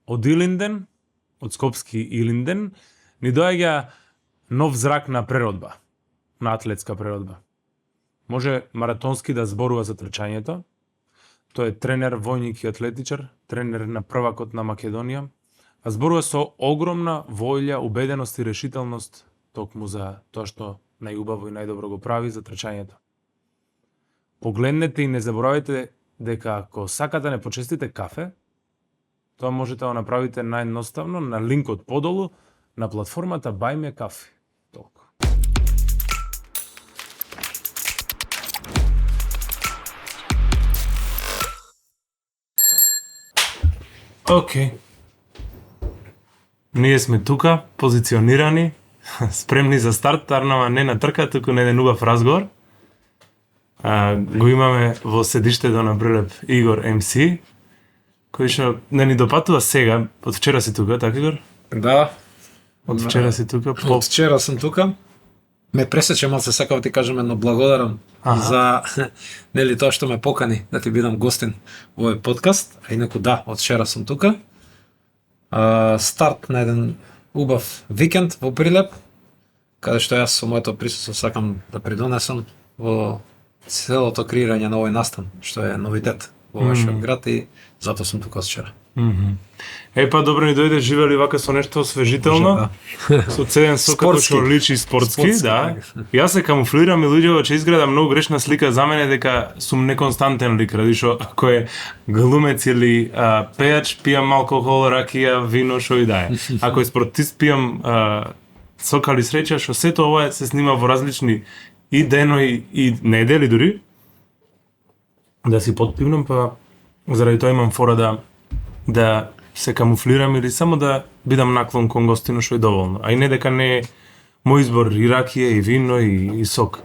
од Илинден, од Скопски Илинден, ни доаѓа нов зрак на преродба, на атлетска преродба. Може маратонски да зборува за трчањето. Тој е тренер, војник и атлетичар, тренер на првакот на Македонија, а зборува со огромна воља, убеденост и решителност токму за тоа што најубаво и најдобро го прави за трчањето. Погледнете и не заборавајте дека ако сакате да не почестите кафе, тоа можете да го направите наједноставно на линкот подолу на платформата Buy Me Coffee. Толку. Океј. Ние сме тука, позиционирани, спремни за старт, арнава не на трка, туку на еден убав разговор. Го имаме во седиштето на Прилеп Игор МС, кој што не ни допатува сега, од вчера си тука, така Игор? Да. Од вчера си тука. Од вчера сум тука. Ме пресече малце, сакав ти кажам едно благодарам за нели тоа што ме покани да ти бидам гостин во овој подкаст, а инаку да, од вчера сум тука. Старт на еден убав викенд во Прилеп, каде што јас со моето присуство сакам да придонесам во целото креирање на овој настан, што е новитет во вашиот град и затоа сум тука од вчера. Па добро ни дојде, живели вака со нешто освежително, со цеден сок како што личи спортски, да. Јас се камуфлирам и луѓето че изгледа многу грешна слика за мене дека сум неконстантен лик, ради што ако е глумец или пејач, пијам алкохол, ракија, вино, што и да е. Ако е спортист, пијам сок али среќа, што сето ова се снима во различни и денови и недели дури. Да си потпивнам, па заради тоа имам фора да се камуфлирам или само да бидам наклон кон гостино, што е доволно. А и не дека не е мој избор и ракија, и вино, и сок.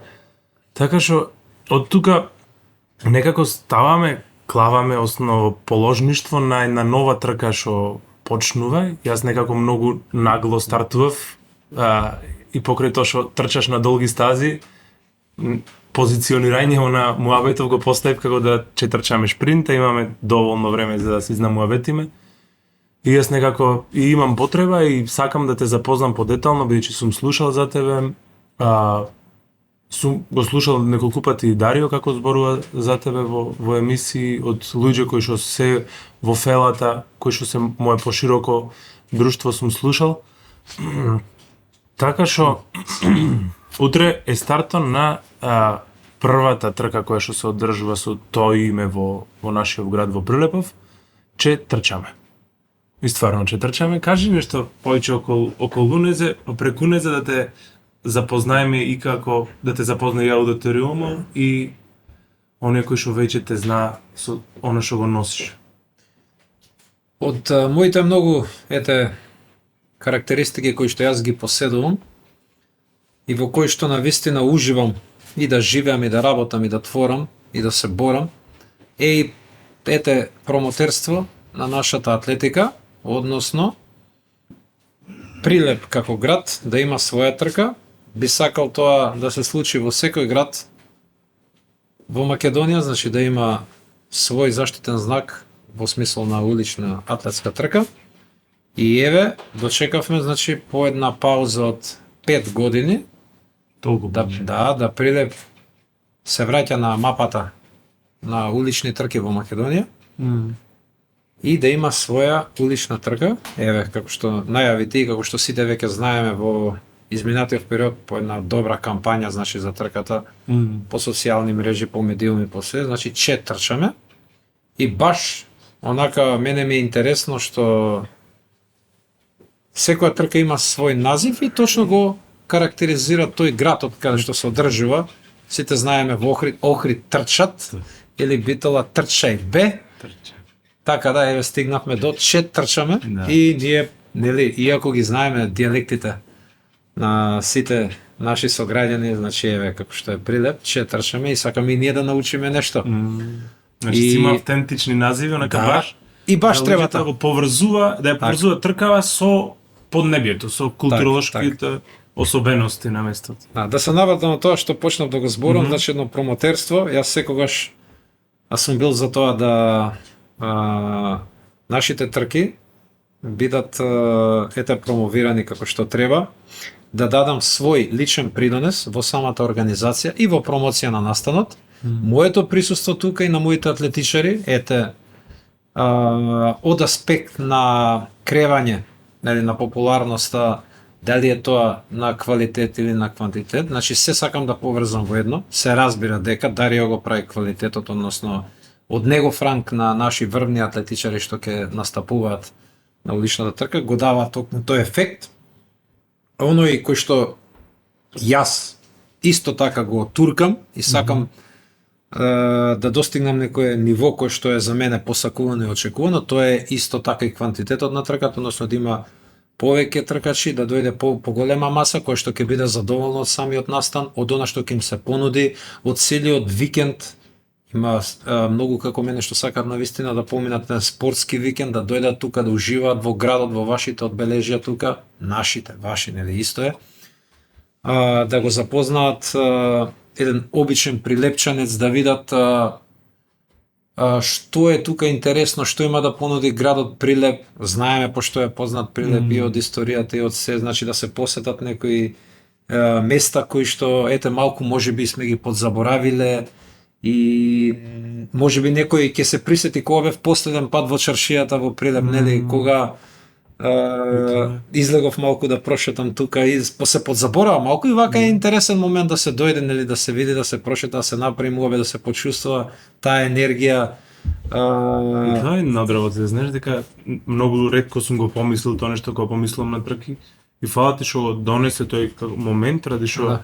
Така што од тука некако ставаме, клаваме основоположништво на една нова трка што почнува. Јас некако многу нагло стартував и покрај тоа што трчаш на долги стази, позиционирање на муабетов го поставив како да че трчаме шпринта, имаме доволно време за да се изнамуабетиме. И јас некако и имам потреба и сакам да те запознам подетално, бидејќи сум слушал за тебе, сум го слушал неколку пати и Дарио како зборува за тебе во емисии од луѓе кои што се во фелата, кои што се мое пошироко друштво сум слушал. Така што утре е стартот на првата трка која што се одржува со тоа име во нашиот град во Прилепов, че трчаме. И стварно че трчаме. Кажи нешто повеќе околу Незе, преку Незе да те запознаеме и како да те запознае аудиториумот и оние кои што веќе те знаа со она што го носиш. Од моите многу карактеристики кои што јас ги поседувам и во кои што навистина уживам и да живеам, и да работам, и да творам, и да се борам, е промотерство на нашата атлетика, односно Прилеп како град да има своја трка. Би сакал тоа да се случи во секој град во Македонија, значи да има свој заштитен знак во смисол на улична атлетска трка. И еве, дочекавме значи по една пауза од 5 години да Прилеп се враќа на мапата на улични трки во Македонија и да има своја улична трка. Еве, како што најави ти, како што сите веќе знаеме во изминатиот период по една добра кампања значи за трката по социјални мрежи, по медиуми, по се, значи че трчаме. И баш онака мене ми е интересно што секоја трка има свој назив и точно го карактеризира тој град од каде што се одржува. Сите знаеме во Охрид трчат или Битола трчај бе. Така да, еве стигнавме до че трчаме и ние, нели, иако ги знаеме дијалектите на сите наши сограѓани, значи еве како што е Прилеп, че трчаме и сакаме и ние да научиме нешто. Значи си има автентични називи, онака баш. И баш треба да го поврзува, да ја поврзува тркава со поднебието, со културолошките особености на местото. Да се навратам на тоа што почнав да го зборам, значи едно промотерство. Јас секогаш сум бил за тоа да нашите трки бидат промовирани како што треба, да дадам свој личен придонес во самата организација и во промоција на настанот. Моето присуство тука и на моите атлетичари, од аспект на кревање, нели, на популарноста, дали е тоа на квалитет или на квантитет, значи се сакам да поврзам во едно, се разбира дека Дарио го прави квалитетот, односно од негов ранг на наши врвни атлетичари што ќе настапуваат на уличната трка, го дава токму тој ефект. Оној кој што јас исто така го туркам и сакам да достигнам некое ниво кој што е за мене посакувано и очекувано, тоа е исто така и квантитетот на трката, односно да има повеќе тркачи, да дојде поголема маса која што ќе биде задоволна од самиот настан, од она што ќе им се понуди, од целиот викенд. Има многу како мене што сакаат навистина да поминат на спортски викенд, да дојдат тука, да уживаат во градот, во вашите одбележија тука, нашите, ваши, нели исто е, да го запознаат еден обичен прилепчанец, да видат што е тука интересно, што има да понуди градот Прилеп. Знаеме пошто е познат Прилеп и од историјата и од се, значи да се посетат некои места кои што малку можеби сме ги подзаборавиле. И можеби некој ќе се присети кога бев последен пат во чаршијата во Прилеп, нели, кога излегов малку да прошетам тука и се подзаборава малку, и вака е интересен момент да се дојде, нели, да се види, да се прошета, да се направи муабет, да се почувствува таа енергија. Тоа е надработа, знаеш дека многу ретко сум го помислил тоа нешто кога помислам на трки, и фала ти што донесе тој момент, ради што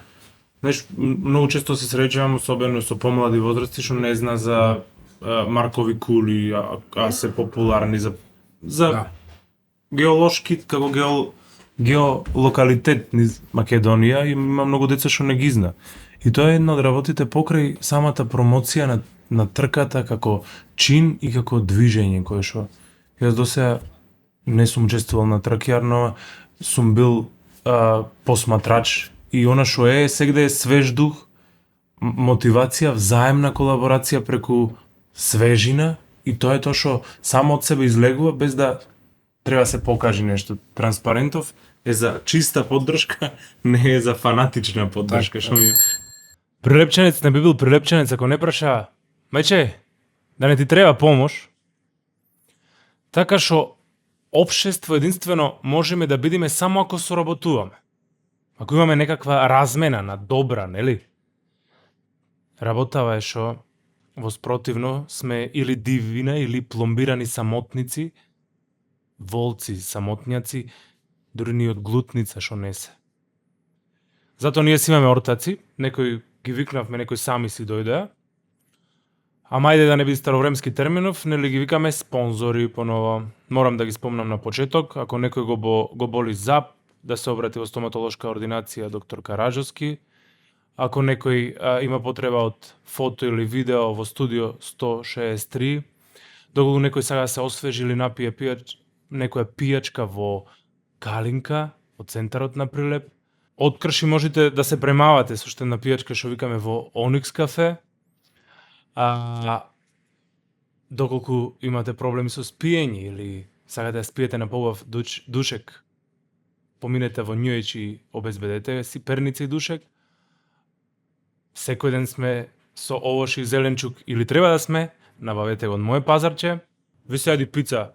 знаеш, многу често се среќавам, особено со помлади возрасти, што не зна за маркови кули, а се популарни за геолошки, како геолокалитет низ Македонија, и има многу деца што не ги зна. И тоа е една од работите покрај самата промоција на трката како чин и како движење, кое што јас досега не сум учествувал на тркјар, но сум бил посматрач. И она што е сегде е свеж дух, мотивација, взаемна колаборација преку свежина, и тоа е тоа што само од себе излегува без да треба се покаже нешто. Транспарентов е за чиста поддршка, не е за фанатична поддршка. Што ми... Прилепчанец не би бил прилепчанец ако не праша: мече, да не ти треба помош. Така што општество единствено можеме да бидеме само ако соработуваме. Ако имаме некаква размена на добра, нели? Работава е што воспротивно сме или дивина, или пломбирани самотници, волци, самотњаци, дури ни од глутница што не се. Затоа ние си имаме ортаци, некои ги викнавме, некои сами си дојдеа. Ама ајде да не биде старовремски терминов, нели ги викаме спонзори поново. Морам да ги спомнам на почеток, ако некој го боли зап, да се обрати во стоматолошка ординација доктор Караджовски. Ако некој има потреба од фото или видео во студио 163, доколку некој сака да се освежи или напие некоја пијачка во Калинка, во центарот на Прилеп, открши можете да се премавате со штена пијачка што викаме во Оникс кафе. Доколку имате проблеми со спиење или сакате да спиете на побав душек, поминете во Њуеч и обезбедете си перница и душек. Секој ден сме со овош и зеленчук, или треба да сме, набавете го од моје пазарче. Ви се јади пица,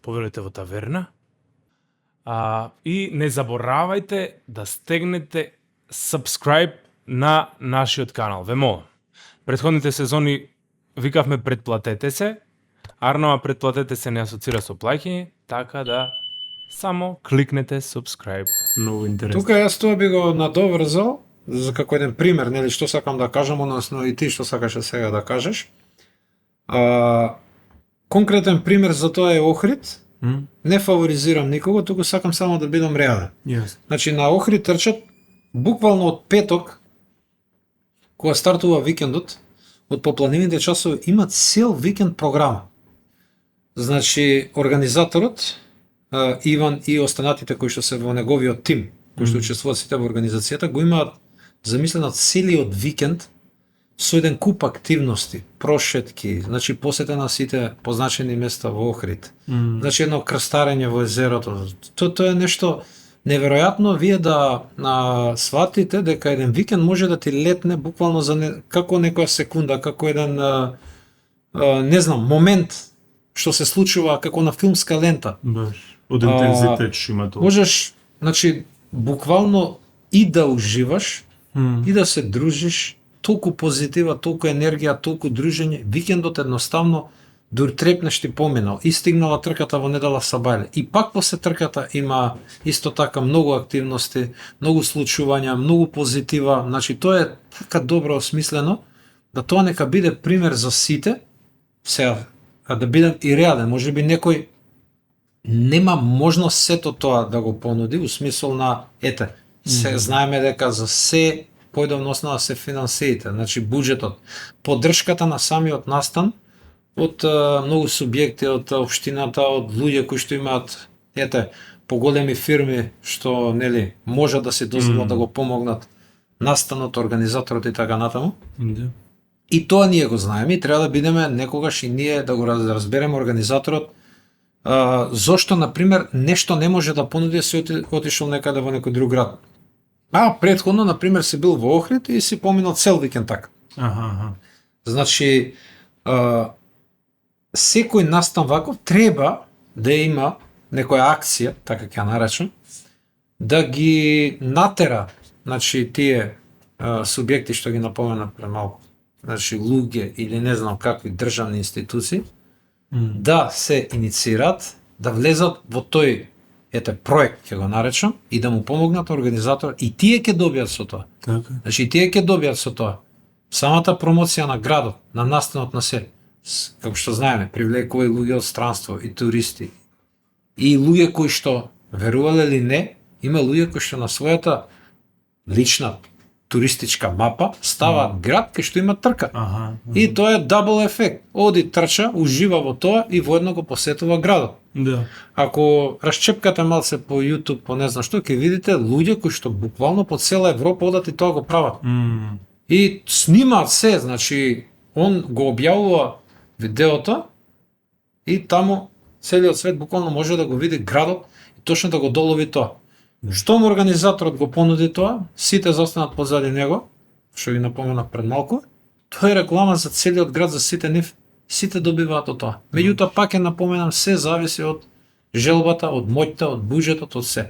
повелете во таверна. И не заборавајте да стегнете subscribe на нашиот канал. Ве молам. Претходните сезони викавме предплатете се. Арнова предплатете се не асоцира со плаќање, така да само кликнете subscribe. Многу интересно. Тука јас тоа би го надоврзал за како еден пример, нели, што сакам да кажам, односно и ти што сакаше сега да кажеш. Конкретен пример за тоа е Охрид. Не фаворизирам никого, туку сакам само да бидам реален. Yes. Значи на Охрид трчат буквално од петок, кога стартува викендот, од попланивните часови имат цел викенд програма. Значи организаторот Иван и останатите кои што се во неговиот тим, кои што учествуваат сите во организацијата, го имаат замислено целиот викенд со еден куп активности, прошетки, значи посета на сите позначени места во Охрид. Значи едно крстарење во езерото. Тоа е нешто неверојатно, вие да сватите дека еден викенд може да ти летне буквално за како некоја секунда, како еден не знам, момент што се случува како на филмска лента. Од интензитет што има тоа. Можеш, значи, буквално и да уживаш, и да се дружиш, толку позитива, толку енергија, толку дружење. Викендот едноставно дури трепнеш ти поминал. И стигнала трката во недела Сабајле. И пак после трката има исто така многу активности, многу случувања, многу позитива. Значи, тоа е така добро осмислено, да тоа нека биде пример за сите. Сега, да бидам и реален, можеби некој нема можност сето тоа да го понуди, у смисол на, се знаеме дека за се појдовна основа се финансиите, значи буџетот, поддршката на самиот настан од многу субјекти, од општината, од луѓе кои што имаат поголеми фирми што нели можат да се дозволат да го помогнат настанот, организаторот и така натаму. И тоа ние го знаеме и треба да бидеме некогаш и ние да го разбереме организаторот зошто, например, нешто не може да понуди се отишол некаде во некој друг град. Претходно, например, си бил во Охрид и си поминал цел викенд така. Значи, секој настан ваков треба да има некоја акција, така ќе ја наречам, да ги натера, значи, тие субјекти што ги напомена премалку, значи, луѓе или не знам какви државни институции, да се инициират, да влезат во тој проект, ќе го наречам, и да му помогнат организатор, и тие ќе добијат со тоа. Значи, тие ќе добијат со тоа. Самата промоција на градот, на настанот на се, како што знаеме, привлекува и луѓе од странство, и туристи, и луѓе кои што, верувале или не, има луѓе кои што на својата лична туристичка мапа ставаат град кај што има трка. И тоа е дабл ефект. Оди трча, ужива во тоа и воедно го посетува градот. Ако расчепкате малце по YouTube, по не знам што, ќе видите луѓе кои што буквално по цела Европа одат и тоа го прават. И снимаат се, значи, он го објавува видеото и таму целиот свет буквално може да го види градот и точно да го долови тоа. Штом организаторот го понуди тоа, сите застанат позади него, што ги напоменав пред малку, тоа е реклама за целиот град, за сите нив, сите добиваат од тоа. Меѓутоа, пак ќе напоменам, се зависи од желбата, од моќта, од буџетот, од се.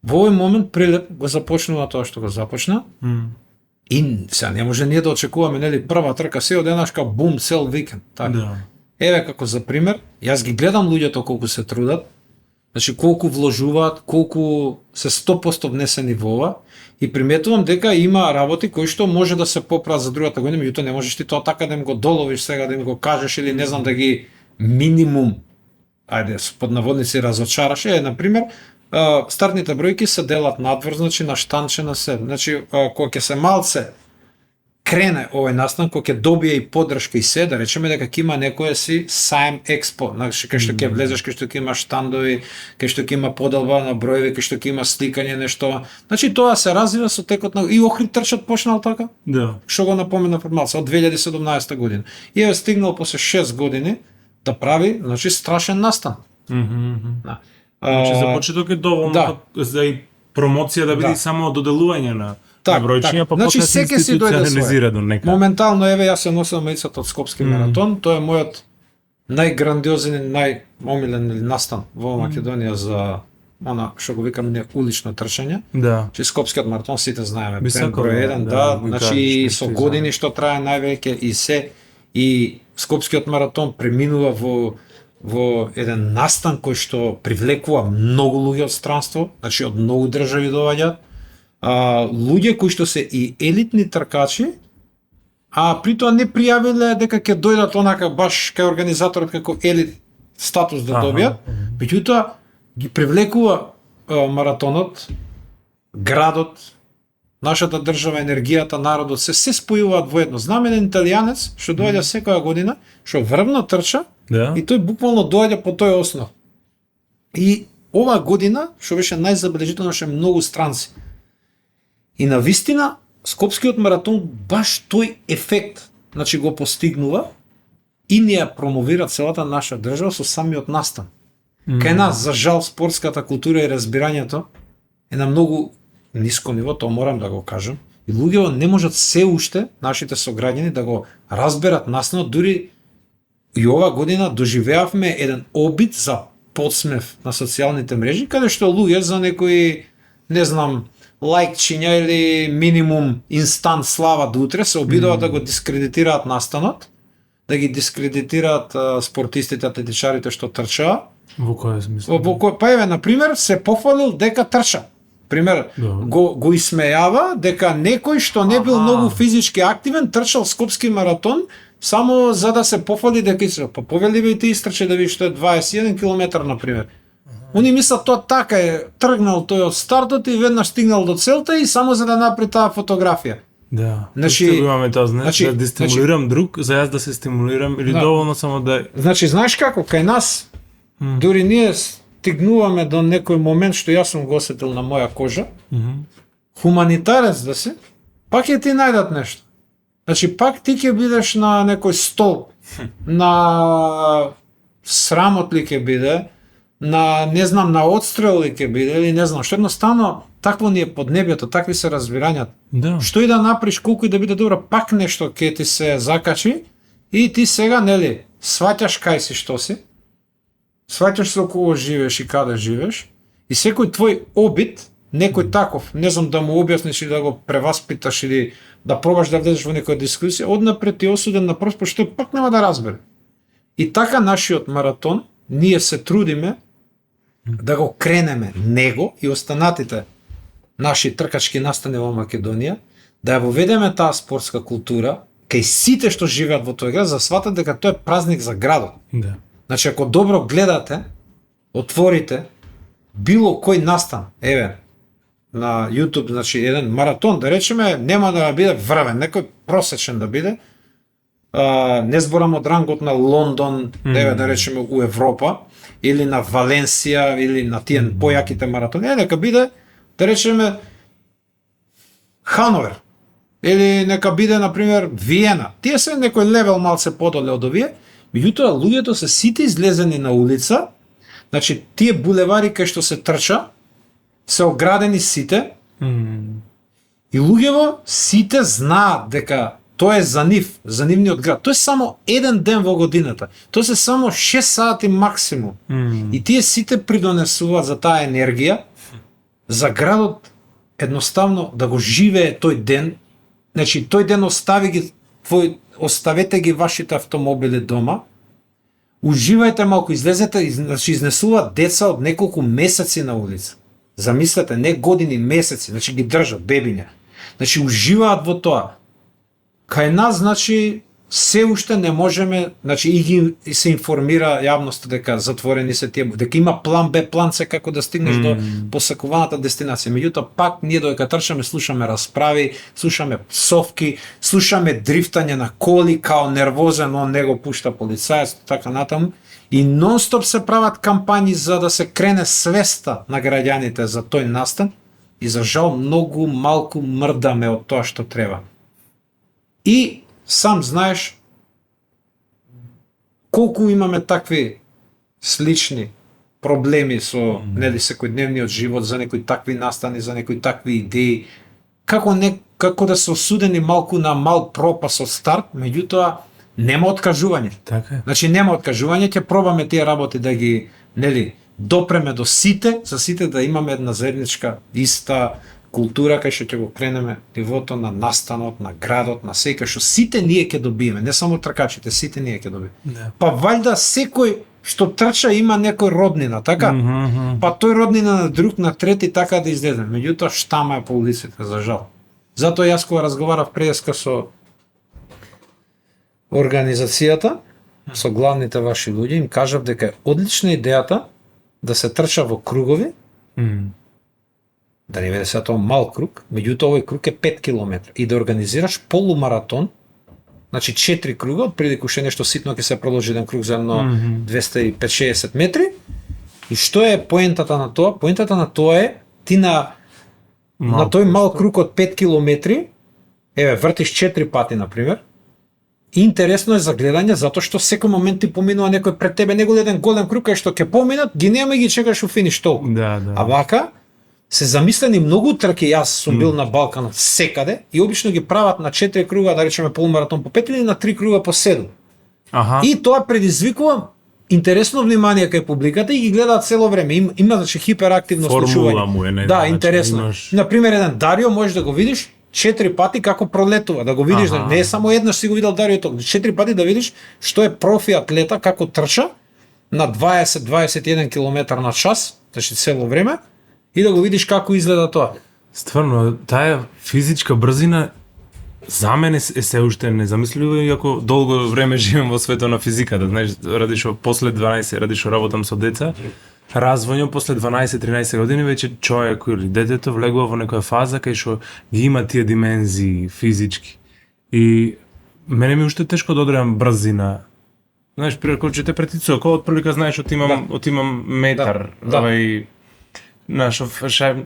Во овој момент Прилеп го започнува тоа што го започна, и сега не може ние да очекуваме, нели, прва трка се одеднашка бум цел викенд. Еве како за пример, јас ги гледам луѓето колку се трудат, значи колку вложуваат, колку се 100% внесени во ова, и приметувам дека има работи кои што може да се поправат за другата година, меѓутоа не можеш ти тоа така да им го доловиш сега, да им го кажеш или не знам да ги минимум, под наводници разочараш. На пример, стартните бројки се делат надвор, значи на штанче се. Значи кога ќе се малце крене овој настан, кога ќе добие и поддршка и се, да речеме дека ќе има некоја си саем експо, значи кај што ќе влезеш, кај што ќе има штандови, кај што ќе има поделба на броеви, кај што ќе има сликање нешто. Значи тоа се развива со текот на и Охрид трчат почнал така. Што го напомена пред малце од 2017 година. И е стигнал после 6 години да прави, значи, страшен настан. Значи за почеток е доволно за и промоција да биде само доделување на бројчиња, па значи, после се институционализира до некаде. Моментално, еве, јас се носам мајцата од Скопски маратон, тоа е мојот најграндиозен, најомилен настан во Македонија за она што го викаме не улично трчање. Че Скопскиот маратон сите знаеме, број 1, значи со години што трае највеќе и се, и Скопскиот маратон преминува во еден настан кој што привлекува многу луѓе од странство, значи од многу држави доаѓаат, луѓе кои што се и елитни тркачи, а при тоа не пријавиле дека ќе дојдат онака баш кај организаторот како елит статус да добијат, меѓутоа ги привлекува маратонот, градот, нашата држава, енергијата, народот, се спојуваат воедно. Знам еден италијанец што доаѓа секоја година, што врвно трча, и тој буквално доаѓа по тој основ. И оваа година, што беше најзабележително, што многу странци. И на вистина, Скопскиот маратон баш тој ефект, значи го постигнува и ни ја промовира целата наша држава со самиот настан. Кај нас, за жал, спортската култура и разбирањето е на многу ниско ниво, тоа морам да го кажам. И луѓето не можат се уште, нашите сограѓани, да го разберат настанот, дури и ова година доживеавме еден обид за подсмев на социјалните мрежи, каде што луѓе за некои, не знам, лајкчиња или минимум инстант слава до утре се обидуваат да го дискредитираат настанот, да ги дискредитираат спортистите, атлетичарите што трчаа. Во кој смисла? Па еве, на пример, се пофалил дека трча. Пример, го исмејава дека некој што не бил многу физички активен трчал скопски маратон само за да се пофали дека па повели бе и ти истрче да видиш што е 21 км на пример. Они мислат тоа така е, тргнал тој од стартот и веднаш стигнал до целта и само за да направи таа фотографија. Да. Значи, имаме тоа, да дестимулирам друг, за јас да се стимулирам или доволно само да. Значи, знаеш како, кај нас дури ние стигнуваме до некој момент што јас сум го осетил на моја кожа. Хуманитарец да си, пак ќе ти најдат нешто. Значи, пак ти ќе бидеш на некој стол, на срамот ли ќе биде, на, не знам, на отстрел ли ќе биде, или не знам, што едноставно такво ни е поднебјето, такви се разбирањата. Да. Што и да направиш, колку и да биде добро, пак нешто ќе ти се закачи и ти сега, нели, сваќаш кај си што си, сваќаш со кого живееш и каде живееш, и секој твој обид, некој таков, не знам да му објасниш или да го преваспиташ или да пробаш да влезеш во некоја дискусија, однапред ти осуден на прв, што пак нема да разбере. И така нашиот маратон, ние се трудиме да го кренеме него и останатите наши тркачки настани во Македонија, да ја воведеме таа спортска култура кај сите што живеат во тој град, за сватат дека тоа е празник за градот. Да. Значи, ако добро гледате, отворите било кој настан, еве, на YouTube, значи еден маратон, да речеме, нема да биде врвен, некој просечен да биде, не зборам од рангот на Лондон, еве да речеме у Европа, или на Валенсија, или на тие појаките маратони, нека биде, да речеме, Хановер, или нека биде, например, Виена. Тие се некој левел малце подоле од овие, меѓутоа луѓето се сите излезени на улица, значи тие булевари кај што се трча, се оградени сите, и луѓево сите знаат дека тоа е за нив, за нивниот град. Тоа е само еден ден во годината. Тоа се само 6 сати максимум. И тие сите придонесуваат за таа енергија, за градот едноставно да го живее тој ден. Значи, тој ден оставете ги вашите автомобили дома, уживајте малку, излезете, значи изнесуваат деца од неколку месеци на улица. Замислете, не години, месеци, значи ги држат бебиња. Значи уживаат во тоа. Кај нас, значи, се уште не можеме, значи и се информира јавноста дека затворени се тие, дека има план Б, план С како да стигнеш до посакуваната дестинација. Меѓутоа пак ние додека трчаме слушаме расправи, слушаме псовки, слушаме дрифтање на коли као нервозен, он него пушта полицаец, така натаму. И нон-стоп се прават кампањи за да се крене свеста на граѓаните за тој настан и за жал многу малку мрдаме од тоа што треба. И сам знаеш колку имаме такви слични проблеми со нели секојдневниот живот, за некои такви настани, за некои такви идеи, како да се осудени малку на мал пропас од старт, меѓутоа нема откажување. Така е. Значи нема откажување, ќе пробаме тие работи да ги нели допреме до сите, за сите да имаме една заедничка иста култура кај што ќе го кренеме нивото на настанот, на градот, на секој што сите ние ќе добиеме, не само тркачите, сите ние ќе добиеме. Да. Па ваljda секој што трча има некој роднина, така? Па тој роднина на друг, на трети, така да излезе. Меѓутоа штама е по улиците, за жал. Затоа јас кога разговарав преска со организацијата, со главните ваши луѓе, им кажав дека е одлична идејата да се трча во кругови, да не биде сега тоа мал круг, меѓутоа овој круг е 5 км и да организираш полумаратон, значи 4 круга, прилику ше нешто ситно ќе се продолжи еден круг за едно 250-60 метри. И што е поентата на тоа? Поентата на тоа е ти на тој мал круг од 5 км еве вртиш 4 пати на пример. Интересно е за гледање затоа што секој момент ти поминува некој пред тебе, него еден голем круг кај што ќе поминат, ги нема и ги чекаш у финиш толку. Да. А вака се замислени многу трки, јас сум бил на Балканот секаде и обично ги прават на 4 круга, да речеме полумаратон по 5 или на 3 круга по 7. И тоа предизвикува интересно внимание кај публиката и ги гледаат цело време. Има значи хиперактивно случување. Му е, да, интересно. На пример еден Дарио можеш да го видиш 4 пати како пролетува, да го видиш, не е само еднаш си го видел Дарио ток, 4 пати да видиш што е профи атлета како трча на 20-21 км на час, значи цело време, и да го видиш како изгледа тоа. Стварно, таа физичка брзина за мене е се уште незамисливо, иако долго време живеем во светот на физиката, знаеш, ради што после 12, ради што работам со деца, развојно после 12-13 години веќе човек или детето влегува во некоја фаза кај што ги има тие димензии физички. И мене ми уште тешко да одредам брзина. Знаеш, ако ќе те притисува, кога отприлика знаеш отимам метар,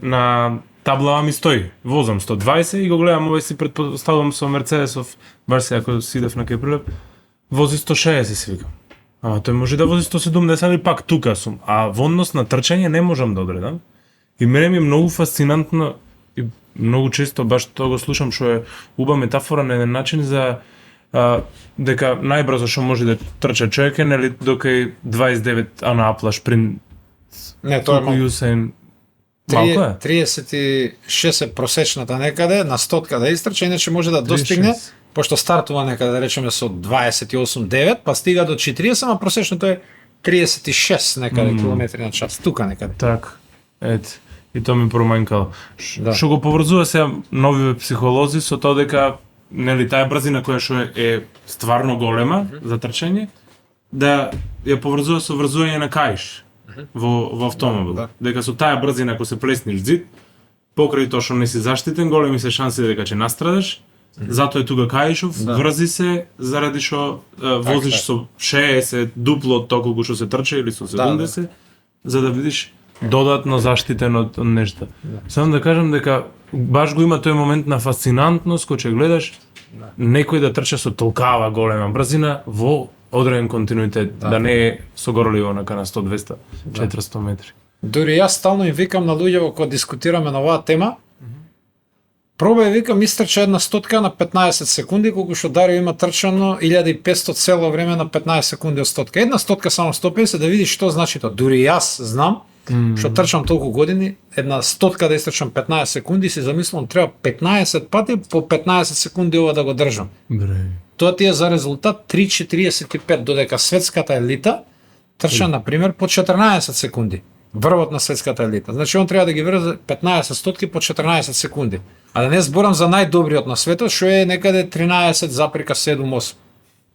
на таблава ми стои, возам 120 и го гледам, овој си предпоставувам со Мерцедесов, баш се ако сидев на кај Прилеп, вози 160 си викам. Ама тој може да вози 170, али пак тука сум. А во однос на трчање не можам да одредам. И мене ми е многу фасцинантно и многу често баш тоа го слушам што е убава метафора на еден начин за дека најбрзо што може да трча човек е нели докај 29 Анапла шпринт. Не, тоа е малку е. 36 е просечната некаде, на 100 да истрча, иначе може да достигне, пошто стартува некаде, да речеме, со 28-9, па стига до 40, ама просечното е 36 некаде километри на час, тука некаде. Така, ете, и тоа ми промајнкало. Што го поврзува сега нови психолози со тоа дека, нели, таа брзина која што е стварно голема за трчање, да ја поврзува со врзување на каиш во автомобил. Дека со таа брзина ако се плесниш зид, покрај тоа што не си заштитен, големи се шанси дека ќе настрадаш. Затоа е тука каишов, врзи се заради што возиш со 60 дупло од тоа колку што се трча или со 70, за да видиш додатно заштитен од нешта. Само да кажам дека баш го има тој момент на фасцинантност кој ќе гледаш некој да трча со толкава голема брзина во одреден континуитет, да не е со горливо на 100-200, 400 метри. Дури јас стално им викам на луѓе кога дискутираме на оваа тема, пробај викам истрча една стотка на 15 секунди, колку што Дарио има трчано 1500 цело време на 15 секунди од стотка. Една стотка само 150 да видиш што значи тоа. Дури јас знам што трчам толку години, една стотка да истрчам 15 секунди, си замислам треба 15 пати по 15 секунди ова да го држам. Тоа ти е за резултат 3:45, додека светската елита трча на пример по 14 секунди. Врвот на светската елита. Значи он треба да ги врзе 15 стотки по 14 секунди. А да не зборам за најдобриот на светот, што е некаде 13,78.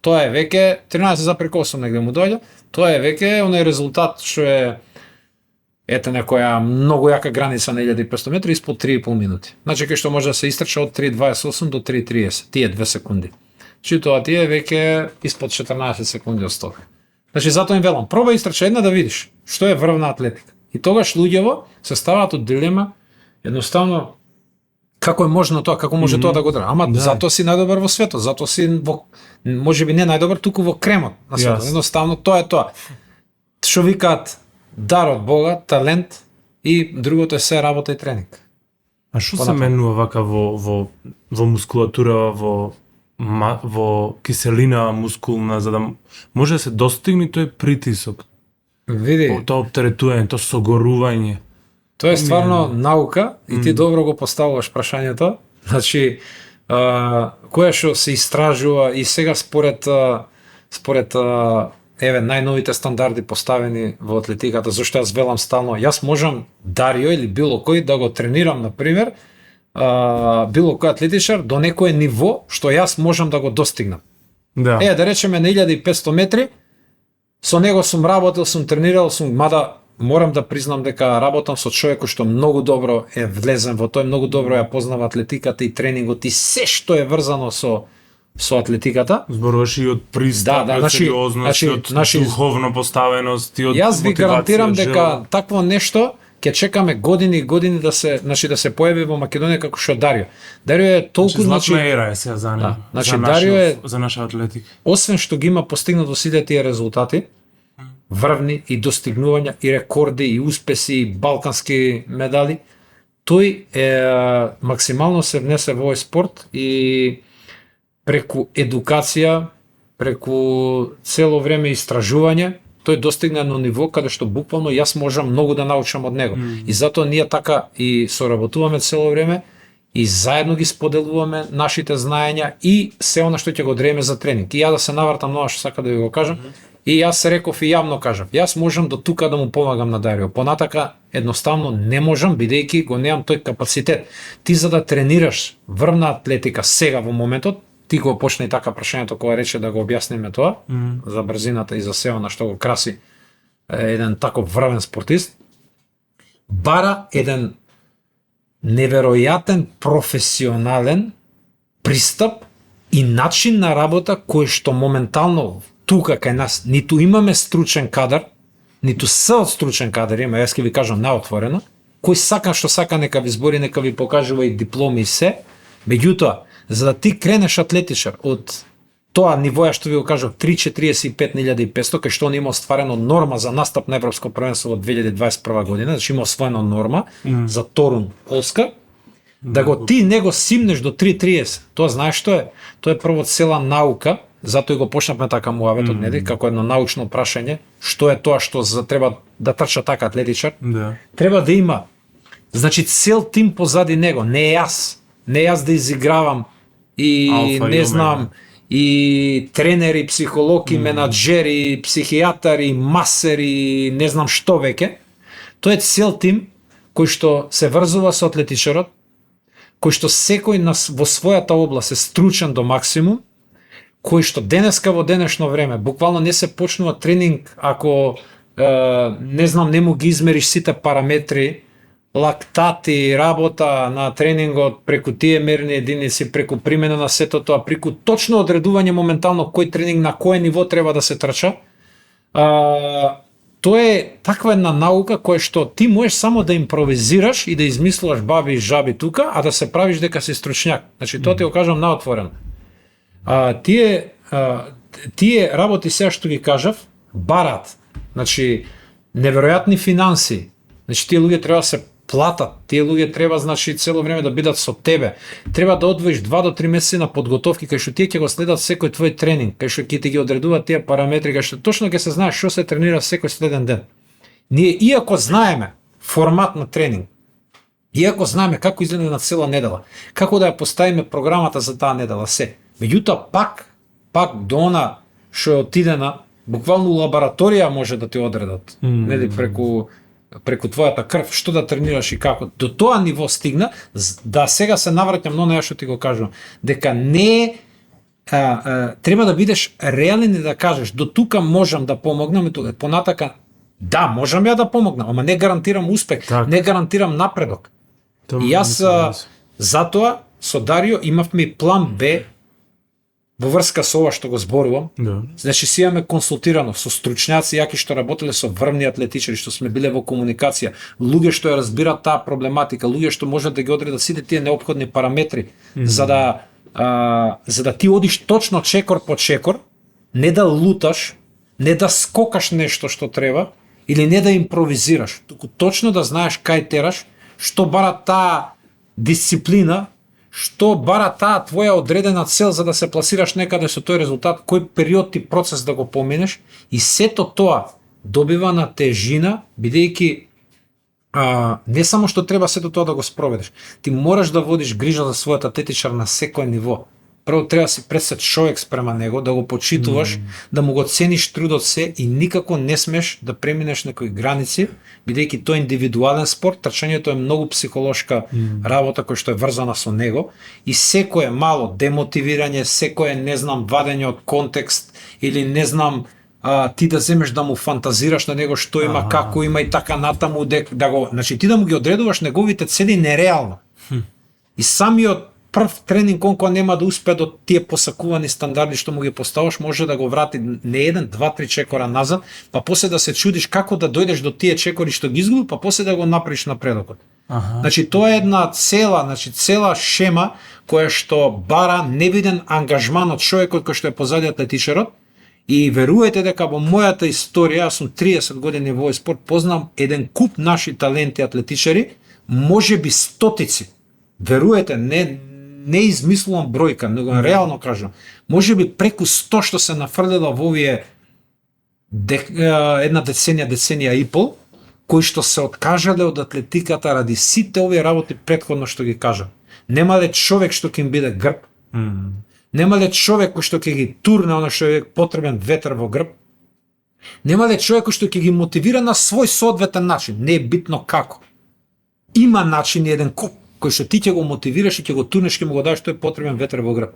Тоа е веќе 13,8 негде му доаѓа. Тоа е веќе оној резултат што е ете некоја многу јака граница на 1500 метри испод 3,5 минути. Значи кај што може да се истрча од 3:28 до 3:30, тие 2 секунди. Чи тоа ти е веќе испод 14 секунди од стотка. Значи затоа им велам, пробај истрча една да видиш што е врвна атлетика. И тогаш луѓево се ставаат од дилема, едноставно како е можно тоа, како може тоа да го држи. Ама затоа си најдобар во светот, затоа си во можеби не најдобар туку во кремот на светот. Едноставно тоа е тоа. Што викаат дар од Бога, талент и другото е се работа и тренинг. А што се менува вака во мускулатура, во киселина мускулна, за да може да се достигне тој притисок? Види, тоа оптеретување, тоа согорување. Тоа е стварно наука и ти добро го поставуваш прашањето. Значи, кое што се истражува и сега според најновите стандарди поставени во атлетиката, зашто јас велам стално, јас можам Дарио или било кој да го тренирам, на пример, било кој атлетичар до некое ниво што јас можам да го достигнам. Да речеме на 1500 метри, со него сум работил, сум тренирал, мада морам да признам дека работам со човек кој што многу добро е влезен во тој, многу добро ја познава атлетиката и тренингот и се што е врзано со атлетиката. Зборуваш и од пристап, од сериозност, од духовно поставеност и од мотивација. Јас ви гарантирам дека такво нешто ќе чекаме години и години да се, значи да се појави во Македонија како што Дарио. Дарио е толку, златна ера е сега за него. значи за Дарио е за наша атлетика. освен што ги има постигнато сите тие резултати, врвни и достигнувања и рекорди и успеси и балкански медали, тој е максимално се внесе во овој спорт и преку едукација, преку цело време истражување, тој достигна едно ниво каде што буквално јас можам многу да научам од него. И затоа ние така и соработуваме цело време и заедно ги споделуваме нашите знаења и се она што ќе го одредиме за тренинг. И ја да се навртам на ова што сака да ви го кажам, и јас се реков и јавно кажав, јас можам до тука да му помагам на Дарио. Понатака едноставно не можам, бидејќи го немам тој капацитет. Ти за да тренираш врвна атлетика сега во моментот, ти го почна и така прашањето кога рече да го објасниме тоа, за брзината и за се она што го краси еден таков врвен спортист, бара еден неверојатен професионален пристап и начин на работа кој што моментално тука кај нас ниту имаме стручен кадар, ниту се од стручен кадар има, јас ќе ви кажам наотворено, кој сака што сака нека ви збори, нека ви покажува и дипломи и се, меѓутоа, за да ти кренеш атлетичар од тоа ниво што ви го кажав 3.45.500, кај што он има остварено норма за настап на Европско првенство во 2021 година, значи има освоено норма за Торун, Полска, да го ти него симнеш до 3.30, тоа знаеш што е? Тоа е прво цела наука, затоа и го почнавме така муаветот, нели, како едно научно прашање, што е тоа што треба да трча така атлетичар? Да. Треба да има, значи цел тим позади него, не јас да изигравам и Алфа не и знам, и тренери, психолог, и менаџери, психијатари, масери, не знам што веќе. Тоа е цел тим кој што се врзува со атлетичарот, кој што секој во својата област е стручен до максимум, кој што денеска во денешно време буквално не се почнува тренинг ако не знам, не му ги измериш сите параметри, лактати, работа на тренингот, преку тие мерни единици, преку примена на сето тоа, преку точно одредување моментално кој тренинг на кое ниво треба да се трча. Тоа е таква една наука која што ти можеш само да импровизираш и да измислуваш баби и жаби тука, а да се правиш дека си стручњак. Значи тоа ти го кажам наотворено. Тие работи сега што ги кажав, барат, значи неверојатни финанси. Значи тие луѓе треба да се платат, тие луѓе треба значи цело време да бидат со тебе. Треба да одвоиш 2 до 3 месеци на подготовки кај што тие ќе го следат секој твој тренинг, кај што ќе ти ги одредуваат тие параметри, кај што точно ќе се знае што се тренира секој следен ден. Ние иако знаеме формат на тренинг, иако знаеме како изгледа на цела недела, како да ја поставиме програмата за таа недела се, меѓутоа пак до она што е отидена, буквално лабораторија може да ти одредат, нели, преку твојата крв, што да тренираш и како. До тоа ниво стигна, да сега се навраќам на неа што ти го кажувам, дека не треба да бидеш реален и да кажеш до тука можам да помогнам, понатака да, можам ја да помогнам, ама не гарантирам успех, не гарантирам напредок. И јас затоа со Дарио имавме и план Б во врска со ова што го зборувам. Значи си имаме консултирано со стручњаци јаки што работеле со врвни атлетичари, што сме биле во комуникација, луѓе што ја разбираат таа проблематика, луѓе што можат да ги одредат сите тие неопходни параметри за да ти одиш точно чекор по чекор, не да луташ, не да скокаш нешто што треба или не да импровизираш, туку точно да знаеш кај тераш, што бара таа дисциплина, што бара таа твоја одредена цел за да се пласираш некаде со тој резултат, кој период и процес да го поминеш, и сето тоа добива на тежина, бидејќи не само што треба сето тоа да го спроведеш, ти мораш да водиш грижа за својот атлетичар на секој ниво. Прво треба да си пресет човек спрема него, да го почитуваш, да му го цениш трудот се и никако не смеш да преминеш некои граници, бидејќи тој е индивидуален спорт, трчањето е многу психолошка работа која што е врзана со него и секое мало демотивирање, секое не знам вадење од контекст или не знам ти да земеш да му фантазираш на него што има, како има и така натаму, значи ти да му ги одредуваш неговите цели нереално. И самиот прв тренинг он кога нема да успее до тие посакувани стандарди што му ги поставаш, може да го врати не еден, два, три чекора назад, па после да се чудиш како да дојдеш до тие чекори што ги изгубил, па после да го направиш напредокот. Значи тоа е една цела шема која што бара невиден ангажман од човекот кој што е позади атлетичарот. И верувајте дека во мојата историја, јас сум 30 години во овој спорт, познам еден куп наши таленти атлетичари, може би стотици. Верувајте, не измислувам бројка, него реално кажам. Може би преку 100 што се нафрлила во овие една деценија и пол, кои што се откажале од атлетиката ради сите овие работи претходно што ги кажа. Немале човек што ќе им биде грб. Немале човек кој што ќе ги турне она што е потребен ветер во грб. Немале човек кој што ќе ги мотивира на свој соодветен начин. Не е битно како. Има начин еден куп кој што ти ќе го мотивираш и ќе го турнеш, ќе му го дадеш тој потребен ветер во грб.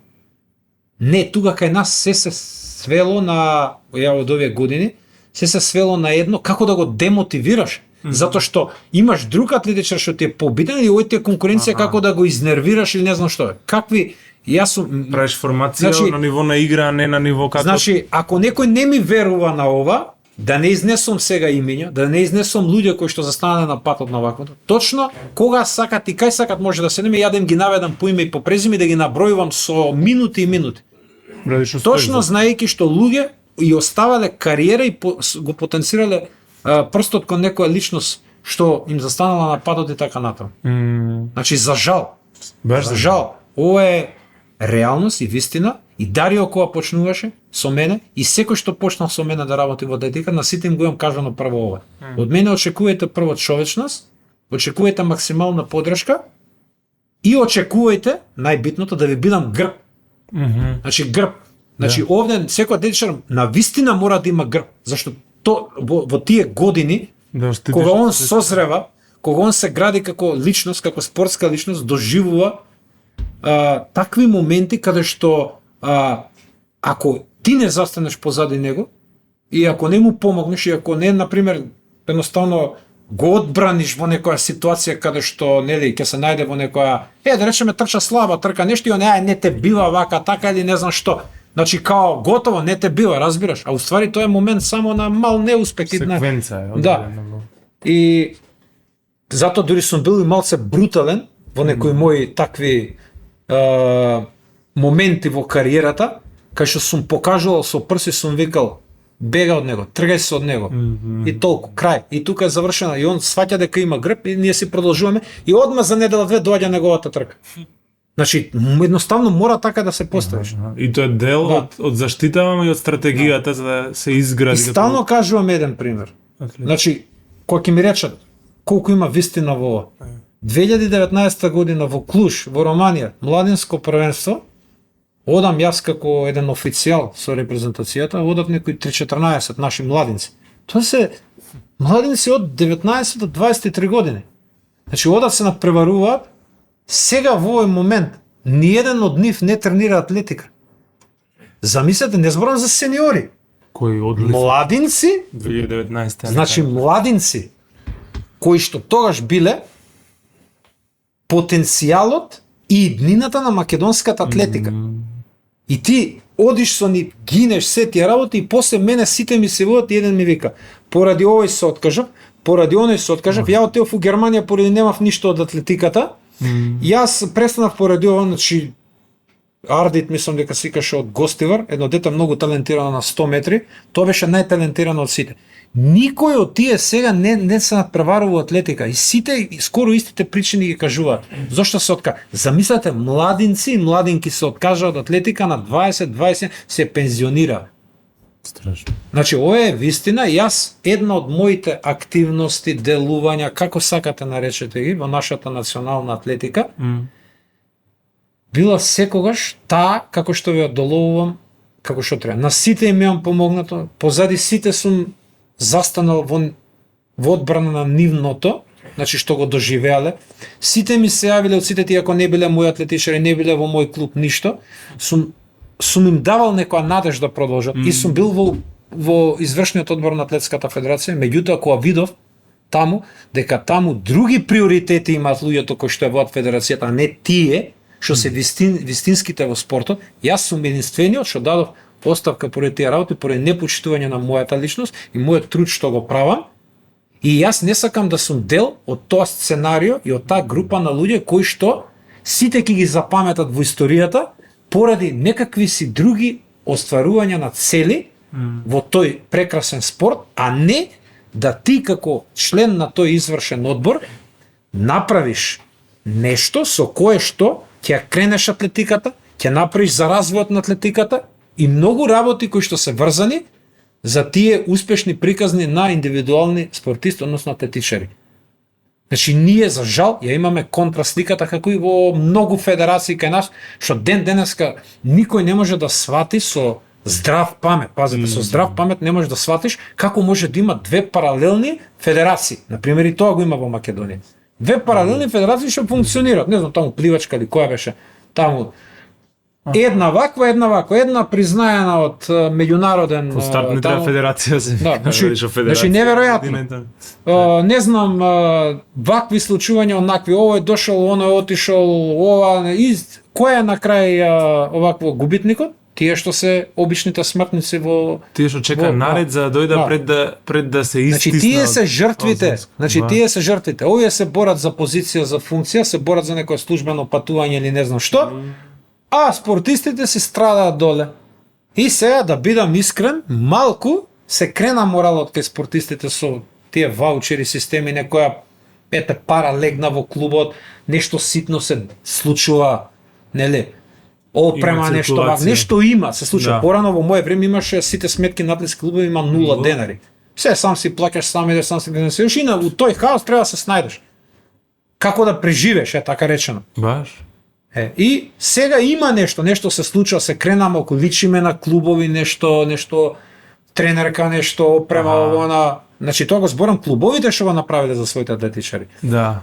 Не, тука кај нас се свело на од овие години, се свело на едно како да го демотивираш. Затоа што имаш друг атлетичар што ти е побитен и овој ти е конкуренција како да го изнервираш или не знам што е. Какви јас сум правиш формација на ниво на игра, не на ниво како. Значи, ако некој не ми верува на ова, да не изнесам сега имења, да не изнесам луѓе кои што застанале на патот на ваквото. Точно кога сакат и кај сакат може да седеме, ја да им ги наведам по име и по презиме и да ги набројувам со минути и минути. Точно знаејќи што луѓе и оставале кариера и го потенцирале прстот кон некоја личност што им застанала на патот и така натаму. Значи за жал. За жал. Ова е реалност и вистина. И Дарио кога почнуваше со мене и секој што почнал со мене да работи во атлетика, на сите им го имам кажано прво ова. Од мене очекувајте прво човечност, очекувајте максимална поддршка и очекувајте најбитното да ви бидам грб. Значи грб. Значи овде секој атлетичар на вистина мора да има грб, зашто во тие години кога он созрева, кога он се гради како личност, како спортска личност, доживува такви моменти каде што ако ти не застанеш позади него и ако не му помогнеш и ако не, например, едноставно го одбраниш во некоја ситуација каде што нели ќе се најде во некоја да речеме трча слаба трка нешто и он не те бива вака така или не знам што. Значи као готово не те бива, разбираш, а уствари тоа е момент само на мал неуспех. Секвенца е. Да. И затоа дури сум бил и малце брутален во некои мои такви моменти во кариерата, кај што сум покажувал со прси, сум викал бега од него, тргај се од него. И толку, крај. И тука е завршено. И он сваќа дека има грб и ние си продолжуваме и одма за недела-две доаѓа неговата трка. Значи, едноставно мора така да се поставиш. И тоа е дел од заштитава и од стратегијата за да се изгради. И стално кажувам еден пример. Значи, кога ќе ми речат колку има вистина во ова. 2019 година во Клуш, во Романија, младинско првенство, одам јас како еден официјал со репрезентацијата, одат некои 3-14 наши младинци. Тоа се младинци од 19 до 23 години. Значи, одат се надпреваруваат. Сега во овој момент ниеден од нив не тренира атлетика. Замислете, не зборам за сениори. Кои одлив? Младинци, 2019. значи младинци кои што тогаш биле потенцијалот и иднината на македонската атлетика. И ти одиш со нив, гинеш се тие работи и после мене сите ми се водат и еден ми вика поради овој се откажав, поради оној се откажав, ја отидов у Германија поради немав ништо од атлетиката. Јас престанав поради ова, значи Ардит мислам дека се викаше од Гостивар, едно дете многу талентирано на 100 метри, тоа беше најталентирано од сите. Никој од тие сега не се надпреварува во атлетика и сите скоро истите причини ги кажуваат. Зошто се откажа? Замислете, младинци и младинки се откажа од атлетика на 20 се пензионира. Страшно. Значи, ова е вистина и јас една од моите активности, делувања, како сакате наречете ги, во нашата национална атлетика, била секогаш таа како што ви одоловувам, како што треба. На сите им имам помогнато, позади сите сум застанал во одбрана на нивното, значи што го доживеале. Сите ми се јавиле од сите тие, ако не биле мои атлетичари, не биле во мој клуб ништо, сум им давал некоја надеж да продолжат и сум бил во извршниот одбор на Атлетската федерација, меѓутоа кога видов таму дека таму други приоритети имаат луѓето кои што е во федерацијата, а не тие, што се вистинските во спортот. Јас сум единствениот што дадов оставка поради тие работи, поради непочитување на мојата личност и мојот труд што го правам. И јас не сакам да сум дел од тоа сценарио и од таа група на луѓе кои што сите ќе ги запаметат во историјата поради некакви си други остварувања на цели во тој прекрасен спорт, а не да ти како член на тој извршен одбор направиш нешто со кое што ќе кренеш атлетиката, ќе направиш за развојот на атлетиката и многу работи кои што се врзани за тие успешни приказни на индивидуални спортисти, односно атлетичари. Значи, ние, за жал, ја имаме контрасликата како и во многу федерации кај нас, што ден денеска никој не може да свати со здрав памет. Пазите, со здрав памет не можеш да сватиш како може да има две паралелни федерации. Например, и тоа го има во Македонија. Две паралелни федерации што функционираат. Не знам, таму пливачка или која беше таму. Една ваква, една признаена од меѓународен стартната федерација се. Да, значи неверојатно. Не знам, вакви случувања онакви, овој дошол, оној отишол, ова и кој е на крај овакво губитникот? Тие што се обичните смртници во тие што чека наред за да дојда пред да се истиснат. Значи тие се жртвите. Значи тие се жртвите. Овие се борат за позиција, за функција, се борат за некое службено патување или не знам што. А спортистите се страдаат доле. И сега да бидам искрен, малку се крена моралот кај спортистите со тие ваучери системи, некоја пара легна во клубот, нешто ситно се случува, нели? Опрема нешто има, се случува. Да. Порано во моје време имаше сите сметки на атлетски клубови има 0 денари. Се сам си плаќаш, сам идеш, сам си денесеш и у тој хаос треба да се снајдеш. Како да преживееш, така речено. Баш. И сега има нешто се случува, се крена малку, личиме на клубови, нешто тренерка, нешто опрема на, значи тоа го зборам клубовите што го направиле за своите атлетичари. Да.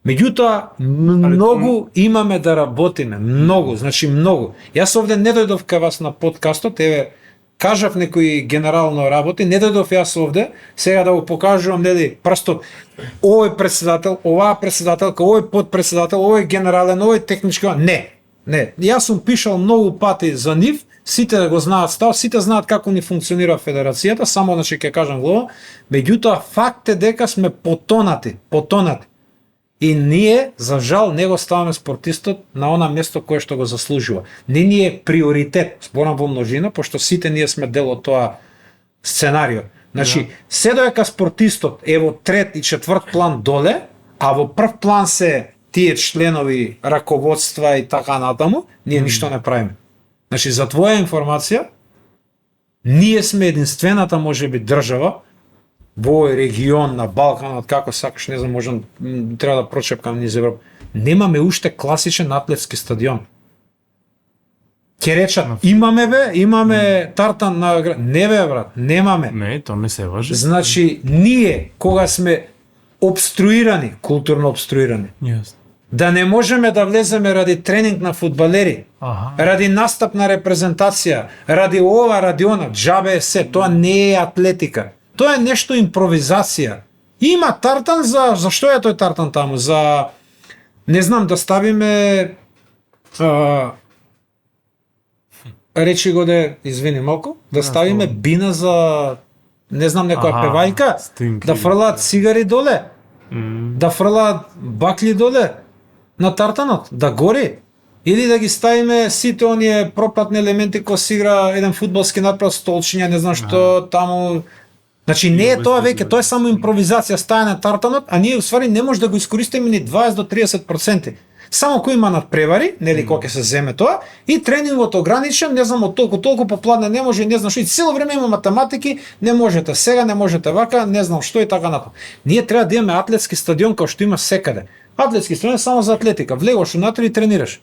Меѓутоа, многу имаме да работиме, многу, значи многу. Јас овде не дојдов кај вас на подкастот, еве, кажав некои генерално работи, не дојдов јас овде, сега да го покажувам, нели, прстот, овој председател, оваа председателка, овој подпредседател, овој генерален, овој технички, не. Јас сум пишал многу пати за нив, сите го знаат став, сите знаат како ни функционира федерацијата, само значи ќе кажам глава, меѓутоа факт е дека сме потонати. И ние, за жал, не го ставаме спортистот на она место кое што го заслужува. Не ни е приоритет, зборам во множина, пошто сите ние сме дел од тоа сценарио. Значи, се доека спортистот е во трет и четврт план доле, а во прв план се тие членови, раководства и така натаму, ние ништо не правиме. Значи, за твоја информација, ние сме единствената, можеби, држава во овој регион на Балканот, како сакаш, не знам, можам, треба да прочепкам низ Европа. Немаме уште класичен атлетски стадион. Ќе речат, имаме тартан на град. Не бе, брат, немаме. Не, тоа не се важи. Значи, ние, кога сме обструирани, културно обструирани, да не можеме да влеземе ради тренинг на фудбалери, ради настап на репрезентација, ради ова, ради она, џабе е се, тоа не е атлетика. Тоа е нешто импровизација. Има тартан за што е тој тартан таму? За, не знам, да ставиме речи го извини малку, да ставиме бина за, не знам, некоја певајка, да фрлаат цигари доле, да фрлаат бакли доле на тартанот, да гори. Или да ги ставиме сите оние пропратни елементи кои се игра еден фудбалски напред, столчиња, не знам што таму. Значи не е тоа веќе, тоа е само импровизација, стаја на тартанот, а ние усвари не може да го искористиме ни 20 до 30%. Само кој има надпревари, нели кога ќе се земе тоа, и тренингот ограничен, не знам, од толку попладне не може, не знам што, и цело време има математики, не можете сега, не можете вака, не знам што и така натаму. Ние треба да имаме атлетски стадион кој што има секаде. Атлетски стадион само за атлетика, влегуваш унатре и тренираш.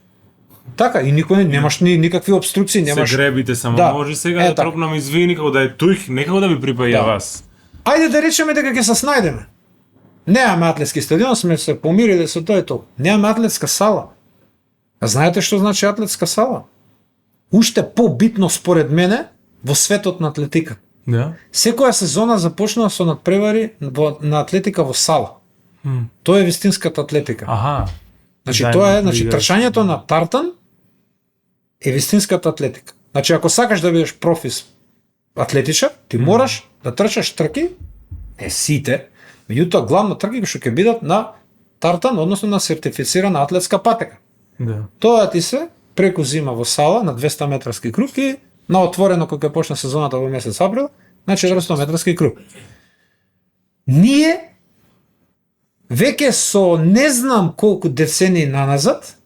Така, и никој немаш никакви обструкции, немаш. Се гребите само, може сега да тропнам извини како да е туих, некако да ви припаја вас. Ајде да речеме дека ќе се снајдеме. Немаме атлетски стадион, сме се помириле со тоа и тоа. Немаме атлетска сала. А знаете што значи атлетска сала? Уште побитно според мене во светот на атлетика. Да. Секоја сезона започнува со надпревари на атлетика во сала. Тоа е вистинската атлетика. Значи тоа е, трчањето на тартан е вистинската атлетика. Значи ако сакаш да бидеш профис атлетичар, ти мораш да трчаш трки, не сите, меѓутоа главно трки што ќе бидат на тартан, односно на сертифицирана атлетска патека. Да. Тоа ти се преку зима во сала на 200 метарски круг и на отворено кога ќе почне сезоната во месец април, на 400 метарски круг. Ние веќе со не знам колку децении наназад,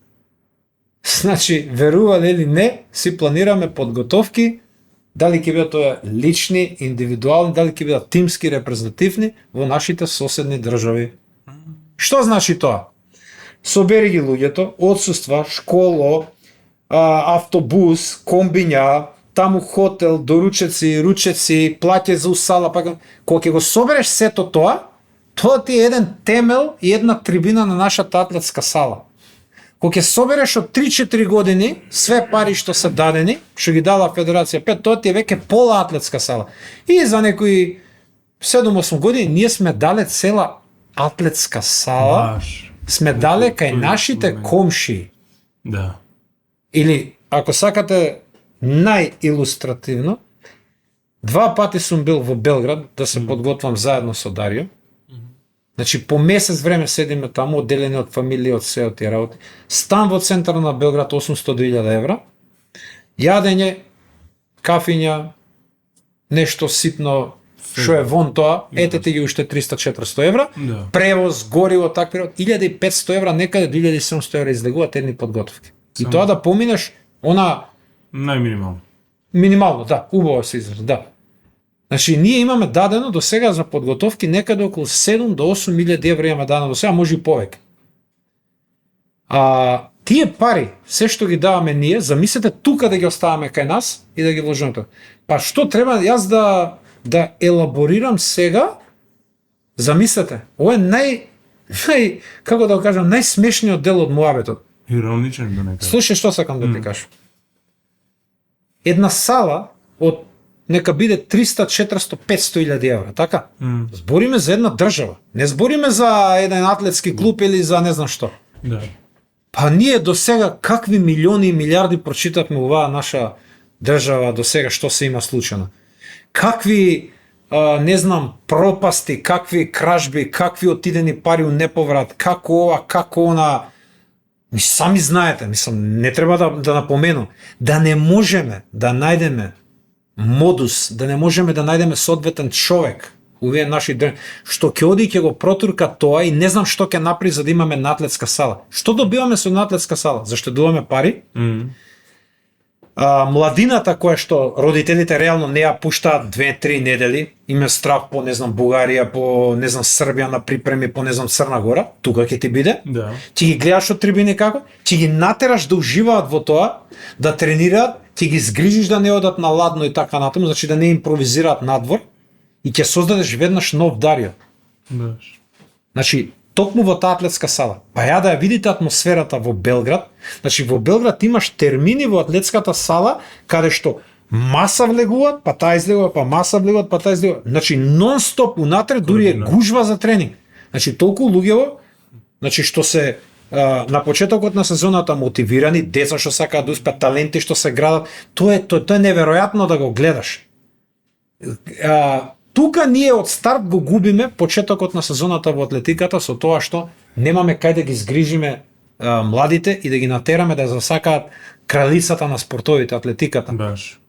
значи верувале или не, си планираме подготовки, дали ќе бидат тоа лични, индивидуални, дали ќе бидат тимски, репрезентативни во нашите соседни држави. Што значи тоа? Собери ги луѓето, отсуства, школо, автобус, комбиња, таму хотел, доручеци, ручеци, плаќе за усала, кога ќе го собереш сето тоа, тоа ти е еден темел и една трибина на нашата атлетска сала. Кога ќе собереш од 3-4 години све пари што се дадени, што ги дала Федерација 5, тоа ти е веќе пола атлетска сала. И за некои 7-8 години ние сме дале цела атлетска сала, сме дале кај нашите комши. Да. Или, ако сакате најилустративно, 2 пати сум бил во Белград да се подготвам заедно со Дарио. Значи, по месец време седиме таму, одделени од фамилија, од се, од тие работи. Стан во центар на Белград, 800.000 евра. Јадење, кафиња, нешто ситно, што е вон тоа, ете ти ги уште 300-400 евра. Да. Превоз, гориво, так период, 1500 евра, некаде 2700 евра излегуваат едни подготовки. И тоа да поминеш, она... Најминимално. Минимално, да, убаво се израз, да. Значи, ние имаме дадено до сега за подготовки некаде околу 7 до 8 милијади евра имаме дадено до сега, може и повеќе. Тие пари, се што ги даваме ние, замислете тука да ги оставаме кај нас и да ги вложиме тоа. Па што треба јас да елаборирам сега? Замислете, ова е како да го кажам, најсмешниот дел од муабетот. Ироничен до некаде. Слушај што сакам да ти кажам. Една сала од нека биде 300, 400, 500.000 евра, така? Збориме за една држава. Не збориме за еден атлетски клуб или за не знам што. Да. Па ние до сега какви милиони и милиарди прочитавме оваа наша држава до сега што се има случено. Какви не знам пропасти, какви кражби, какви отидени пари у неповрат, како ова, како она. Сами знаете, мислам, не треба да напомену, да не можеме да најдеме модус, да не можеме да најдеме соодветен човек, овие наши што ќе оди ќе го протурка тоа и не знам што ќе направи за да имаме натлетска сала. Што добиваме со натлетска сала? Заштедуваме пари. Младината која што родителите реално не ја пуштаат 2-3 недели, има страх по не знам Бугарија, по не знам Србија на припреми, по не знам Црна Гора, тука ќе ти биде. Да. Ти ги гледаш од трибини како, ти ги натераш да уживаат во тоа, да тренираат, ти ги згрижиш да не одат на ладно и така натаму, значи да не импровизираат надвор и ќе создадеш веднаш нов Дарио. Да. Значи, токму во таа атлетска сала. Па ја да ја видите атмосферата во Белград. Значи во Белград имаш термини во атлетската сала каде што маса влегуваат, па таа излегува, па маса влегуваат, па таа излегува. Значи нон-стоп унатре дури е гужва за тренинг. Значи толку луѓево, значи што се на почетокот на сезоната мотивирани, деца што сакаат да успеат, таленти што се градат, тоа е неверојатно да го гледаш. Тука ние од старт го губиме почетокот на сезоната во атлетиката со тоа што немаме кај да ги згрижиме младите и да ги натераме да засакаат кралицата на спортовите, атлетиката. Баш.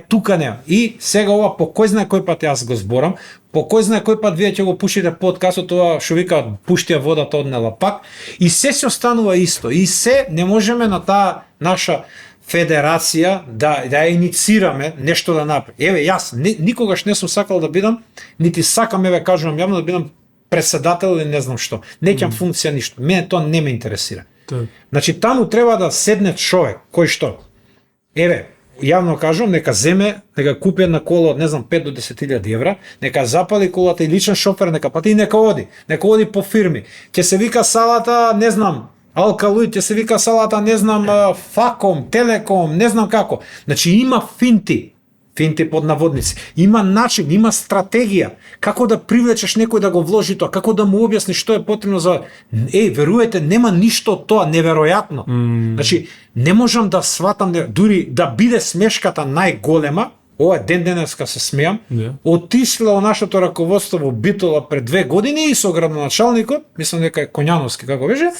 Тука нема. И сега ова по кој знае кој пат јас го зборам, по кој знае кој пат вие ќе го пушите подкастот, тоа што викаат пуштија водата однела пак, и се останува исто. И се не можеме на таа наша федерација да ја иницираме нешто да направи. Еве јас никогаш не сум сакал да бидам, нити сакам, еве кажувам јавно, да бидам председател или не знам што. Неќам функција ништо. Мене тоа не ме интересира. Значи таму треба да седне човек кој што еве јавно кажувам, нека земе, нека купи една кола од не знам 5 до 10.000 евра, нека запали колата и личен шофер, нека плати и нека оди по фирми. Ќе се вика салата, не знам, Алкалуј, ќе се вика салата, не знам, Факом, Телеком, не знам како. Значи има финти финти под наводници. Има начин, има стратегија како да привлечеш некој да го вложи тоа, како да му објасниш што е потребно за веруете, нема ништо од тоа неверојатно. Значи, не можам да сватам дури да биде смешката најголема, ова ден денеска се смеам, отишла во нашето раководство во Битола пред 2 години и со градоначалникот, мислам дека е Коњановски како беше,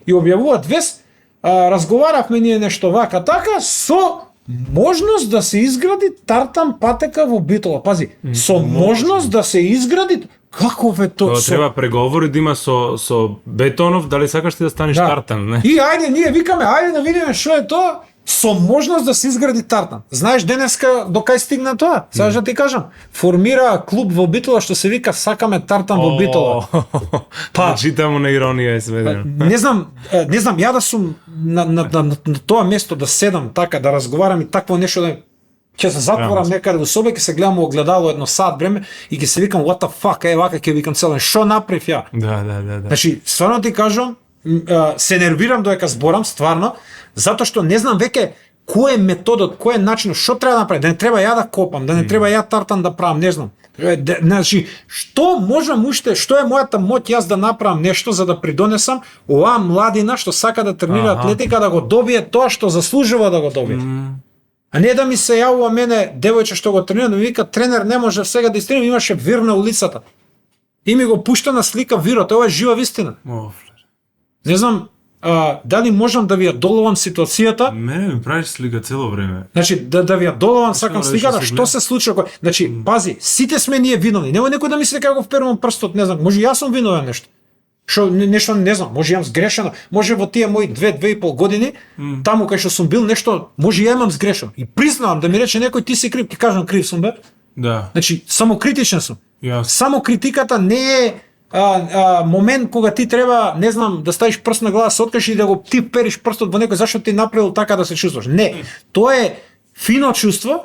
и објавуваат вест, разговаравме ние нешто вака така со можност да се изгради тартан патека во Битола. Пази, со можност да се изгради, каков е тоа? Треба преговори да има со Бетонов, дали сакаш ти да станеш тартан, не? И ајде, ние викаме, ајде да видиме што е тоа, со можност да се изгради тартан. Знаеш денеска до кај стигна тоа? Сега да ти кажам, формира клуб во Битола што се вика Сакаме тартан во Битола. Па читам на иронија е сведено. Не знам, ја да сум на тоа место да седам така, да разговарам и такво нешто да ќе се затворам некаде во соба, ќе се гледам во огледало едно сат време и ќе се викам what the fuck, вака ќе викам целен, што направив ја? Да. Значи, стварно ти кажам, се нервирам додека зборам, стварно, затоа што не знам веќе кој е методот, кој е начинот, што треба да направам, да не треба ја да копам, да не треба ја тартан да правам, не знам. Значи, што можам уште, што е мојата моќ јас да направам нешто за да придонесам оваа младина што сака да тренира атлетика да го добие тоа што заслужува да го добие. А не да ми се јавува мене девојче што го тренира, да ми вика тренер не може сега да истренира, имаше вир на улицата. И ми го пушта на слика вирот, ова е жива вистина. Не знам дали можам да ви ја доловам ситуацијата. Мене ми правиш слика цело време. Значи да ви ја доловам, сакам сликата, што се случува. Значи, пази, сите сме ние виновни. Немој некој да мисли дека го вперувам прстот, не знам, може јас сум виновен нешто. Што нешто не знам, може јам сгрешено, може во тие мои 2-2,5 години, таму кај што сум бил нешто, може ја имам сгрешено. И признавам да ми рече некој ти си крив, ќе кажам крив сум бе. Да. Значи, самокритичен сум. Јас. Само критиката не е момент кога ти треба, не знам, да ставиш прст на глава, се откажеш и да го ти периш прстот во некој зашто ти направил така да се чувствуваш. Не, тоа е фино чувство,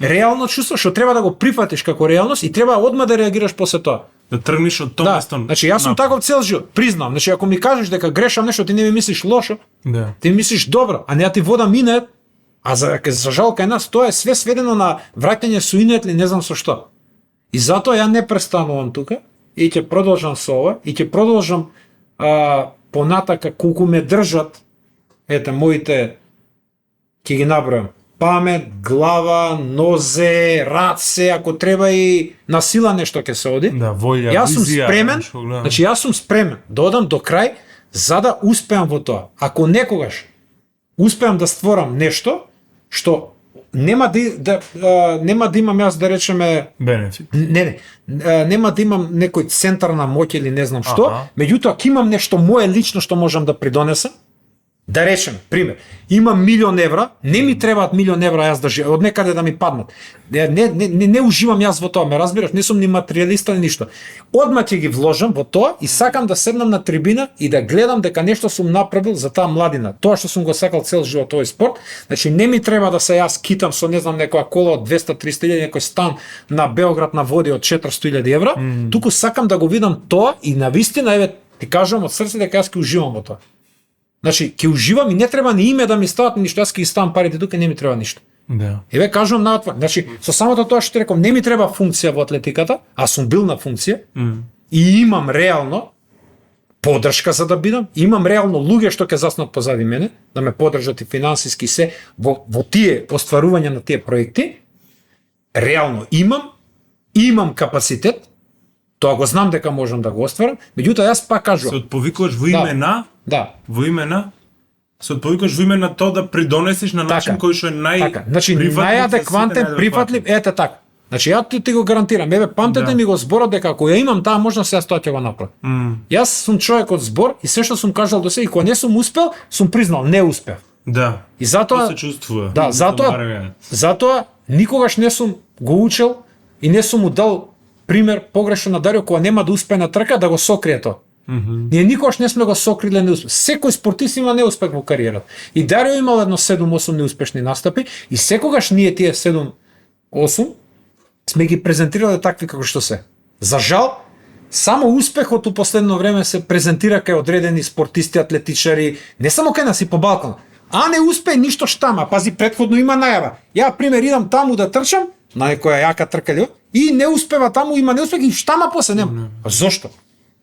реално чувство што треба да го прифатиш како реалност и треба одма да реагираш после тоа. Да тргнеш од тоа место. Значи јас сум таков цел живот, признам. Значи ако ми кажеш дека грешам нешто, ти не ми мислиш лошо. Да. Ти мислиш добро, а не да ти водам инет. А за жал кај нас тоа е све сведено на враќање со инет или не знам со што. И затоа ја не престанувам тука и ќе продолжам со ова и ќе продолжам понатака колку ме држат моите, ќе ги набројам, памет, глава, нозе, раце, ако треба и на сила нешто ќе се оди. Да, волја, јас сум визија, спремен, значи јас сум спремен да одам до крај за да успеам во тоа. Ако некогаш успеам да створам нешто што нема да имам јас да речеме бенефит. Нема да имам некој центар на моќ или не знам што, меѓутоа ако имам нешто мое лично што можам да придонесам, да речем, пример, имам 1.000.000 евра, не ми требаат 1.000.000 евра јас да од некаде да ми паднат. Не уживам јас во тоа, ме разбираш, не сум ни материјалиста ни ништо. Одма ќе ги вложам во тоа и сакам да седнам на трибина и да гледам дека нешто сум направил за таа младина. Тоа што сум го сакал цел живот овој спорт, значи не ми треба да се јас китам со не знам некоја кола од 200-300 илјади, некој стан на Белград на води од 400.000 евра, туку сакам да го видам тоа и навистина еве ти кажам од срце дека јас ќе уживам во тоа. Значи, ќе уживам и не треба ни име да ми стават ништо, јас ќе ги ставам парите тука, не ми треба ништо. Да. Еве кажувам наотвор, значи со самото тоа што ти реков, не ми треба функција во атлетиката, а сум бил на функција и имам реално поддршка за да бидам, имам реално луѓе што ќе заснат позади мене, да ме поддржат и финансиски се во тие остварување на тие проекти. Реално имам капацитет, тоа го знам дека можам да го остварам, меѓутоа јас пак кажувам. Се отповикуваш во име на? Да. Во име на? Се отповикуваш во име на тоа да придонесеш на начин кој што е значи најадекватен, прифатлив, ете така. Значи ја ти го гарантирам, еве памтете ми го зборот дека ако ја имам таа можност, јас тоа ќе го направам. Јас сум човек од збор и се што сум кажал до сега и кога не сум успел, сум признал не успев. Да. И затоа се чувствува. Да, затоа никогаш не сум го учел и не сум му дал пример погрешно на Дарио кога нема да успее на трка да го сокрие тоа. Ние никогаш не сме го сокриле неуспех. Секој спортист има неуспех во кариерата. И Дарио имал едно 7-8 неуспешни настапи и секогаш ние тие 7-8 сме ги презентирале такви како што се. За жал, само успехот у последно време се презентира кај одредени спортисти, атлетичари, не само кај нас и по Балкан. А не успее ништо штама, пази претходно има најава. Ја пример идам таму да трчам, на некоја јака тркалјо и не успева таму, има неуспех и штама после нема. А зошто?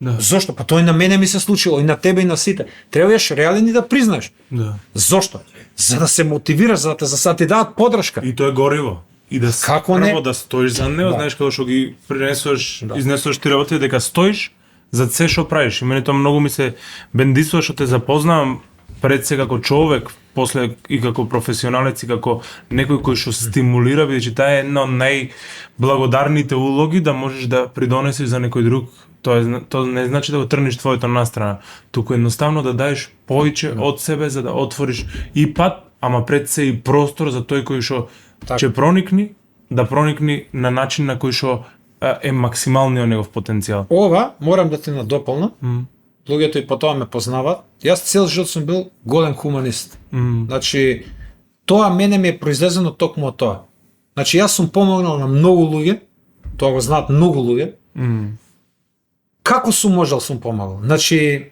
Да. Зошто? Па тој на мене ми се случило и на тебе и на сите. Треба јаш реален и да признаеш. Да. Зошто? За да се мотивираш, за да ти дадат поддршка. И тоа е гориво. И да Како не? прво да стоиш за него, знаеш како што ги пренесуваш, изнесуваш ти работи, дека стоиш за се што правиш. И мене тоа многу ми се бендисува што те запознавам пред се како човек, после и како професионалец и како некој кој што стимулира, бидејќи таа е една од најблагодарните улоги да можеш да придонесеш за некој друг. Тоа не значи да го трниш твојата настрана, туку едноставно да даеш повеќе од себе за да отвориш и пат, ама пред се и простор за тој кој што ќе проникни, да проникни на начин на кој што е максималниот негов потенцијал. Ова морам да ти надополнам. Луѓето и по тоа ме познаваат. Јас цел живот сум бил голем хуманист. Значи, тоа мене ми е произлезено токму од тоа. Значи, јас сум помогнал на многу луѓе, тоа го знаат многу луѓе. Како сум можел сум помогнал? Значи,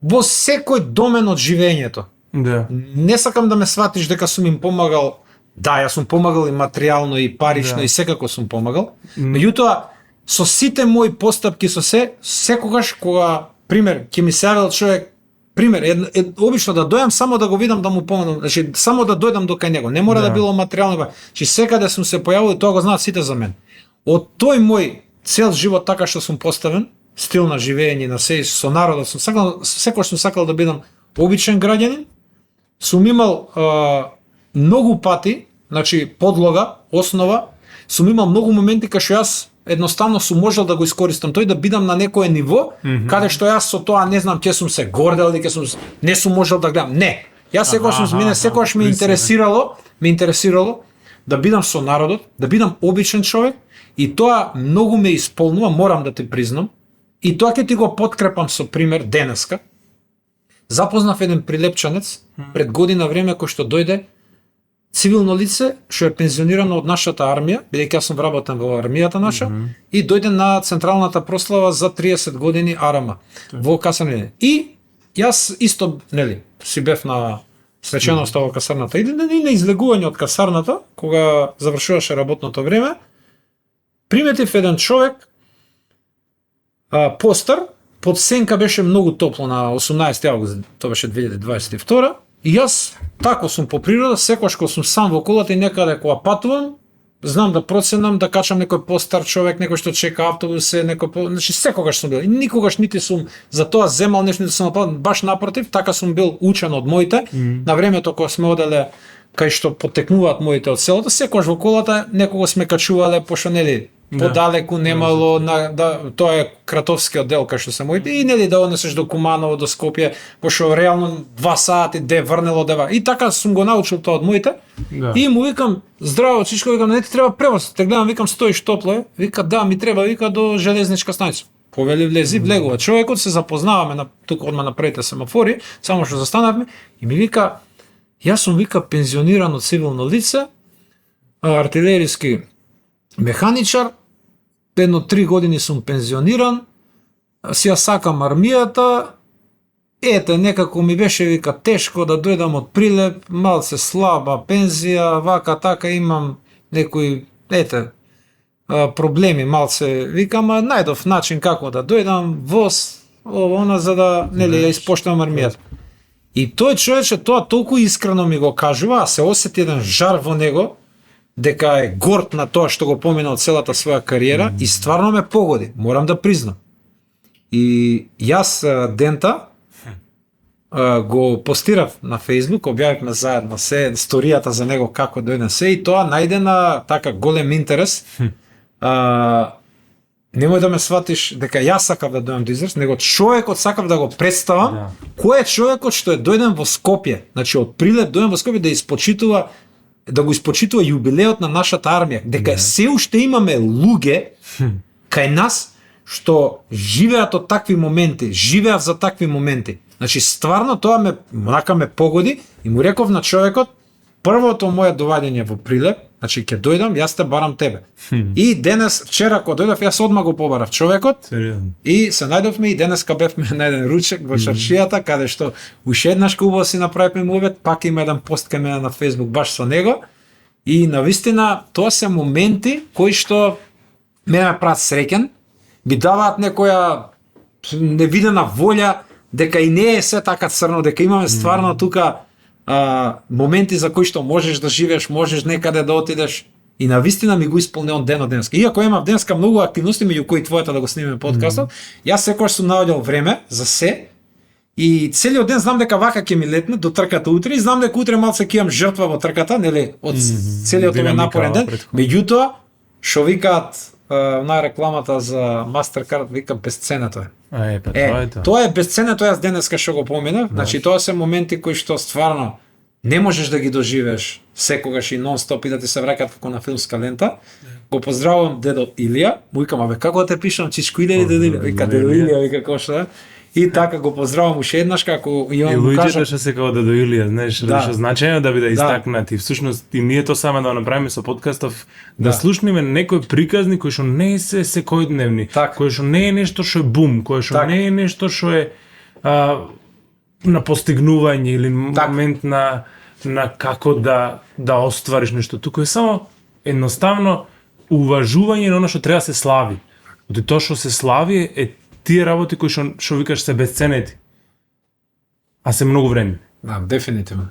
во секој домен од живењето. Да. Не сакам да ме сватиш дека сум им помагал. Да, јас сум помагал и материјално и парично и секако сум помагал. Меѓутоа, со сите мои постапки со секогаш кога пример ќе ми се јавил човек, пример, обично да дојам само да го видам да му помогнам, значи само да дојдам до кај него, не мора да било материјално, значи секаде сум се појавил и тоа го знаат сите за мен. Од тој мој цел живот така што сум поставен, стил на живење на се со народот сум сакал, секогаш сум сакал да бидам обичен граѓанин. Сум имал многу пати, значи подлога, основа, сум имал многу моменти кај што јас едноставно сум можел да го искористам тој да бидам на некое ниво, каде што јас со тоа не знам ќе сум се гордел или не сум можел да гледам. Не. Јас секогаш ме интересирало да бидам со народот, да бидам обичен човек и тоа многу ме исполнува, морам да ти признам. И тоа ќе ти го подкрепам со пример денеска. Запознав еден прилепчанец пред година време кој што дојде цивилно лице што е пензионирано од нашата армија, бидејќи јас сум вработен во армијата наша, и дојде на централната прослава за 30 години Арама во касарна. И јас исто, нели, си бев на свеченоста во касарната и на излегување од касарната, кога завршуваше работното време, приметив еден човек постар, под сенка беше многу топло на 18 август, тоа беше 2022, и јас тако сум по природа, секогаш кога сум сам во колата и некаде кога патувам, знам да проценам, да качам некој постар човек, некој што чека автобусе, значи секогаш сум бил. И никогаш нити сум за тоа земал нешто да сум направил, баш напротив, така сум бил учен од моите. На времето кога сме оделе кај што потекнуваат моите од селото, секогаш во колата некого сме качувале, пошто нели подалеку немало тоа е Кратовскиот дел кај што се моите и нели да однесеш до Куманово, до Скопје, пошто реално 2 сати де врнело дева. И така сум го научил тоа од моите. И му викам, здраво чичко, викам, не ти треба превоз. Те гледам, викам, стоиш топло е. Вика, да, ми треба, вика, до железничка станица. Повели влези, влегува. Човекот се запознаваме тука одма напред семафори, само што застанавме и ми вика, јас сум, вика, пензионирано цивилно лице, артилериски механичар, едно 3 години сум пензиониран, си ја сакам армијата, ете, некако ми беше, вика, тешко да дојдам од Прилеп, малце слаба пензија, вака, така, имам некои, проблеми, малце, викам, најдов начин како да дојдам, воз, она, за да, нели, ја испоштувам армијата. И тој човече тоа толку искрено ми го кажува, а се осети еден жар во него, дека е горд на тоа што го помина од целата своја кариера и стварно ме погоди, морам да признам. И јас дента го постирав на Facebook, објавивме заедно се сторијата за него како дојде се и тоа најде на така голем интерес. Немој да ме сватиш дека јас сакав да дојдам до израз, него човекот сакав да го представам, кој е човекот што е дојден во Скопје, значи од Прилеп дојден во Скопје да го испочитува јубилеот на нашата армија, дека се уште имаме луѓе кај нас што живеат од такви моменти, живеат за такви моменти. Значи стварно тоа ме погоди и му реков на човекот, првото моје доваѓање во Прилеп, значи ќе дојдам, јас те барам тебе. И денес, вчера кога дојдов, јас одма го побарав човекот. И се најдовме и денеска бевме на еден ручек во чаршијата, каде што уште еднаш убаво си направивме муабет, пак има еден пост кај мене на Facebook баш со него. И навистина тоа се моменти кои што мене ме прават среќен, ми даваат некоја невидена волја дека и не е се така црно, дека имаме стварно тука моменти за кои што можеш да живееш, можеш некаде да отидеш и навистина ми го исполнувам ден од денеска. Иако имав денеска многу активности меѓу кои твојата да го снимеме подкастот, јас секогаш сум наоѓал време за се и целиот ден знам дека вака ќе ми летне до трката утре и знам дека утре малце ќе имам жртва во трката, нели, од целиот овој напорен ден. Меѓутоа, што викаат на рекламата за Mastercard, вика безценето е. Тоа е безценето, јас денеска што го поминав. Значи тоа се моменти кои што стварно не можеш да ги доживееш секогаш и нон-стоп и да ти се враќаат како на филмска лента. Го поздравувам дедо Илија, му викам, абе како да те пишам, Чичко Илија или дедо Илија? Вика дедо Илија, вика како што е. И така го поздравувам уште еднаш како и он му кажа. И луѓето што се како дедо Илија, знаеш, што значајно да биде истакнати. Всушност и ние тоа само да направиме со подкастов, да слушнеме некој приказни кои што не се секојдневни, кои што не е нешто што е бум, кои што не е нешто што е на постигнување или момент на како да оствариш нешто. Туку е само едноставно уважување на оно што треба да се слави. Оти тоа што се слави е тие работи кои што викаш се безценети, а се многу вредни. Да, дефинитивно.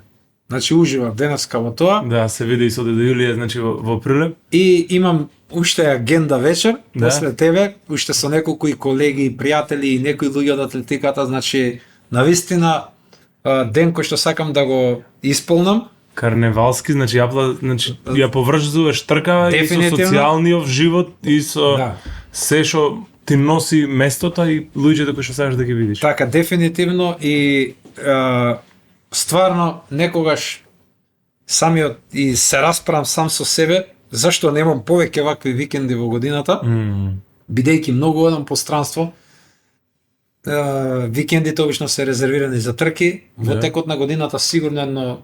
Значи уживав денеска во тоа. Да, се види и со дедо Илија, значи во прилеп. И имам уште агенда вечер, после тебе, уште со неколку и колеги и пријатели и некои луѓе од атлетиката, значи навистина ден кој што сакам да го исполнам. Карневалски, значи ја поврзуваш трка и со социјалниот живот и со се што ти носи местото и луѓето кои што сакаш да ги видиш. Така, дефинитивно и стварно некогаш самиот и се расправам сам со себе зашто немам повеќе вакви викенди во годината, бидејќи многу одам по странство. Викендите обично се резервирани за трки, во текот на годината сигурно едно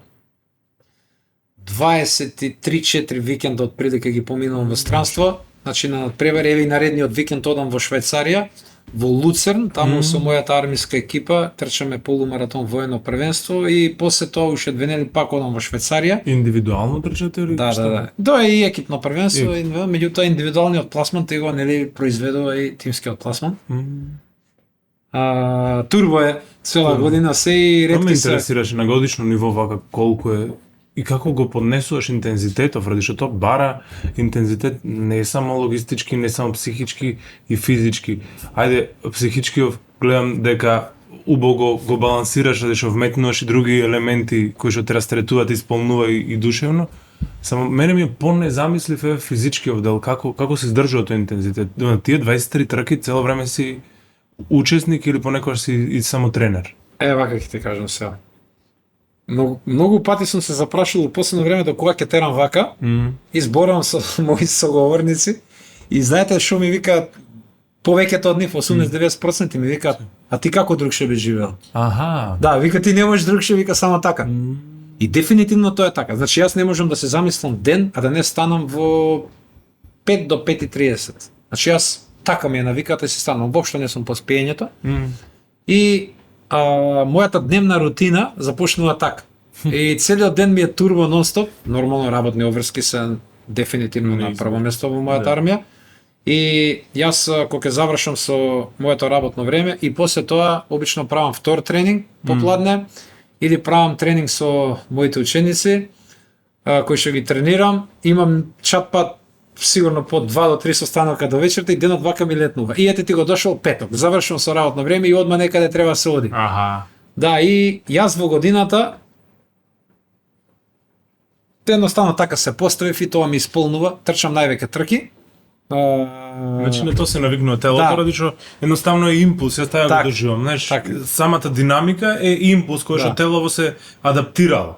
23-4 викенда од прилика ги поминувам во странство. Значи на надпревар, еви наредниот викенд одам во Швајцарија, во Луцерн, таму со мојата армиска екипа трчаме полумаратон воено првенство и после тоа уште 2 недели пак одам во Швајцарија. Индивидуално трчате или што? Да. Тоа е и екипно првенство, меѓутоа индивидуалниот пласман тој го нели произведува и тимскиот пласман. Турбо е цела година се и ретки се. Ме интересираше на годишно ниво вака колку е и како го поднесуваш интензитетов, ради што тоа бара интензитет не е само логистички, не само психички и физички. Ајде, психички гледам дека убаво го балансираш, ради што вметнуваш и други елементи кои што те растретуваат, исполнува и душевно. Само мене ми е понезамислив физичкиот дел, како се издржува тој интензитет. Тие 23 трки цело време си учесник или понекогаш си и само тренер? Вака ќе ти кажам сега. Многу пати сум се запрашал во последно време до кога ќе терам вака и зборувам со мои соговорници и знаете што ми викаат повеќето од нив, 80-90% ми викаат, а ти како друг ще би живеел? Да, вика ти не можеш друг ще вика само така. И дефинитивно тоа е така. Значи јас не можам да се замислам ден, а да не станам во 5 до 5:30. Значи јас така ми е навиката и се станам. Воопшто не сум по спиењето. И мојата дневна рутина започнува така. И целиот ден ми е турбо нон-стоп. Нормално работни обврски се дефинитивно на прво место во мојата армија. И јас кога ќе завршам со моето работно време и после тоа обично правам втор тренинг попладне или правам тренинг со моите ученици кои што ги тренирам. Имам чат-пат сигурно по 2 до 3 состанока до вечерта и денот вака ми летнува. И ете ти го дошол петок, завршувам со работно време и одма некаде треба да се оди. Да, и јас во годината едноставно така се поставив и тоа ми исполнува. Трчам највеќе трки. Значи на тоа се навигнува телото, ради што едноставно е импулс, јас таа го доживам, знаеш, самата динамика е импулс кој што телово се адаптирало.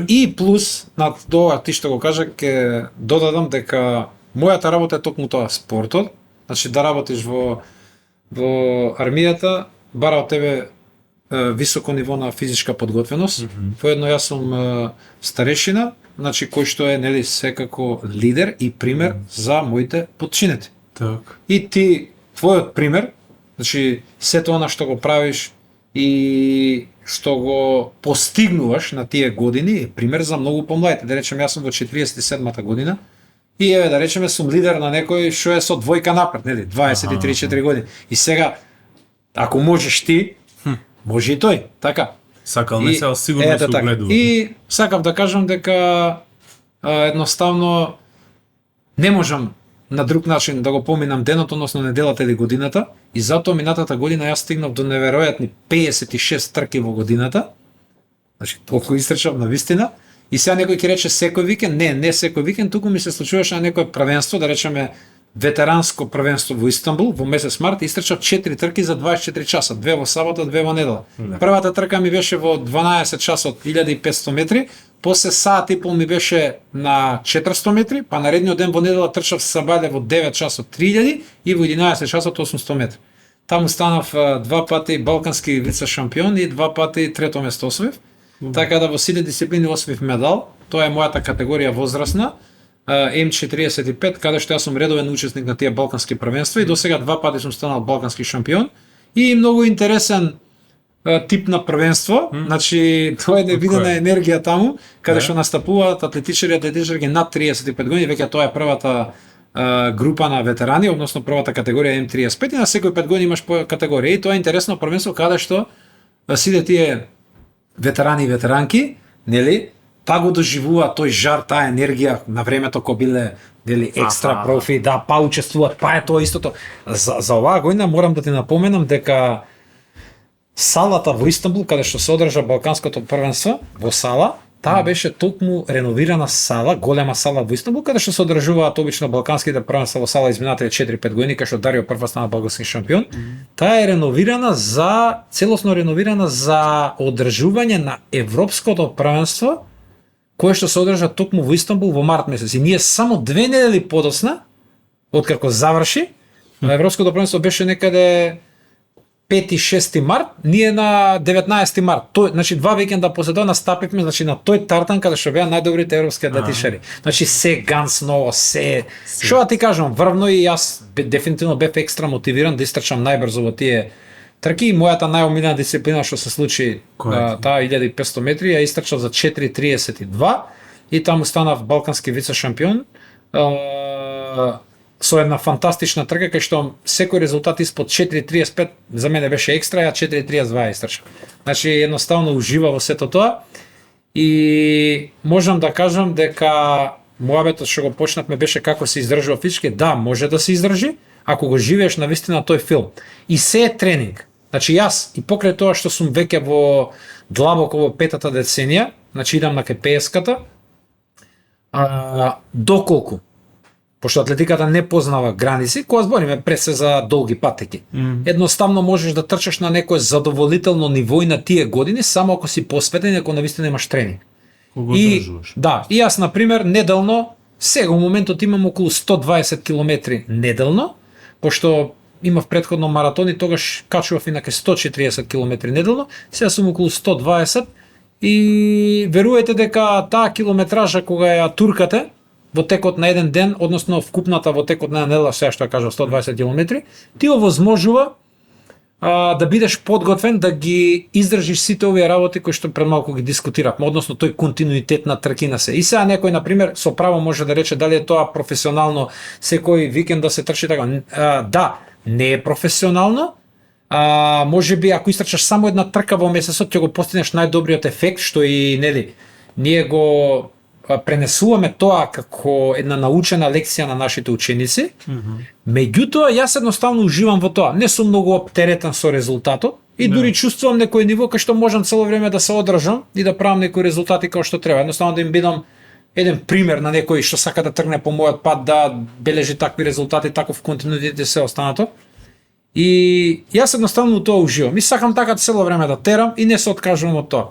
И плюс на тоа ти што го кажа ќе додадам дека мојата работа е токму тоа спортот, значи да работиш во армијата бара од тебе високо ниво на физичка подготвеност. Поедно јас сум старешина, значи кој што е нели секако лидер и пример за моите подчинети. Так. И ти твојот пример, значи сето она што го правиш и што го постигнуваш на тие години е пример за многу помладите. Да речеме, јас сум во 47-та година и еве да речеме сум лидер на некој што е со двојка напред, нели, 23-4 години. И сега ако можеш ти, може и тој, така. Сакал не се, сигурно се угледува. И сакав да кажам дека едноставно не можам на друг начин да го поминам денот, односно неделата или годината, и затоа минатата година јас стигнав до неверојатни 56 трки во годината. Значи, толку истрчав на вистина. И сега некој ќе рече секој викенд, не секој викенд, туку ми се случуваше на некое првенство, да речеме ветеранско првенство во Истанбул во месец март, истрчав 4 трки за 24 часа, 2 во сабота, 2 во недела. Првата трка ми беше во 12 часот 1500 метри, после саат и пол ми беше на 400 метри, па наредниот ден во недела трчав Сабајле во 9 часот 3000 и во 11 часот 800 метри. Таму станав 2 пати балкански вице шампион и 2 пати трето место освоив. Така да во сите дисциплини освоив медал. Тоа е мојата категорија возрастна, М45, каде што јас сум редовен учесник на тие балкански првенства и досега 2 пати сум станал балкански шампион. И многу интересен тип на првенство, значи тоа е невидена енергија таму, каде што настапуваат атлетичари над 35 години, веќе тоа е првата група на ветерани, односно првата категорија М35 и на секој 5 години имаш по категорија. И тоа е интересно првенство каде што сите тие ветерани и ветеранки, нели, па го доживува тој жар, таа енергија на времето кога биле дели екстра профи, да, па учествуваат, па е тоа истото. За оваа година морам да ти напоменам дека салата во Истанбул, каде што се одржа балканското првенство, во сала, таа беше токму реновирана сала, голема сала во Истанбул, каде што се одржуваат обично балканските првенства во сала изминатите 4-5 години, каде што Дарио прва стана балкански шампион. Таа е реновирана целосно реновирана за одржување на европското првенство, кое што се одржа токму во Истанбул во март месец. И ние само 2 недели подоцна, откако заврши, на европското првенство беше некаде 5-6 март, ние на 19 март. Тој, значи 2 викенда после тоа настапивме, значи на тој тартан каде што беа најдобрите европски атлетичари. Значи се ганс ново, се. Што да ти кажам, врвно и јас дефинитивно бев екстра мотивиран да истрчам најбрзо во тие трки. Мојата најомилена дисциплина што се случи таа 1500 метри, ја истрчав за 4:32 и таму станав балкански вице шампион. Со една фантастична трка кај што секој резултат испод 4:35 за мене беше екстра, ја 4:32 истрчав. Значи едноставно ужива во сето тоа и можам да кажам дека муабетот што го почнавме беше како се издржува физички. Да, може да се издржи ако го живееш на вистина тој филм. И се е тренинг. Значи јас и покрај тоа што сум веќе во длабоко во 5-та деценија, значи идам на КПС-ката, доколку пошто атлетиката не познава граници, кога збориме пред се за долги патеки. Едноставно можеш да трчаш на некое задоволително ниво и на тие години само ако си посветен и ако навистина имаш тренинг. И да, и јас на пример неделно, сега во моментот имам околу 120 километри неделно, пошто имав претходно маратон и тогаш качував инаке 140 километри неделно, сега сум околу 120 и верувајте дека таа километража кога ја туркате во текот на еден ден, односно вкупната во текот на една недела, сега што ја кажав 120 километри, ти овозможува да бидеш подготвен да ги издржиш сите овие работи кои што пред малку ги дискутиравме, односно тој континуитет на тркина се. И сега некој на пример со право може да рече дали е тоа професионално секој викенд да се трчи така. Да, не е професионално. Може би ако истрчаш само една трка во месецот ќе го постигнеш најдобриот ефект, што и нели ние го пренесуваме тоа како една научена лекција на нашите ученици. Меѓутоа, јас едноставно уживам во тоа. Не сум многу оптеретен со резултатот и дури чувствувам некој ниво кај што можам цело време да се одржам и да правам некои резултати како што треба. Едноставно да им бидам еден пример на некој што сака да тргне по мојот пат да бележи такви резултати, таков континуитет и се останато. И јас едноставно тоа уживам. И сакам така цело време да терам и не се откажувам од тоа.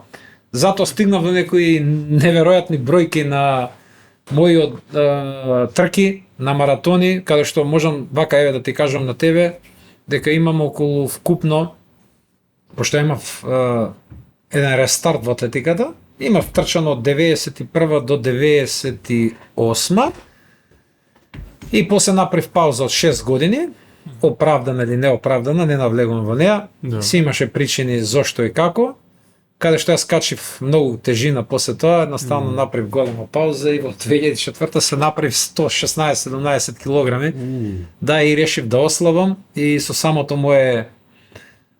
Затоа стигнав до некои неверојатни бројки на мои трки, на маратони, каде што можам вака еве да ти кажам на тебе дека имам околу вкупно, пошто имав еден рестарт во атлетиката, имав трчано од 91 до 98 и после направив пауза од 6 години оправдана или неоправдана, не навлегувам во неа. Да. Си имаше причини зошто и како. Каде што јас скачив многу тежина после тоа, едноставно направив голема пауза и во 2004 се направив 116-17 килограми. Да, и решив да ослабам и со самото мое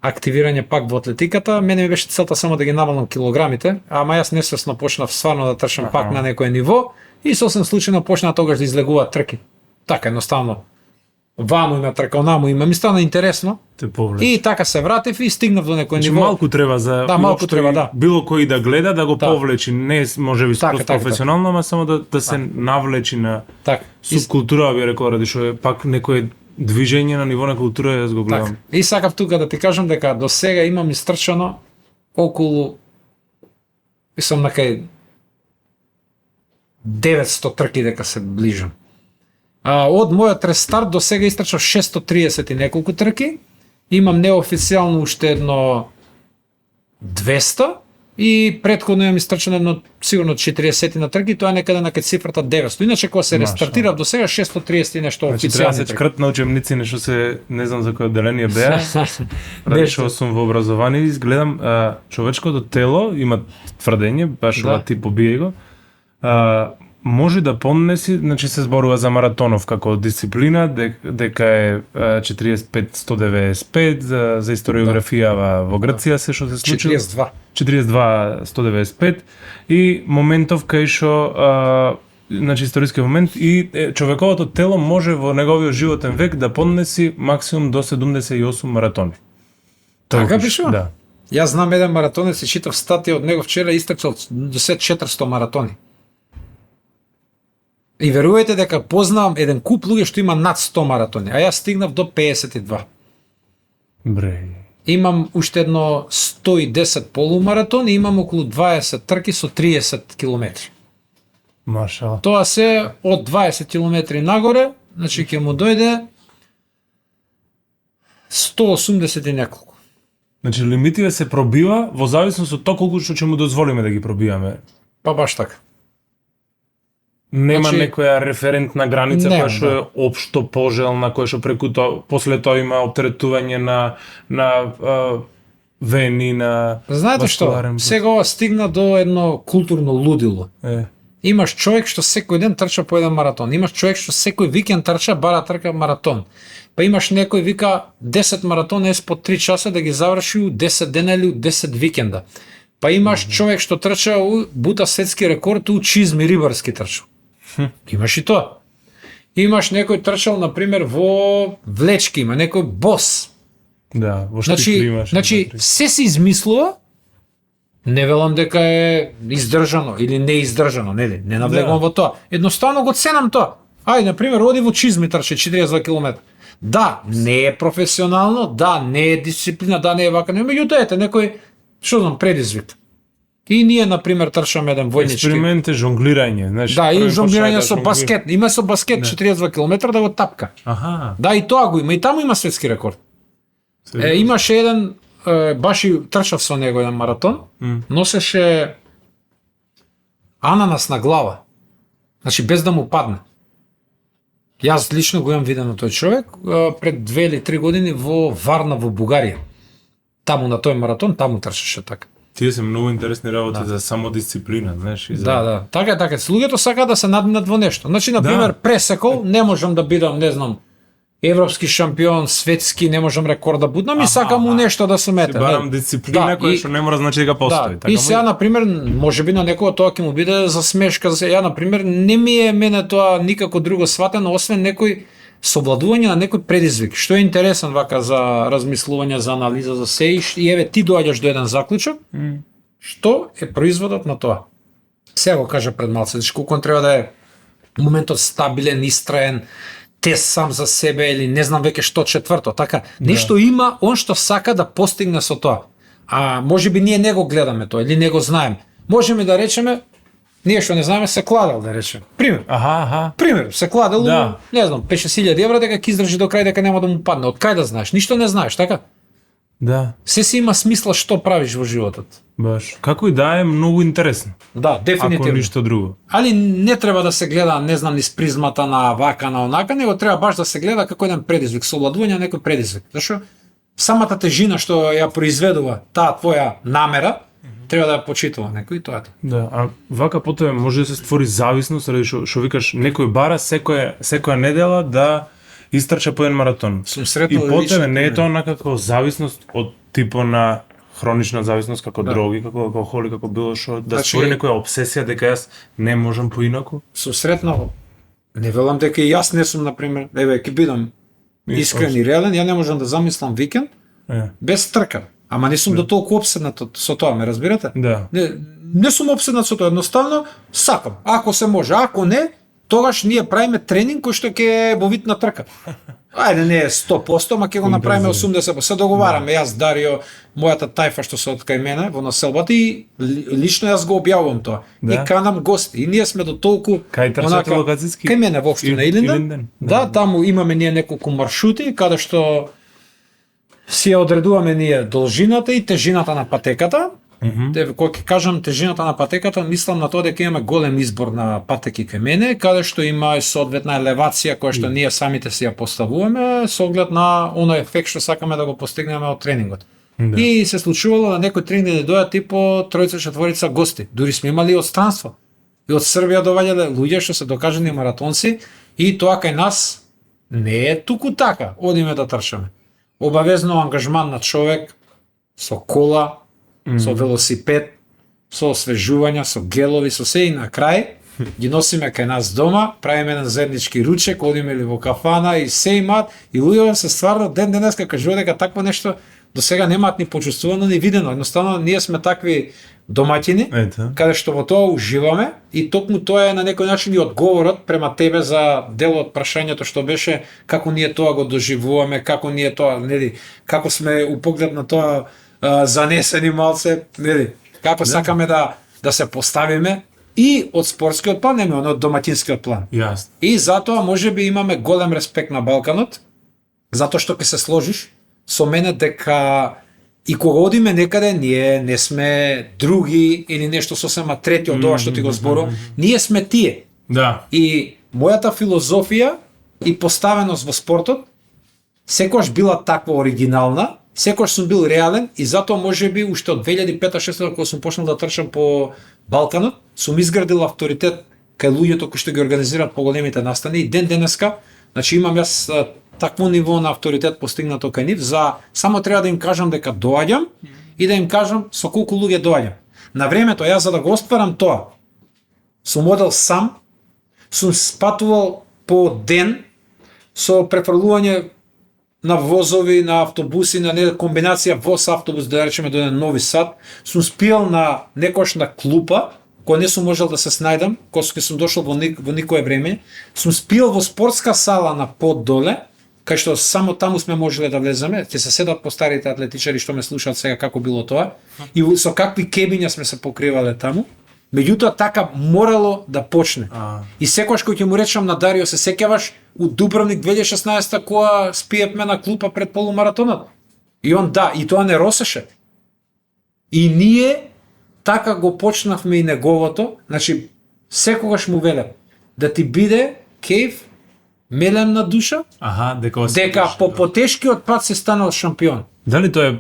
активирање пак во атлетиката, мене ми беше целта само да ги намалам килограмите, ама јас несвесно почнав стварно да трчам пак на некој ниво и сосем случајно почнаа тогаш да излегуваат трки. Така едноставно. Ваму има трка, онаму има, ми стана интересно. И така се вратив и стигнав до некој ниво. Малку треба за малку треба, да. Било кој да гледа да го повлечи, не можеби скроз така. професионално, ама само да се навлечи на субкултура, би рекол, ради што е пак некое движење на ниво на култура, јас го гледам. И сакав тука да ти кажам дека до сега имам истрчано околу мислам накај 900 трки дека се ближам. Од мојот рестарт до сега истрчав 630 и неколку трки. Имам неофицијално уште едно 200 и претходно имам истрчано едно сигурно 40 на трки, тоа е некаде на кај цифрата 900. Иначе кога се рестартирав до сега 630 и нешто официјално. Значи треба се чкрт на учебници, нешто се не знам за кој одделение беа. Што сум во образование, изгледам човечкото тело има тврдење, баш ова ти побие го. Може да понеси, значи се зборува за маратонов како дисциплина, дека е 45-195 за историографија во Грција се што се случи. 42-195 и моментов кај што значи историски момент и човековото тело може во неговиот животен век да понеси максимум до 78 маратони. Така пишува? Да. Јас знам еден маратонец и читав статија од него вчера истрчал до 400 маратони. И верувајте дека познавам еден куп луѓе што има над 100 маратони, а јас стигнав до 52. Бреј. Имам уште едно 110 полумаратони, имам околу 20 трки со 30 километри. Машала. Тоа се од 20 километри нагоре, значи ќе му дојде 180 и неколку. Значи лимитите се пробива во зависност од тоа колку што ќе му дозволиме да ги пробиваме. Па баш така. Нема некоја референтна граница која што е општо пожелна, која што преку тоа после тоа има оптеретување на вени, на знаете што? Сега ова стигна до едно културно лудило. Имаш човек што секој ден трча по еден маратон, имаш човек што секој викенд трча бара трка маратон. Па имаш некој вика 10 маратона е по 3 часа да ги заврши у 10 дена или у 10 викенда. Па имаш човек што трча бута светски рекорд у чизми рибарски трча. Имаш и тоа. Имаш некој трчал, например, во влечки, има некој бос. Да, во штикли имаш. Значи, се се измислува, не велам дека е издржано или не издржано, нели? Не навлегувам во тоа. Едноставно го ценам тоа. Ај, например, оди во чизми трче 42 км. Да, не е професионално, да, не е дисциплина, да, не е вака, но меѓутоа ете некој, што знам, предизвик. И ние, например, трчаме еден војнички. Експеримент е жонглирање, знаеш. Да, и жонглирање со баскет. Има со баскет 42 км да го тапка. Аха. Да, и тоа го има. И таму има светски рекорд. Имаше еден, баш и трчав со него еден маратон, носеше ананас на глава. Значи, без да му падне. Јас лично го имам видено тој човек пред 2 или 3 години во Варна, во Бугарија. Таму на тој маратон, таму трчаше така. Тие се многу интересни работи за самодисциплина, знаеш, и за... Да. Така. Луѓето сакаат да се надминат во нешто. Значи, например, пресекол, не можам да бидам, не знам, европски шампион, светски, не можам рекорд да будам и сакам у нешто да се мете. Си барам дисциплина која што не мора значи дека постои. Така и сега, например, можеби на некоја тоа ќе му биде за смешка. Ја, например, не ми е мене тоа никако друго сватено, освен некој совладување на некој предизвик, што е интересен вака за размислување, за анализа, за се и еве ти доаѓаш до еден заклучок, што е производот на тоа. Сега го кажа пред малце, значи колку треба да е моментот стабилен, истраен, тест сам за себе или не знам веќе што четврто, така, нешто има он што сака да постигне со тоа. А можеби ние не го гледаме тоа или не го знаеме. Можеме да речеме ние што не знаеме се кладел, да речеме. Пример. Пример, се кладел, не знам, 5-6 илјади евра дека ќе издржи до крај дека нема да му падне. Од кај да знаеш? Ништо не знаеш, така? Да, Се си има смисла што правиш во животот. баш. Како и да е многу интересно, Да, ако дефинитивно. ништо друго. Али не треба да се гледа, не знам, низ призмата на вака, на онака, него треба баш да се гледа како еден предизвик, совладување на некој предизвик. Зашо самата тежина што ја произведува таа твоја намера, треба да ја почитува некој и тоа е. Да, а вака потоа може да се створи зависност, ради што викаш некој бара секоја недела да истрча по еден маратон. Сум И сретнал по лично тебе не е пример. тоа некако зависност од типо на хронична зависност како Да. дроги, како алкохоли, како било што, да Значи- створи некоја обсесија дека јас не можам поинаку. Сум сретнал. Не велам дека и јас не сум, например, еве ќе бидам искрен и реален, ја не можам да замислам викенд Е, без трка. Ама не сум до толку опседнат со тоа, ме разбирате? да. Не сум опседнат со тоа, едноставно сакам. Ако се може, ако не, тогаш ние правиме тренинг кој што ќе е во вид на трка. Ајде не е 100%, ма ќе го направиме 80%. Се договараме јас, Дарио, мојата тајфа што се од кај мене во населбата и лично јас го објавувам тоа. Да. И канам гости. И ние сме до толку Кај трчате локацијски? Кај мене во општина Илинден. Илинден, Да, таму имаме ние неколку маршрути каде што си ја одредуваме ние должината и тежината на патеката. Кога ќе кажам тежината на патеката, мислам на тоа дека имаме голем избор на патеки кај мене, каде што има и соодветна елевација која што ние самите си ја поставуваме со оглед на оној ефект што сакаме да го постигнеме од тренингот. Да. И се случувало на некој тренинг да дојдат типо тројца четворица гости. Дури сме имали од странство. И од Србија доаѓале луѓе што се докажани маратонци и тоа кај нас не е туку така. Одиме да трчаме. Обавезно ангажман на човек со кола, со велосипед, со освежувања, со гелови, со се и на крај ги носиме кај нас дома, правиме еден заеднички ручек, одиме ли во кафана и се имаат и луѓето се стварно ден денеска кажува дека такво нешто до сега немаат ни почувствувано ни видено. Едноставно ние сме такви домаќини Ето. каде што во тоа уживаме и токму тоа е на некој начин и одговорот према тебе за дел од прашањето што беше како ние тоа го доживуваме, како ние тоа, нели, како сме у поглед на тоа занесени малце, нели, како сакаме да се поставиме и од спортскиот план, нема од доматинскиот план. Јасно. И затоа можеби имаме голем респект на Балканот, затоа што ќе се сложиш со мене дека и кога одиме некаде, ние не сме други или нешто сосема трети од ова што ти го зборувам, ние сме тие. Да. И мојата филозофија и поставеност во спортот секогаш била таква оригинална, секогаш сум бил реален и затоа можеби уште од 2005-2006 кога сум почнал да трчам по Балканот, сум изградил авторитет кај луѓето кои што ги организираат поголемите настани и ден денеска, значи имам јас такво ниво на авторитет постигнато кај нив, за само треба да им кажам дека доаѓам и да им кажам со колку луѓе доаѓам. На времето јас за да го остварам тоа, сум одел сам, сум спатувал по ден со префрлување на возови, на автобуси, на комбинација воз-автобус, да речеме до еден Нови Сад, сум спиел на некојаш на клупа, кој не сум можел да се снајдам, кога сум дошол во никое време, сум спиел во спортска сала на под доле, кај што само таму сме можеле да влеземе, ќе се седат по старите атлетичари што ме слушаат сега како било тоа, и со какви кебиња сме се покривале таму. Меѓутоа така морало да почне. И секогаш кога ќе му речам на Дарио, се сеќаваш у Дубровник 2016 кога спиевме на клупа пред полумаратонот. И он да, и тоа не росеше. И ние така го почнавме и неговото, значи секогаш му велем да ти биде кејф, мелемна душа, Аха, дека по потешкиот пат се станал шампион. Дали тоа е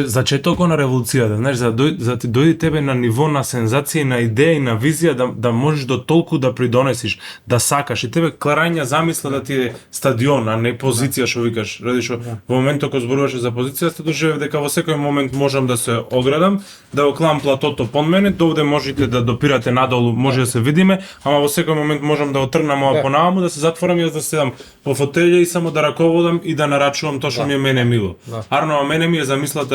зачетокот на револуцијата, знаеш, за ти дојде тебе на ниво на сензација, на идеја и на визија да можеш до толку да придонесиш, да сакаш и тебе кларања замисла да ти е стадион, а не позиција што викаш. Ради што во моментот кога зборуваше за позиција, се доживев дека во секој момент можам да се оградам, да го клам платото под мене, довде можете да допирате надолу, може да се видиме, ама во секој момент можам да отрнам ова понаму, да се затворам и да седам во фотелја и само да раководам и да нарачувам тоа што ми е мене мило. Арно, мене ми е замислата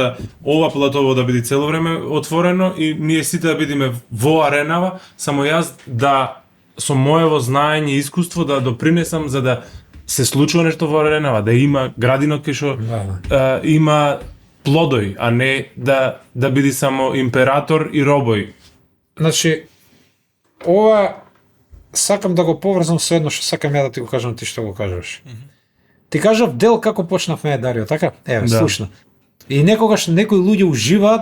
ова платово да биде цело време отворено и ние сите да бидеме во аренава, само јас да со моево знаење и искуство да допринесам за да се случува нешто во аренава, да има градинот кај што има плодој, а не да биде само император и робој. Значи, ова сакам да го поврзам со едно што сакам ја да ти го кажам, ти што го кажуваш. Ти кажав дел како почнавме, Дарио, така? Еве, слушна. И некогаш некои луѓе уживаат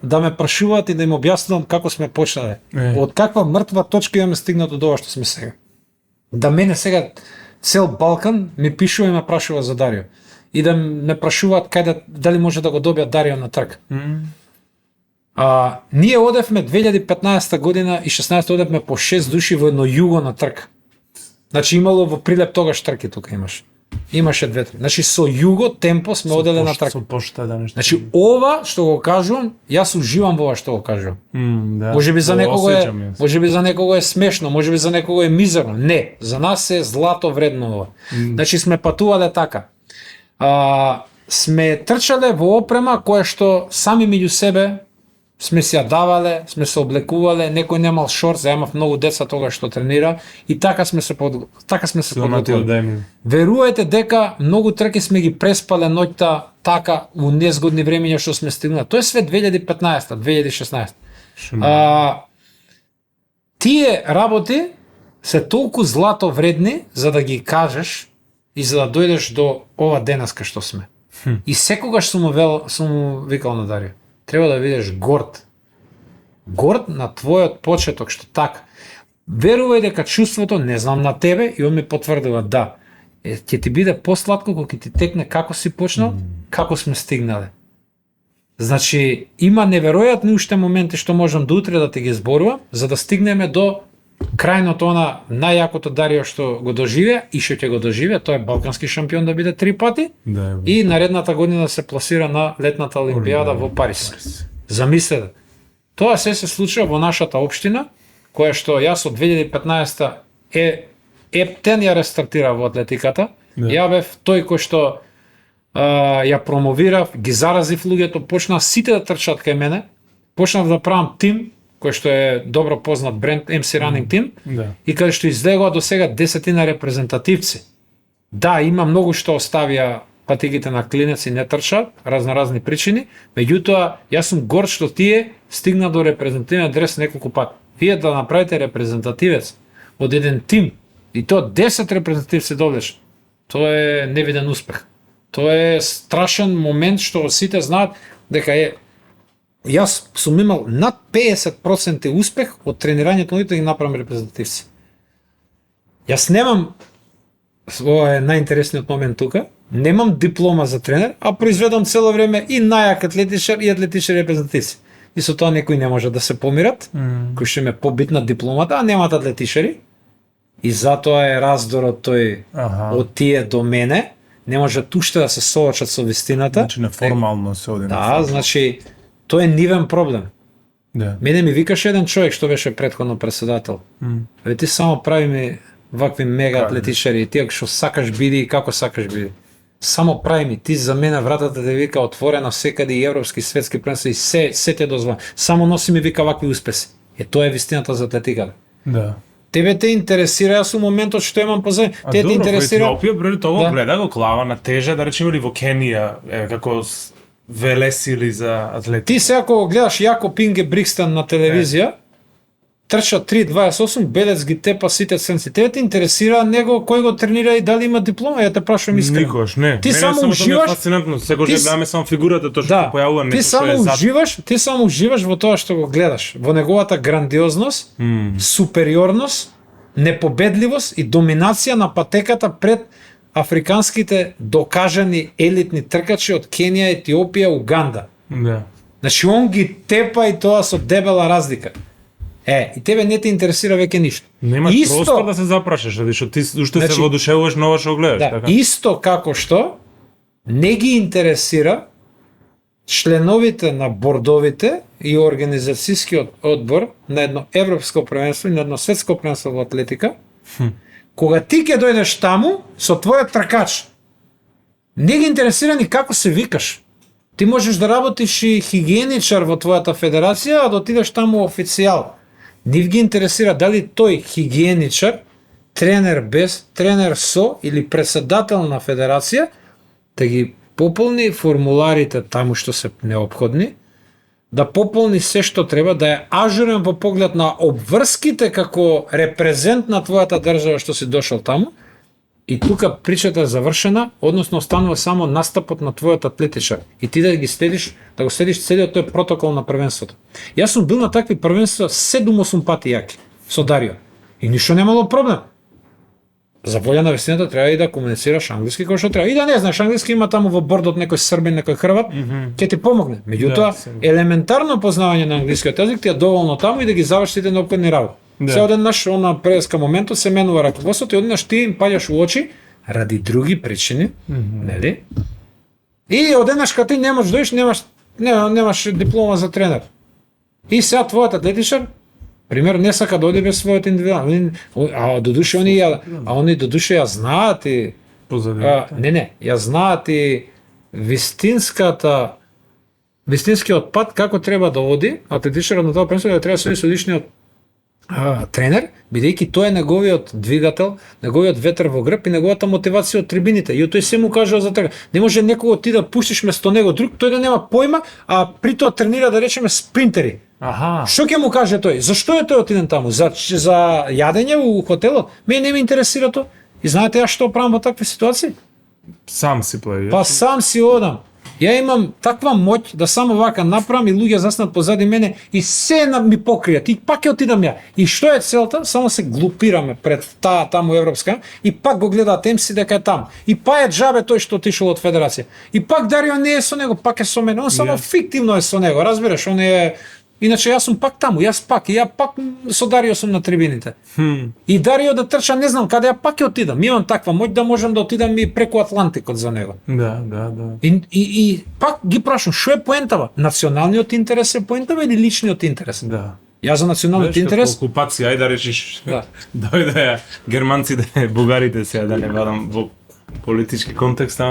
да ме прашуваат и да им објаснувам како сме почнале. Од каква мртва точка имаме стигнато до ова што сме сега. Да мене сега цел Балкан ми пишува и ме прашува за Дарио. И да ме прашуваат каде дали може да го добијат Дарио на трк. Ние одевме 2015 година и 16 одевме по 6 души во едно југо на трк. Значи имало во Прилеп тогаш трки тука имаш. Имаше 2-3. Значи со југо темпо сме оделе на трк. Со пошта да нешто. Значи ова што го кажувам, јас уживам во ова што го кажувам. Да. Можеби за некого е смешно, можеби за некого е мизерно. Не, за нас е злато вредно ова. Значи сме патувале така. Сме трчале во опрема која што сами меѓу себе сме си ја давале, сме се облекувале, некој немал шорт, ја имав многу деца тогаш што тренира и така сме се подготвили. Верувајте дека многу трки сме ги преспале ноќта така у незгодни времења што сме стигнале. Тоа е све 2015, 2016. Тие работи се толку злато вредни за да ги кажеш и за да дојдеш до ова денеска што сме. И секогаш сум му викал на Дарио, треба да видиш горд. Горд на твојот почеток, што така. Верувај дека чувството, не знам на тебе, и он ми потврдува, да, ќе ти биде посладко кога ќе ти текне како си почнал, како сме стигнале. Значи, има неверојатни уште моменти што можам до утре да ти ги зборувам, за да стигнеме до крајното она најјакото Дарио што го доживеа и што ќе го доживеа, тоа е балкански шампион да биде 3 пати и наредната година се пласира на летната олимпијада во Париз. Замислете. Тоа се случува во нашата општина, која што јас од 2015 ептен ја рестартира во атлетиката. Ја бев тој кој што ја промовирав, ги заразив луѓето, почнаа сите да трчат кај мене, почнав да правам тим кој што е добро познат бренд MC Running Team, и каде што излегува до сега 10 репрезентативци. Да, има многу што оставија патигите на клинец и не трчат, разни причини, меѓутоа јас сум горд што тие стигна до репрезентативен дрес неколку пат. Вие да направите репрезентативец од еден тим и тоа 10 репрезентативци доведеш, тоа е невиден успех. Тоа е страшен момент што сите знаат дека е. Јас сум имал над 50% успех од тренирањето да ги направам репрезентативци. Јас немам, ова е најинтересниот момент тука, немам диплома за тренер, а произведам цело време и најак атлетичар и атлетичар репрезентативци. И со тоа некои не може да се помират, кои што ме побитна дипломата, а немаат атлетичари. И затоа е раздорот тој од тие до мене, не можат уште да се соочат со вистината. Значи неформално се оди. Да, значи тоа е нивен проблем. Мене ми викаше еден човек што беше претходно председател. Ти само прави ми вакви мега атлетичари, ти што сакаш биди и како сакаш биди. Само прави ми, ти за мене вратата те вика отворена секаде и европски, светски пренства и се те дозвола. Само носи ми вика вакви успеси. Тоа е вистината за атлетиката. Да. Тебе те интересира, јас у моментот што имам позади, те интересира. А добро, во Етиопија пред тоа гледа го клава на тежа, да речеме ли во Кенија, како велесили за атлети. Ти сега кога гледаш Јако Пинге Брикстен на телевизија, трча 3:28, белец ги тепа сите ценци. Тебе те интересира него кој го тренира и дали има диплома, ја те прашувам искрено. Никош, не. Ти само уживаш. Фасцинантно, секогаш гледаме само фигурата тоа што се појавува нешто што е зад. Ти само уживаш во тоа што го гледаш, во неговата грандиозност, супериорност, непобедливост и доминација на патеката пред африканските докажани елитни тркачи од Кенија, Етиопија, Уганда. Да. Значи он ги тепа и тоа со дебела разлика. И тебе не те интересира веќе ништо. Нема простор да се запрашаш, зашто ти уште се воодушевуваш на ова што гледаш, така. Исто како што не ги интересира членовите на бордовите и организацијскиот одбор на едно европско првенство и на едно светско првенство во атлетика. Кога ти ќе дојдеш таму со твојот тркач, не ги интересира ни како се викаш. Ти можеш да работиш и хигиеничар во твојата федерација, а да отидеш таму официјал. Нив ги интересира дали тој хигиеничар, тренер без, тренер со или председател на федерација, да ги пополни формуларите таму што се неопходни, да пополни се што треба, да е ажурен во поглед на обврските како репрезент на твојата држава што си дошол таму и тука причата е завршена, односно останува само настапот на твојот атлетичар. И ти да го следиш целиот тој протокол на првенството. Јас сум бил на такви првенства 7-8 пати јаки со Дарио. И ништо немало проблем. За волја на вистината треба и да комуницираш англиски кој што треба. И да не знаеш англиски, има таму во бордот некој србин, некој хрват, ќе ти помогне. Меѓутоа, елементарно познавање на англискиот език ти е доволно таму и да ги завршиш сите неопходни работи. Се одеднаш на преска моментот се менува раководството и одеднаш ти им паѓаш у очи ради други причини, нели? И одеднаш кога ти немаш доиш, немаш диплома за тренер. И сега твојот атлетичар пример не сака да оди без својот индивидуален, они до душе ја знаат и ја знаат и вистинскиот пат како треба да оди атлетичарот на тоа првенство, да треба да се со личниот тренер, бидејќи тој е неговиот двигател, неговиот ветер во грб и неговата мотивација од трибините. И тој се му кажува за тоа. Не може некого ти да пуштиш место него друг, тој да нема појма, а при тоа тренира да речеме спринтери. Што ќе му каже тој? Зашто е тој отиден таму? За јадење у хотелот? Мене не ме интересира тоа. И знаете ја што правам во такви ситуации? Сам си плај. Па сам си одам. Ја имам таква моќ да само вака направам и луѓе заснат позади мене и се ми покријат и пак ќе отидам ја. И што е целта? Само се глупираме пред таму европска и пак го гледаат МС дека е таму. И па е џабе тој што отишол од федерација. И пак Дарио не е со него, пак е со мене. Он само фиктивно е со него, разбираш? Он е Иначе јас сум пак таму, ја пак со Дарио сум на трибините. И Дарио да трча, не знам каде, ја пак ќе отидам. Имам таква моќ да можам да отидам и преку Атлантикот за него. Да. И пак ги прашам, што е поентава? Националниот интерес е поентава или личниот интерес? Да. Јас за националниот интерес. Окупација, ајде да речиш. Да. Дојде германците, бугарите сега да не вадам во политички контекст,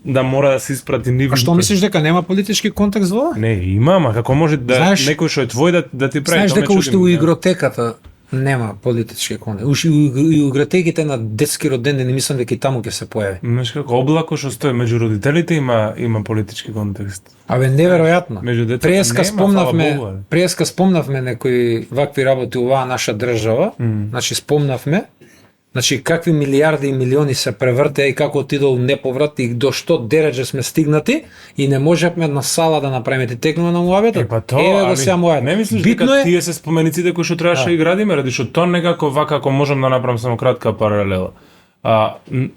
да мора да се испрати нивото. А што мислиш дека нема политички контекст во? Не, има, ама како може да знаеш, некој што е твој да ти прави? Знаеш дека уште у игротеката нема политички контекст. Уште у игротеките на детски родендни не мислам дека и таму ќе се појави. Знаеш како облако што стои меѓу родителите има политички контекст. Абе неверојатно. Преска спомнавме некои вакви работи у оваа наша држава. Значи спомнавме какви милиарди и милиони се превртеа и како отидол неповрат и до што дереđe сме стигнати и не можевме на сала да направиме текнува на муабетот. Еве го сега муабет. Не мислиш дека тие се спомениците кои што требаше да ги градиме, ради што тоа некако вака ако можам да направам само кратка паралела.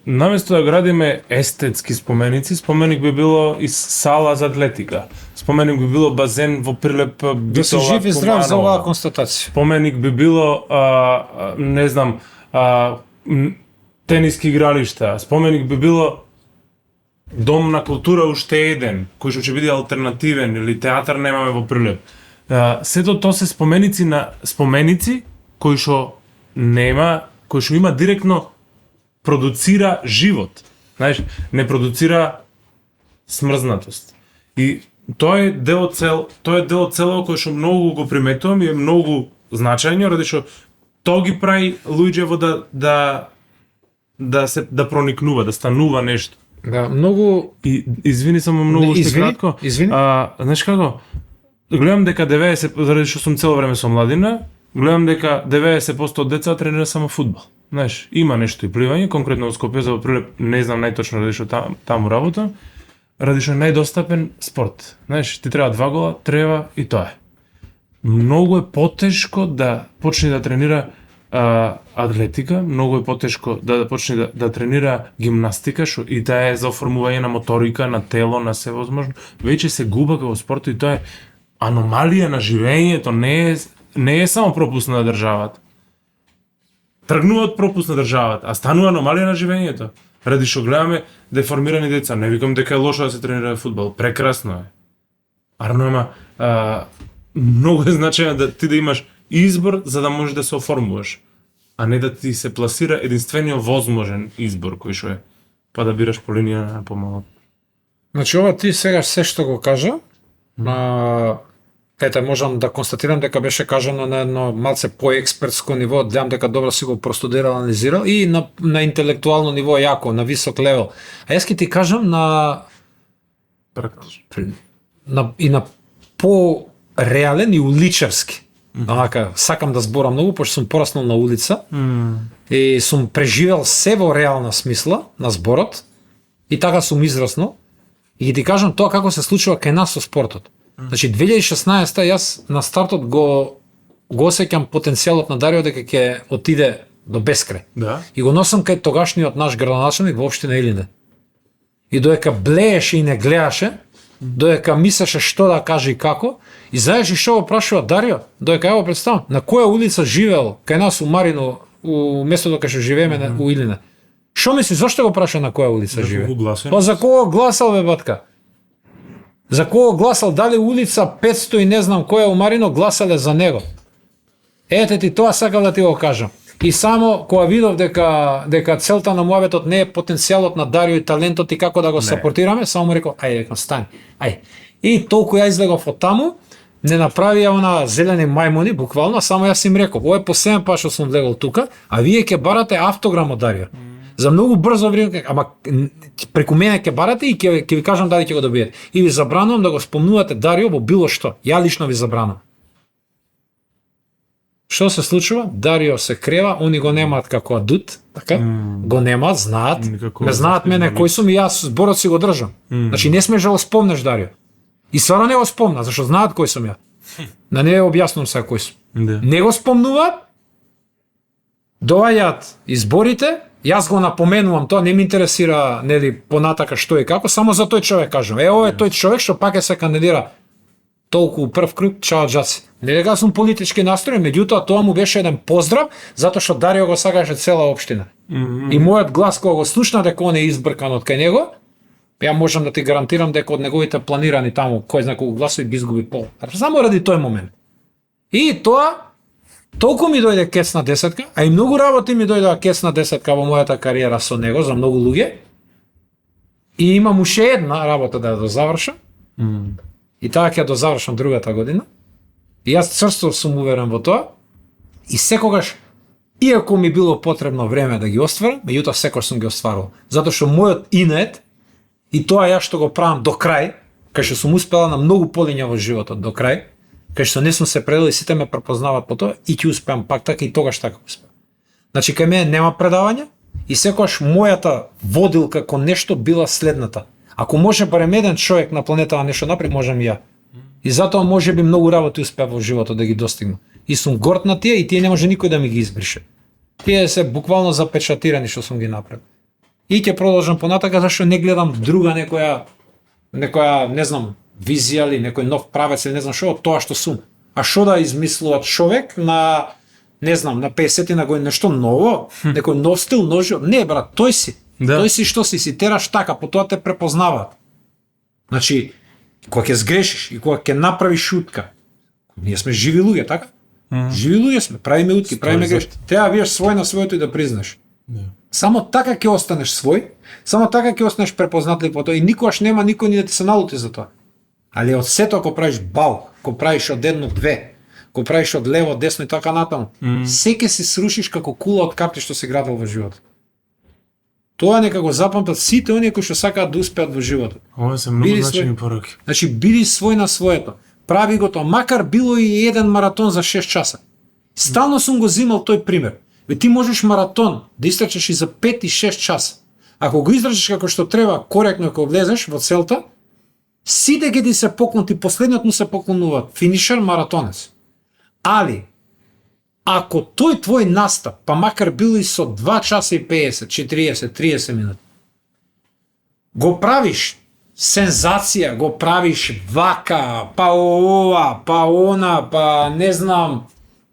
Наместо да градиме естетски споменици, споменик би било и сала за атлетика. Споменик би било базен во Прилеп, Битола, да се жив и здрав за оваа констатација. Споменик би било не знам тениски игралишта. Споменик би било дом на култура уште еден, кој што ќе биде алтернативен или театар немаме во Прилеп. Сето тоа се споменици кои што има директно продуцира живот. Знаеш, не продуцира смрзнатост. И тоа е дел од цело кој што многу го приметувам и е многу значајно, ради што тоа ги прави луѓево да проникнува, да станува нешто. Да, многу и извини само многу уште кратко. Знаеш како? Гледам дека 90%, заради што сум цело време со младина, гледам дека 90% од деца тренира само фудбал. Знаеш, има нешто и пливање, конкретно во Скопје за Прилеп, не знам најточно ради што таму работам, ради што е најдостапен спорт. Знаеш, ти треба 2 гола, треба и тоа е. Многу е потешко да почне да тренира атлетика, многу е потешко да почне да тренира гимнастика, што и таа е за оформување на моторика, на тело, на се возможно. Веќе се губака во спортот и тоа е аномалија на живењето, не е само пропуст на државата. Тргнува од пропуст на државата, а станува аномалија на живењето. Ради што гледаме деформирани деца, не викам дека е лошо да се тренира фудбал, прекрасно е. Ама многу е значајно да ти да имаш избор за да можеш да се оформуваш, а не да ти се пласира единствениот возможен избор кој што е, па да бираш по линија на помалот. Значи ова ти сега се што го кажа, ете можам да констатирам дека беше кажано на едно малце поекспертско ниво, гледам дека добро си го простудирал, анализирал и на интелектуално ниво јако, на висок левел. А јас ќе ти кажам на по реален и уличарски. Сакам да зборам многу, пошто сум пораснал на улица. и сум преживел се во реална смисла на зборот и така сум израснал и ги ти кажам тоа како се случува кај нас со спортот. Значи 2016 јас на стартот го осеќам потенцијалот на Дарио дека ќе отиде до бескрај. Да. И го носам кај тогашниот наш градоначелник во општина Илине. И додека блееше и не гледаше, додека мислеше што да каже и како, и знаеш и што го прашува Дарио, додека ја го представам, на која улица живеел кај нас у Марино, у местото кај што живееме у Илине. Што мисли, зошто го прашува на која улица живее? Па за кого гласал бе батка? За кого гласал, дали улица 500 и не знам која у Марино гласале за него. Ете ти тоа сакам да ти го кажам. И само кога видов дека целта на муабетот не е потенцијалот на Дарио и талентот и како да го сапортираме, само му рекол, ајде, рекол, стани, ајде. И толку ја излегов од таму, не направија она зелени мајмуни, буквално, само јас им реков, ова е последен пат што сум влегол тука, а вие ќе барате автограм од Дарио. За многу брзо време, ама преку мене ќе барате и ќе ви кажам дали ќе го добиете. И ви забранувам да го спомнувате Дарио во било што. Ја лично ви забранувам. Што се случува? Дарио се крева, они го немаат како адут, така? Го немаат, знаат. Ме знаат мене кој сум и јас зборот си го држам. Значи не смеш да го спомнеш Дарио. И стварно не го спомна, зашто знаат кој сум ја. На не објаснувам сега кој сум. Не го спомнуваат. Доаѓаат изборите, јас го напоменувам тоа, не ме интересира нели понатака што и како, само за тој човек кажам. Ова е тој човек што пак се кандидира толку прв круг, чао джаци. Не дека сум политички настроен, меѓутоа тоа му беше еден поздрав, затоа што Дарио го сакаше цела општина. И мојот глас кога го слушна дека он е избркан од кај него, ја можам да ти гарантирам дека од неговите планирани таму, кој знае колку гласови би изгуби пол. Само ради тој момент. И тоа толку ми дојде кецна десетка, а и многу работи ми дојде кецна десетка во мојата кариера со него за многу луѓе. И имам уште една работа да ја дозавршам. И таа ќе ја дозавршам другата година. И јас црсто сум уверен во тоа. И секогаш, иако ми било потребно време да ги остварам, меѓутоа секогаш сум ги остварувал. Затоа што мојот инет и тоа ја што го правам до крај, кај што сум успела на многу полиња во животот до крај, кај што не сум се предал и сите ме препознаваат по тоа и ќе успеам пак така и тогаш така успеам. Значи кај мене нема предавање и секогаш мојата водилка кон нешто била следната. Ако може барем еден човек на планетата нешто направи, можам и ја. И затоа може би многу работи успеав во животот да ги достигнам. И сум горд на тие и тие не може никој да ми ги избрише. Тие се буквално запечатирани што сум ги направил. И ќе продолжам понатака зашто не гледам друга некоја не знам визија или некој нов правец или не знам што од тоа што сум. А што да измислува човек на не знам на 50 на година нешто ново, некој нов стил, нов живот. Не брат, тој си. Да. Тој си што си тераш така, потоа те препознаваат. Значи, кога ќе сгрешиш и кога ќе направиш утка, ние сме живи луѓе, така? Живи луѓе сме, правиме утки, правиме грешки. Треба да бидеш свој на своето и да признаш. Само така ќе останеш свој, само така ќе останеш препознатлив по тоа и никогаш нема никој ни да ти се налути за тоа. Али од сето ако правиш бал, ако правиш од едно две, ако правиш од лево, десно и така натаму, секе се срушиш како кула од капки што се градил во животот. Тоа нека го запамтат сите оние кои што сакаат да успеат во животот. Ова се многу значени пораки. Значи биди свој на своето. Прави го тоа, макар било и еден маратон за 6 часа. Стално сум го зимал тој пример. Ве ти можеш маратон да истрчеш и за 5 и 6 часа. Ако го издржиш како што треба, коректно ако влезеш во целта, сите ќе ти се поклонат и последниот му се поклонуваат. Финишер маратонец. Али ако тој твој настап, па макар бил и со 2 часа и 50, 40, 30 минути, го правиш сензација, го правиш вака, па ова, па она, па не знам,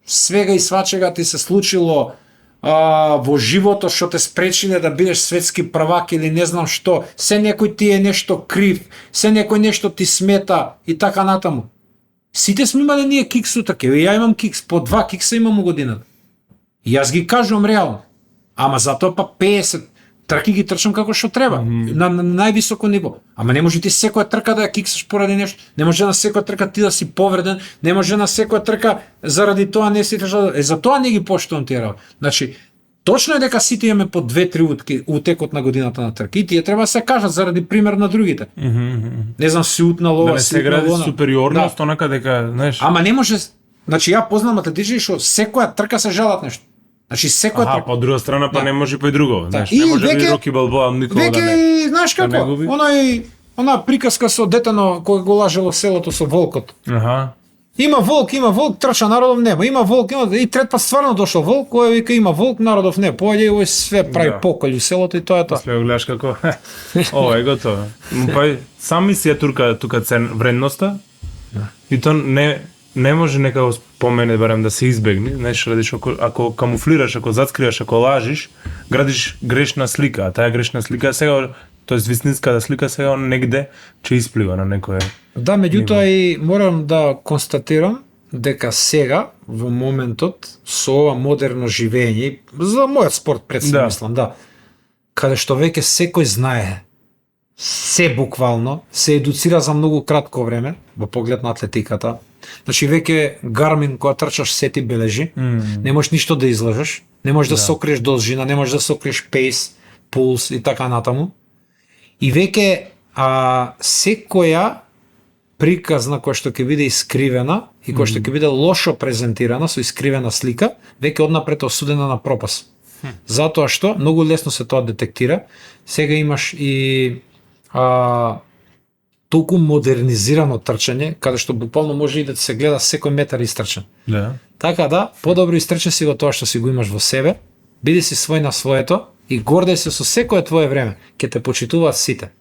свега и свачега ти се случило во животот што те спречиле да бидеш светски првак или не знам што, се некој ти е нешто крив, се некој нешто ти смета и така натаму. Сите сме имале ние кикс утаке, ја имам кикс, по 2 кикса имам у годината. И јас ги кажувам реално. Ама затоа па 50 трки ги трчам како што треба, на највисоко ниво. Ама не може ти секоја трка да ја киксаш поради нешто, не може на секоја трка ти да си повреден, не може на секоја трка заради тоа не си трчал. Затоа не ги поштувам тие работи. Значи, точно е дека сите имаме по 2-3 утки утекот на годината на трки. И тие треба да се кажат заради пример на другите. Не знам, си утнал ова, си утнал ова. Да не се гради супериорност, онака дека, знаеш. Ама не може, значи ја познам атлетички што секоја трка се жалат нешто. Значи секоја Аха, па од друга страна па Да. не може па и друго. Знаеш, И не може би веќе- Роки Балбоа никога да Веќе не. и знаеш да не како? губи. Она приказка со детено кога го лажело селото со волкот. Аха. Има волк, трча, народов нема. Има волк, и трет пат стварно дошол волк, кој вика има волк, народов не. Појде и овој све прави Да. поколј у селото и тоа е тоа. После го гледаш како ова е готово. Па сами си ја турка тука вредноста. И то не може некако спомене барем да се избегне, знаеш, радиш ако камуфлираш, ако зацкриваш, ако лажиш, градиш грешна слика, а таа грешна слика сега, тоест вистинската слика сега негде ќе исплива на некое. Да, меѓутоа и морам да констатирам дека сега во моментот со ова модерно живење, за мојот спорт Да. мислам, да. Каде што веќе секој знае се буквално, се едуцира за многу кратко време во поглед на атлетиката. Значи веќе Garmin кога трчаш се ти бележи, не можеш ништо да излажеш, не можеш да сокриеш должина, не можеш да сокриеш пейс, пулс и така натаму. И веќе секоја приказна која што ќе биде искривена и која што ќе биде лошо презентирана со искривена слика, веќе однапред осудена на пропас. Затоа што многу лесно се тоа детектира. Сега имаш и толку модернизирано трчање, каде што буквално може и да се гледа секој метар истрчан. Да. Така да, подобро истрча си го тоа што си го имаш во себе, биди си свој на своето и гордеј се со секое твое време, ќе те почитуваат сите.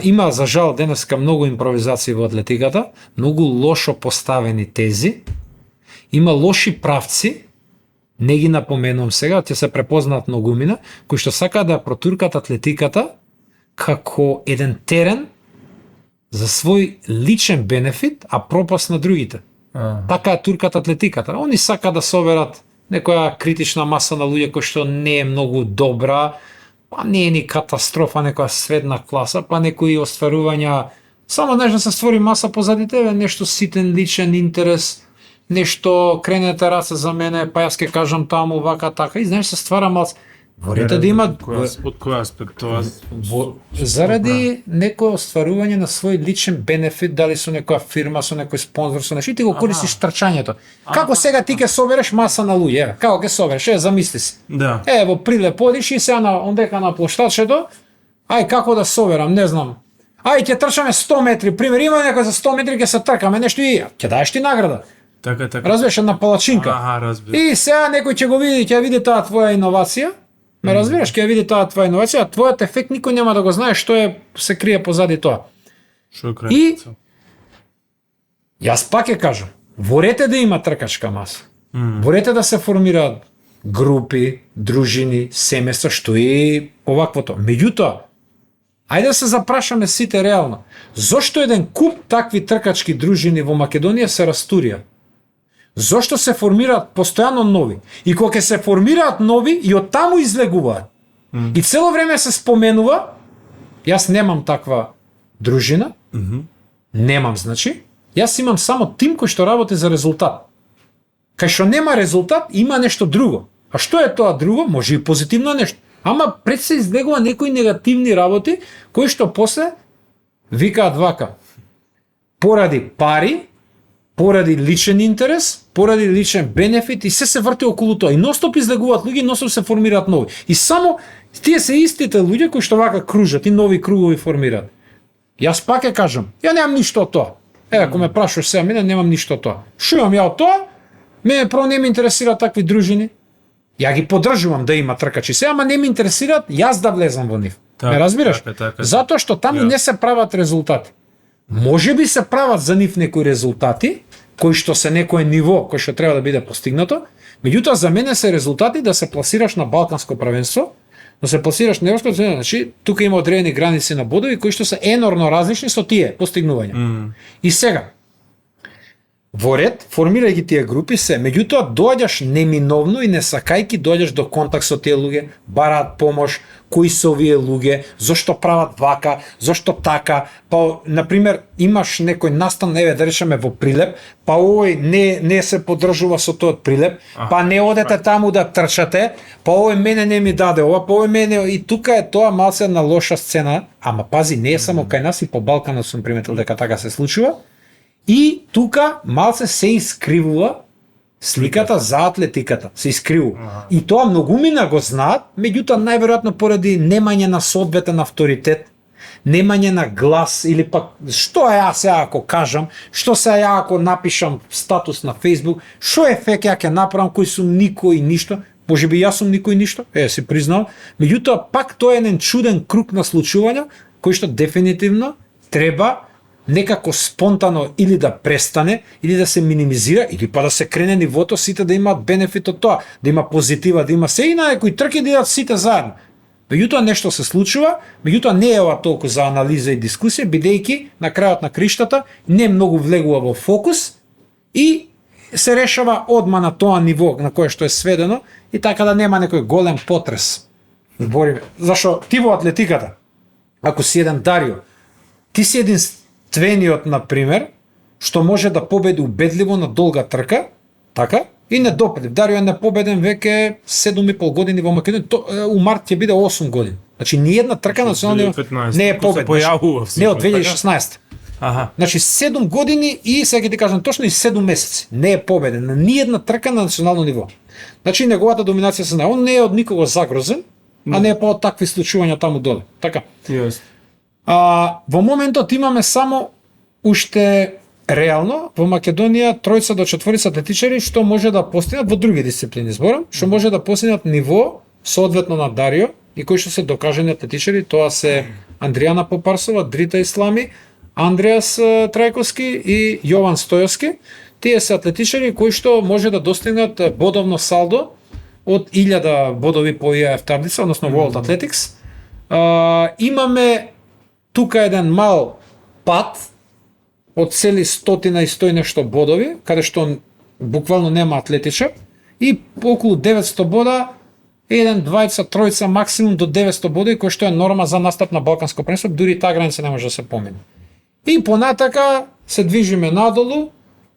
Има за жал денеска многу импровизации во атлетиката, многу лошо поставени тези, има лоши правци, не ги напоменувам сега, ќе се препознаат многумина, кои што сакаат да протуркат атлетиката како еден терен за свој личен бенефит, а пропаст на другите. Така е туркат атлетиката. Они сакаат да соберат некоја критична маса на луѓе кои што не е многу добра, па не е ни катастрофа, некоја средна класа, па некои остварувања, само знаеш да се створи маса позади тебе, нешто ситен личен интерес, нешто кренете раце за мене, па јас ќе кажам таму вака така и знаеш се ствара малце. Ворите да има Од кој аспект тоа? заради некое остварување на свој личен бенефит, дали со некоја фирма, со некој спонзор, со нешто, и ти го користиш трчањето. Како сега ти ќе собереш маса на луѓе? Еве, како ќе собереш? Замисли си. Да. Во Прилеп одиш и сега на ондека на плоштачето, како да соберам, не знам. Ќе трчаме 100 метри, пример, има некој за 100 метри ќе се тркаме нешто и ќе даеш ти награда. Така. Разбираш, една палачинка. Разбирам. И сега некој ќе го види, ќе види таа твоја иновација. Ме разбираш, ќе види таа твоја иновација, а твојот ефект никој нема да го знае што се крие позади тоа. Што е крај? И јас пак ќе кажам, ворете да има тркачка маса. Ворете да се формираат групи, дружини, семејства, што е оваквото. Меѓутоа, ајде да се запрашаме сите реално. Зошто еден куп такви тркачки дружини во Македонија се растурија? Зошто се формираат постојано нови? И кога ќе се формираат нови, и од таму излегуваат. И цело време се споменува, јас немам таква дружина, немам, значи, јас имам само тим кој што работи за резултат. Кај што нема резултат, има нешто друго. А што е тоа друго? Може и позитивно нешто. Ама пред се излегува некои негативни работи, кои што после викаат вака. Поради пари, поради личен интерес, поради личен бенефит и се врти околу тоа. И ностоп излегуваат луѓе, ностоп се формираат нови. И само тие се истите луѓе кои што вака кружат и нови кругови формираат. Јас пак ќе кажам, ја немам ништо од тоа. Ако ме прашуваш сега мене, немам ништо од тоа. Што имам ја од тоа? Мене прво не ме интересираат такви дружини. Ја ги поддржувам да има тркачи се, ама не ме интересираат јас да влезам во нив. Ме разбираш? Така. Затоа што таму не се прават резултати. Може би се прават за нив некои резултати, кои што се некое ниво кој што треба да биде постигнато, меѓутоа за мене се резултати да се пласираш на балканско првенство, да се пласираш на европско, значи тука има одредени граници на бодови кои што се енормно различни со тие постигнувања. И сега во ред, формирај ги тие групи се, меѓутоа доаѓаш неминовно и не сакајки доаѓаш до контакт со тие луѓе, бараат помош, кои се овие луѓе, зошто прават вака, зошто така, па на пример имаш некој настан, да речеме во Прилеп, па овој не се поддржува со тој Прилеп, па не одете таму да трчате, па овој мене не ми даде ова, па овој мене и тука е тоа малце на лоша сцена, ама пази не е само кај нас и по Балканот сум приметил дека така се случува. И тука малце се искривува Сликата за атлетиката се искривува. И тоа многумина го знаат, меѓутоа најверојатно поради немање на соодветен авторитет, немање на глас или пак што е јас сега ако кажам, што се ја ако напишам статус на Facebook, што ефект ја ќе направам кој сум никој и ништо, можеби јас сум никој и ништо, си признал, меѓутоа пак тоа е еден чуден круг на случувања кој што дефинитивно треба некако спонтано или да престане, или да се минимизира, или па да се крене нивото сите да имаат бенефит од тоа, да има позитива, да има се и на некои трки да идат сите заедно. Меѓутоа нешто се случува, меѓутоа не е ова толку за анализа и дискусија, бидејќи на крајот на криштата не многу влегува во фокус и се решава одма на тоа ниво на кое што е сведено и така да нема некој голем потрес. Збориме. Зашо ти во атлетиката, ако си еден Дарио, ти си един Твениот, например, што може да победи убедливо на долга трка, така, и не допеди. Дарио е непобеден веќе 7,5 години во Македонија, у март ќе биде 8 години. Значи, ни една трка национална не е победен. Не, од 2016. Аха. Значи, 7 години и, сега ќе ти кажам точно, и 7 месеци. Не е победен на ни една трка на национално ниво. Значи, неговата доминација се знае. Он не е од никого загрозен, а не е по такви случувања таму доле. Така. Јас. Во моментот имаме само уште реално во Македонија 3 до 4 атлетичари што може да постигнат во други дисциплини, зборам, што може да постигнат ниво соодветно на Дарио и кои што се докажани атлетичари, тоа се Андријана Попарсова, Дрита Ислами, Андреас Трајковски и Јован Стојовски. Тие се атлетичари кои што може да достигнат бодовно салдо од 1000 бодови по IAF таблица, односно World Athletics. Имаме тука еден мал пат од цели 100 и 100 нешто бодови, каде што буквално нема атлетичар, и околу 900 бода, 1, 2, 3 максимум до 900 бодови, кој што е норма за настап на Балканско првенство, дури таа граница не може да се помине. И понатака се движиме надолу,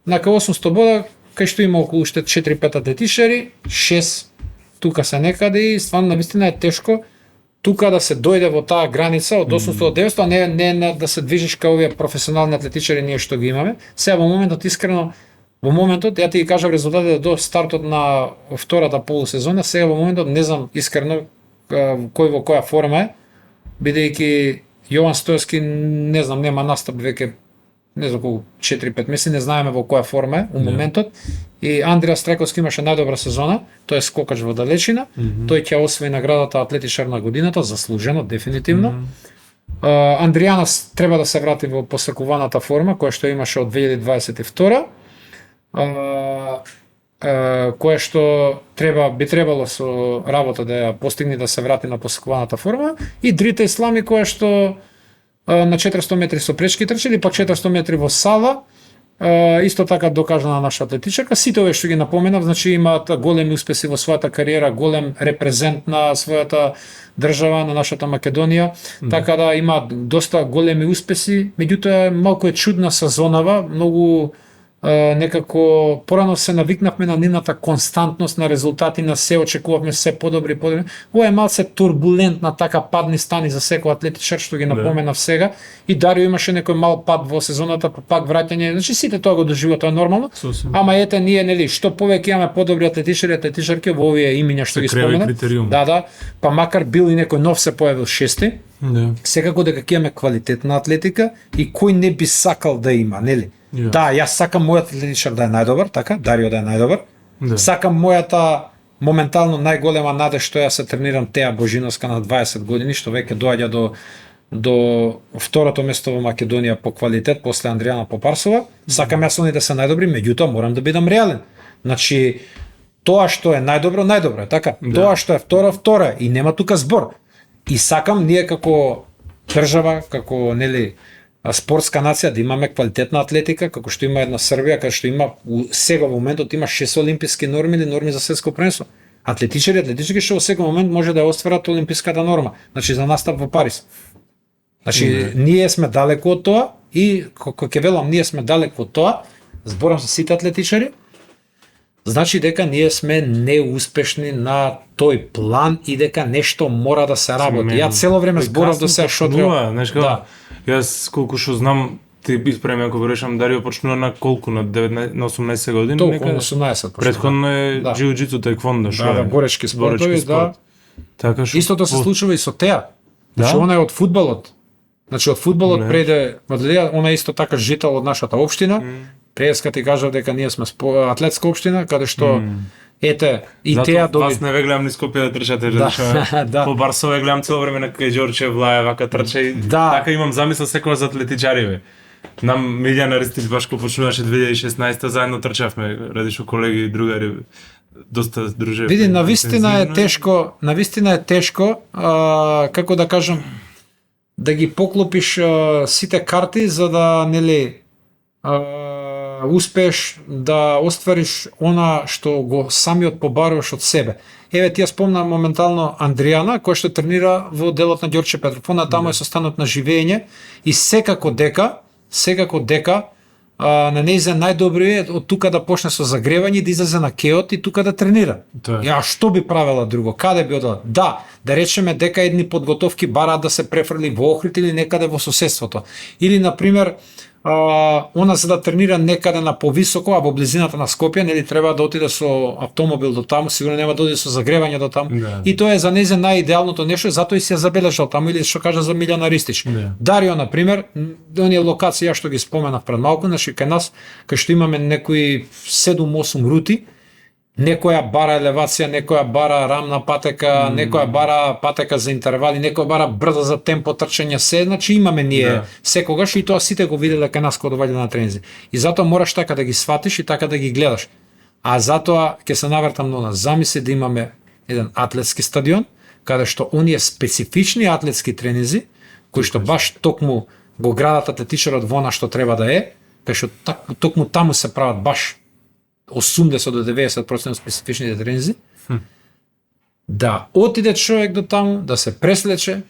на 800 бода, кај што има околу уште 4-5 атлетичари, 6 тука се некаде и стварно навистина е тешко тука да се дојде во таа граница од 800 до 900, а не да се движиш као овие професионални атлетичари ние што ги имаме. Сега во моментот искрено, ја ти ги кажав резултатите до стартот на втората полусезона, сега во моментот не знам искрено кој во која форма е, бидејќи Јован Стојовски не знам, нема настап веќе не знам колку 4-5 месеци, не знаеме во која форма е у моментот. И Андријас Трајковски имаше најдобра сезона, тој е скокач во далечина, тој ќе освои наградата атлетичар на годината, заслужено, дефинитивно. Андријана треба да се врати во посекуваната форма, која што имаше од 2022, која што би требало со работа да ја постигне да се врати на посекуваната форма, и Дрита Ислами која што на 400 метри со пречки трчи или пак 400 метри во сала, исто така докажана наша атлетичарка. Сите овие што ги напоменав, значи имаат големи успеси во својата кариера, голем репрезент на својата држава, на нашата Македонија, така да имаат доста големи успеси, меѓутоа малку е чудна сезонава, многу некако порано се навикнавме на нивната константност на резултати, на се очекувавме се подобри. Ова е малце турбулентна така падни стани за секој атлетичар што ги напоменав сега, и Дарио имаше некој мал пад во сезоната, пак враќање, значи сите тоа го доживуваат, тоа е нормално. Ама ете ние нели што повеќе имаме подобри атлетичари, атлетичарки во овие имиња што ги споменав. Да, па макар бил и некој нов се појавил шести. Секако дека ќе имаме квалитетна атлетика и кој не би сакал да има, нели? Да, јас сакам мојот атлетичар да е најдобар, така, Дарио да е најдобар. Сакам мојата моментално најголема надеж што ја се тренирам Теа Божиновска на 20 години, што веќе доаѓа до второто место во Македонија по квалитет после Андријана Попарсова. Сакам јас они да се најдобри, меѓутоа морам да бидам реален. Значи, тоа што е најдобро е, така. Тоа што е второ е и нема тука збор. И сакам ние како држава, како нели спортска нација да имаме квалитетна атлетика, како што има една Србија, кај што има сега во моментот има 6 олимписки норми или норми за светско првенство. Атлетички што во секој момент може да ја остварат олимписката норма, значи за настап во Париз. Значи ние сме далеку од тоа и кога ќе велам ние сме далеку од тоа, зборам за сите атлетичари, значи дека ние сме неуспешни на тој план и дека нешто мора да се работи. Ја цело време зборам до сега што треба. Јас колку што знам, ти исправим ако грешам, Дарио почнува на колку, на 19, на 18 години? Толку, на 18 почнува. Предходно е Да. джиу-джитсу, таеквондо, што Да, е? борешки спортови, да. Така што... Истото се случува и со Теа. Да? Значи она е од фудбалот. Значи од фудбалот Не. преде од Лија, она е исто така жител од нашата општина. Преска ти кажав дека ние сме атлетска општина, каде што ете и Зато Теа доби. вас не ве гледам ни Скопје да трчате, Да, да. По Барсо ве гледам цело време на кај Ѓорче Влае, вака трча и Да. така имам замисла секогаш за атлетичари бе. Нам Милјан Аристич баш кога почнуваше 2016 заедно трчавме, радишо колеги и другари, доста дружевме. Види, навистина е интензивно. тешко, како да кажам, да ги поклопиш сите карти за да нели успееш да оствариш она што го самиот побаруваш од себе. Еве ти ја спомнам моментално Андријана, која што тренира во делот на Ѓорче Петров. Она таму е со станот на живење и секако дека на нејзин најдобри е од тука да почне со загревање, да излезе на кеот и тука да тренира. Тоа е. Ја што би правела друго? Каде би одела? Да речеме дека едни подготовки бараат да се префрли во Охрид или некаде во соседството. Или на пример она за да тренира некаде на повисоко, а во близината на Скопје, нели треба да отиде со автомобил до таму, сигурно нема да оди со загревање до таму. Да. И тоа е за нејзин најидеалното нешто, затоа и се ја забележал таму, или што кажа за Милјан Аристич. Да. Дарио на пример, оние локации ја што ги споменав пред малку, значи кај нас кај што имаме некои 7-8 рути, некоја бара елевација, некоја бара рамна патека, некоја бара патека за интервали, некоја бара брза за темпо трчање, се, значи имаме ние Да. секогаш и тоа сите го виделе кај нас кога доаѓа на тренинзи. И затоа мораш така да ги сватиш и така да ги гледаш. А затоа ќе се навртам на нас. Замисли да имаме еден атлетски стадион, каде што оние специфични атлетски тренинзи, кои што баш токму го градат атлетичарот во она што треба да е, кај што токму таму се прават баш 80 до 90% специфичните тренинзи, да отиде човек до таму, да се преслече,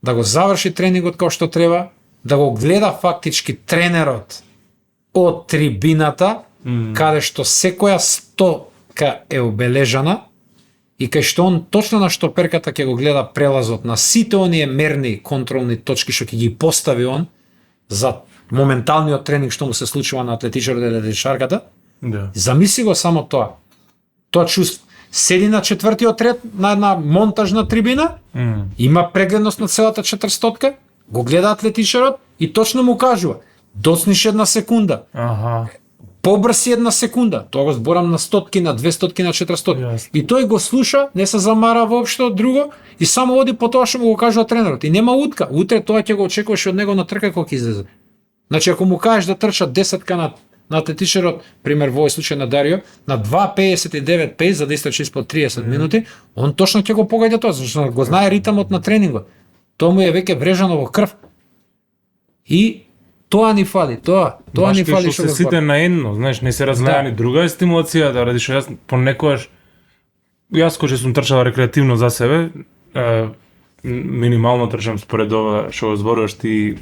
да го заврши тренингот како што треба, да го гледа фактички тренерот од трибината, каде што секоја стока е обележана и кај што он точно на штоперката ќе го гледа прелазот на сите оние мерни контролни точки што ќе ги постави он за моменталниот тренинг што му се случува на атлетичарот или атлетичарката. Да. Замисли го само тоа. Тоа чувство. Седи на четвртиот ред на една монтажна трибина, има прегледност на целата 400-ка, го гледа атлетичарот и точно му кажува: доцниш една секунда, Аха. побрси една секунда. Тоа го зборам на стотки, на 200, на 400. Јасно. И тој го слуша, не се замара воопшто друго и само оди по тоа што му го кажува тренерот. И нема утка. Утре тоа ќе го очекуваш од него на трка кога ќе излезе. Значи ако му кажеш да трча 10-ка на атлетичарот, пример во овој случај на Дарио, на 2:59 пейс за да истрчи испод 30 минути, он точно ќе го погаѓа тоа, зашто го знае ритамот на тренингот. Тоа му е веќе врежано во крв. И тоа ни фали, тоа ни фали што што се го сите зборам. на едно, знаеш, не се разлеани. Да. Друга е стимулацијата, ради што јас понекогаш јас кој сум трчал рекреативно за себе, минимално трчам според ова што го зборуваш ти,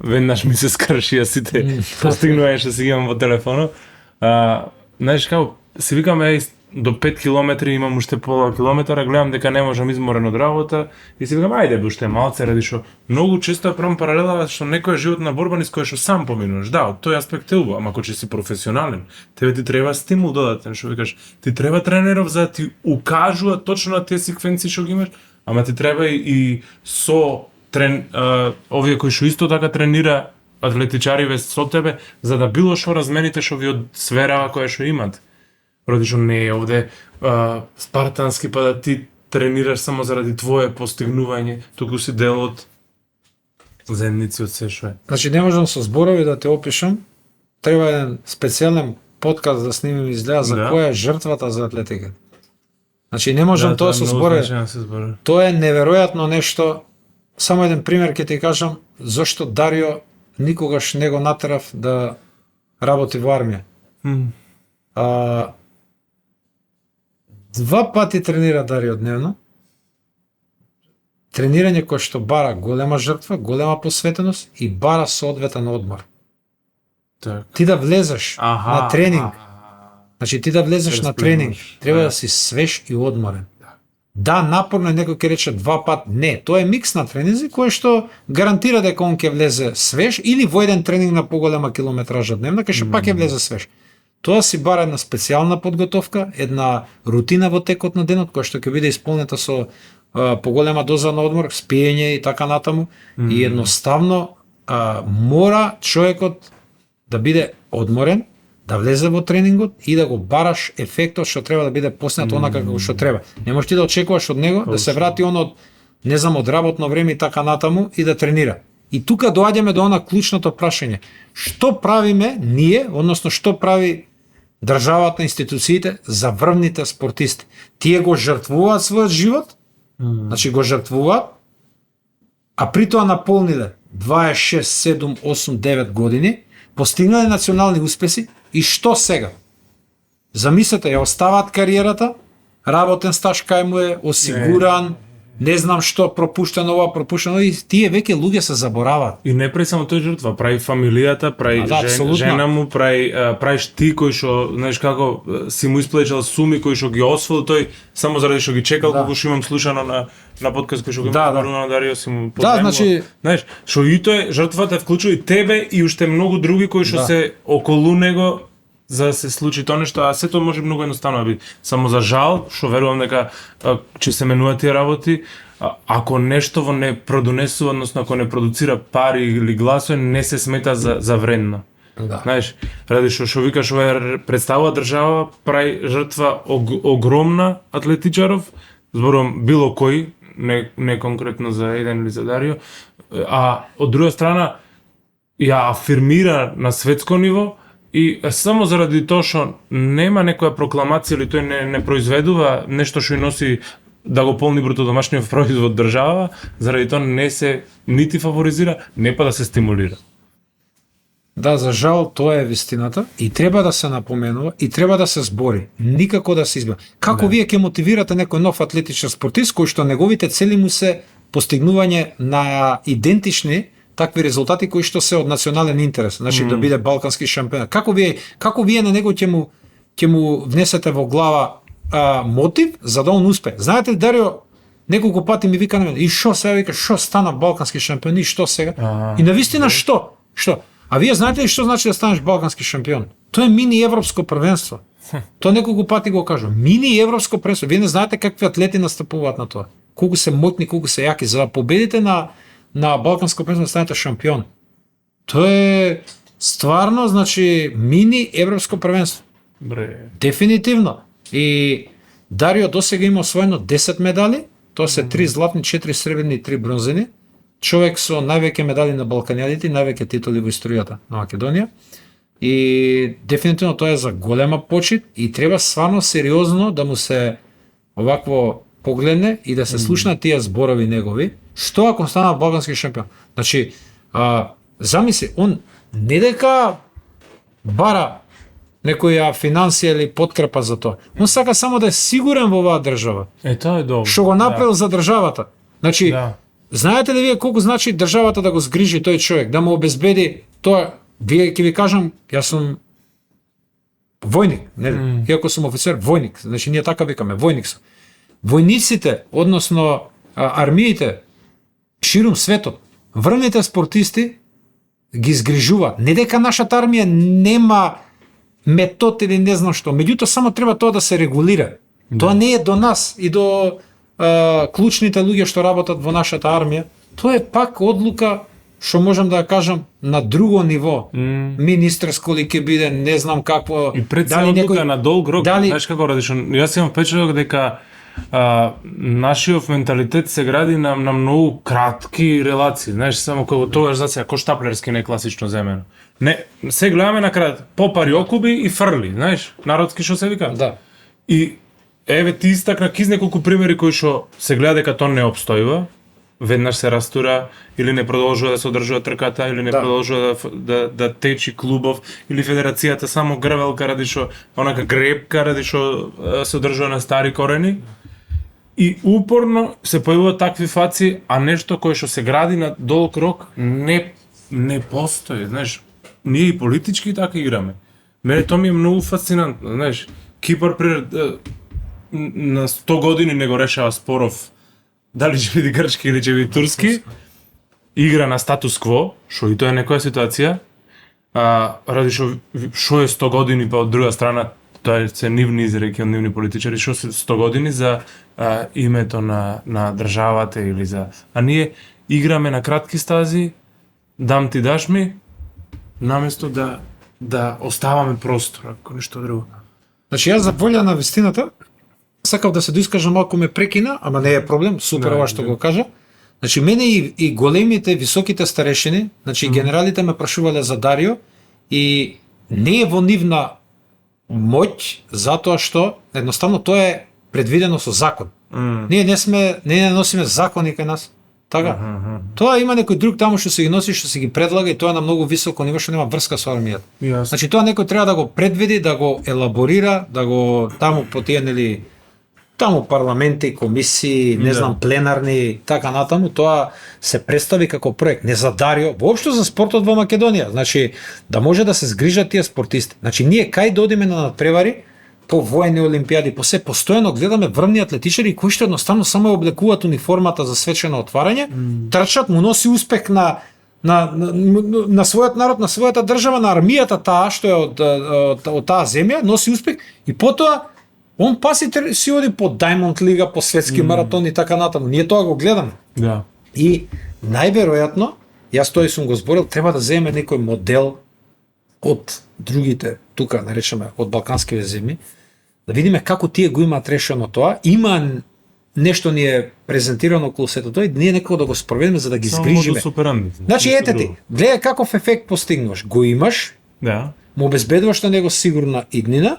веднаш ми се скршија сите постигнувања што си ги имам во телефонот. Знаеш како, си викам до 5 километри имам уште пола километара, гледам дека не можам изморен од работа и си викам ајде бе уште малце, ради што многу често ја правам паралела што некоја животна борба низ која што сам поминуваш. Да, од тој аспект е убаво, ама кога си професионален, тебе ти треба стимул додатен, што викаш, ти треба тренеров за да ти укажува точно на тие секвенции што ги имаш, ама ти треба и со овие кои што исто така тренира атлетичари со тебе, за да било што размените што ви од сфера која што имат. Ради што не е овде спартански па да ти тренираш само заради твое постигнување, туку си дел од заедници од се што е. Значи не можам со зборови да те опишам. Треба еден специјален подкаст да снимим изгледа за Да. која е жртвата за атлетика. Значи не можам тоа со зборови. зборови. Тоа е неверојатно нешто. Само еден пример ќе ти кажам зошто Дарио никогаш не го натерав да работи во армија. Два пати тренира Дарио дневно. Тренирање кое што бара голема жртва, голема посветеност и бара соодветен одмор. Так. Ти да влезеш на тренинг, значи ти да влезеш на тренинг, треба да си свеж и одморен. Да, напорно е, некој ќе рече 2 пат. Не, тоа е микс на тренинзи кој што гарантира дека он ќе влезе свеж или во еден тренинг на поголема километража дневна, кај што пак ќе влезе свеж. Тоа си бара една специјална подготовка, една рутина во текот на денот која што ќе биде исполнета со поголема доза на одмор, спиење и така натаму. И едноставно мора човекот да биде одморен, да влезе во тренингот и да го бараш ефектот што треба да биде постигнат онака како што треба. Не можеш ти да очекуваш од него да се врати он од не знам од работно време и така натаму и да тренира. И тука доаѓаме до она клучното прашање. Што правиме ние, односно што прави државата, институциите за врвните спортисти? Тие го жртвуваат својот живот, значи го жртвуваат, а при тоа наполниле 26, 7, 8, 9 години, постигнале национални успеси и што сега? Замислете, ја оставаат кариерата, работен стаж кај му е осигуран, не знам што, пропуштено ова, пропуштено и тие веќе луѓе се забораваат. И не прави само тој жртва, прави фамилијата, прави жена му, правиш ти кој што, знаеш како, си му исплечал суми кои што ги освоил тој само заради што ги чекал, како што имам слушано на подкаст кој што го има на Дарио си му позајмува. значи, знаеш, што и тој жртвата вклучува и тебе и уште многу други кои што се околу него за да се случи тоа нешто, а сето може многу едноставно да биде. Само за жал, што верувам дека ќе се менуваат тие работи, ако нешто во не продонесува, односно ако не продуцира пари или гласови, не се смета за вредно. Да. Знаеш, ради што викаш ова представува држава, прави жртва огромна атлетичаров, зборувам било кој, не конкретно за еден или за Дарио, а од друга страна ја афирмира на светско ниво. И само заради тоа што нема некоја прокламација или тој не произведува нешто што и носи да го полни бруто домашниот производ држава, заради тоа не се нити фаворизира, не па да се стимулира. Да, за жал тоа е вистината и треба да се напоменува и треба да се збори, никако да се избега. Како вие ќе мотивирате некој нов атлетичен спортист кој што неговите цели му се постигнување на идентични такви резултати кои што се од национален интерес, значи да биде балкански шампион. Како вие на него ќе му внесете во глава мотив за да он успе? Знаете, Дарио неколку пати ми вика на мене, и што сега вика, што стана балкански шампион и што сега? И навистина што? Што? А вие знаете ли што значи да станеш балкански шампион? Тоа е мини европско првенство. Тоа неколку пати го кажам. Мини европско првенство. Вие не знаете какви атлети настапуваат на тоа. Колку се моćни, колку се јаки за да победите на балканско првенство да станете шампион. Тоа е стварно, значи, мини европско првенство. Дефинитивно. И Дарио досега има освоено 10 медали, тоа се 3 златни, 4 сребрни и 3 бронзени. Човек со највеќе медали на Балканиадите, највеќе титули во историјата на Македонија. И дефинитивно тоа е за голема почит и треба стварно сериозно да му се овакво погледне и да се слушнат тие зборови негови. Што ако стана балкански шампион? Значи, замисли, он не дека бара некоја финансија или подкрепа за тоа. Он сака само да е сигурен во оваа држава. Тоа е добро. Што го направил за државата. Значи, знаете ли вие колку значи државата да го згрижи тој човек, да му обезбеди тоа? Вие ќе ви кажам, јас сум војник, нели? Иако сум офицер, војник. Значи ние така викаме, војник сум. Војниците, односно армиите ширум светот, врвните спортисти ги згрижуваат. Не дека нашата армија нема метод или не знам што, меѓутоа само треба тоа да се регулира. Тоа не е до нас и до клучните луѓе што работат во нашата армија. Тоа е пак одлука што можам да кажам на друго ниво. Министерско ли ќе биде, не знам какво. И пред се одлука на долг рок, знаеш како радиш, јас имам впечаток дека нашиот менталитет се гради на многу кратки релации, знаеш, само кога тогаш за сега коштаплерски не класично земено. Не, се гледаме на крај попари окуби и фрли, знаеш, народски што се вика. Да. И еве ти истакна киз неколку примери кои што се гледа дека тоа не обстојува, веднаш се растура или не продолжува да се одржува трката или не продолжува да течи клубов или федерацијата само грвелка ради што онака гребка ради што се одржува на стари корени. И упорно се појавуваат такви фаци, а нешто кое што се гради на долг рок не постои, знаеш. Ние и политички така играме. Мене тоа ми е многу фасцинантно, знаеш. Кипар на 100 години не го решава споров дали ќе биде грчки или ќе биде турски. Игра на статус кво, што и тоа е некоја ситуација. Ради што е 100 години, па од друга страна тоа се нивни изреки од нивни политичари, што се 100 години за името на државата или за... А ние играме на кратки стази, дам ти даш ми, наместо да оставаме простор, ако ништо друго. Значи јас за волја на вистината сакав да се доискажам, малку ме прекина, ама не е проблем, супер ова што го кажа. Значи мене и големите, високите старешини, значи генералите ме прашувале за Дарио и не е во нивна моќ затоа што едноставно тоа е предвидено со закон. Ние не носиме закони кај нас. Така. Тоа има некој друг таму што се ги носи, што се ги предлага и тоа е на многу високо ниво што нема врска со армијата. Значи тоа некој треба да го предвиди, да го елаборира, да го таму по тие нели таму парламенти, комисии, не знам, пленарни, така натаму, тоа се представи како проект, не за Дарио, воопшто за спортот во Македонија. Значи да може да се згрижат тие спортисти. Значи ние кај да одиме на надпревари, по воени олимпијади, по се постојано гледаме врвни атлетичари кои што едноставно само облекуваат униформата за свечено отварање, трчат, му носи успех на својот народ, на својата држава, на армијата таа што е од таа земја, носи успех и потоа он паси си оди по Diamond Лига, по светски маратон и така натаму. Ние тоа го гледаме. Да. И најверојатно, јас тоа и сум го зборил, треба да земеме некој модел од другите, тука наречеме од балканските земји, да видиме како тие го имаат решено тоа. Има нешто ни е презентирано околу сето тоа и ние некако да го спроведеме за да ги згрижиме. Значи ете ти, гледај каков ефект постигнуваш. Го имаш, му обезбедуваш на него сигурна иднина,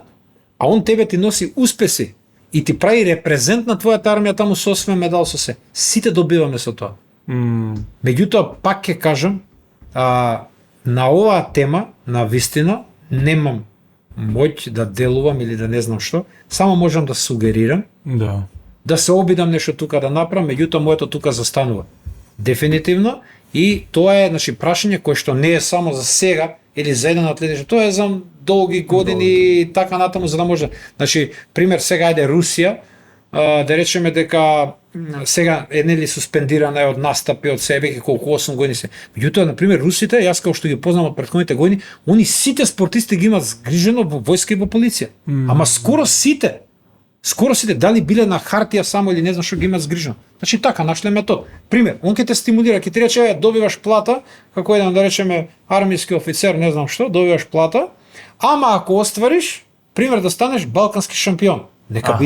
а он тебе ти носи успеси и ти прави репрезент на твојата армија таму со освен медал со се. Сите добиваме со тоа. Меѓутоа, пак ќе кажам, на оваа тема, на вистина, немам моќ да делувам или да не знам што, само можам да сугерирам, да се обидам нешто тука да направам, меѓутоа моето тука застанува. Дефинитивно, и тоа е, значи, прашање кое што не е само за сега или за еден атлетичен, тоа е за долги години и така натаму, за да може. Значи, пример, сега ајде Русија, да речеме дека сега е нели суспендирана од настапи од себе колку 8 години се. Меѓутоа, на пример, русите, јас како што ги познавам од претходните години, они сите спортисти ги имаат згрижено во војска и во полиција. Ама скоро сите, дали биле на хартија само или не знам што ги имаат згрижено. Значи така, нашле метод. Пример, он ќе те стимулира, ќе ти рече, добиваш плата, како еден, да речеме, армиски офицер, не знам што, добиваш плата, ама ако оствариш, пример, да станеш балкански шампион. Нека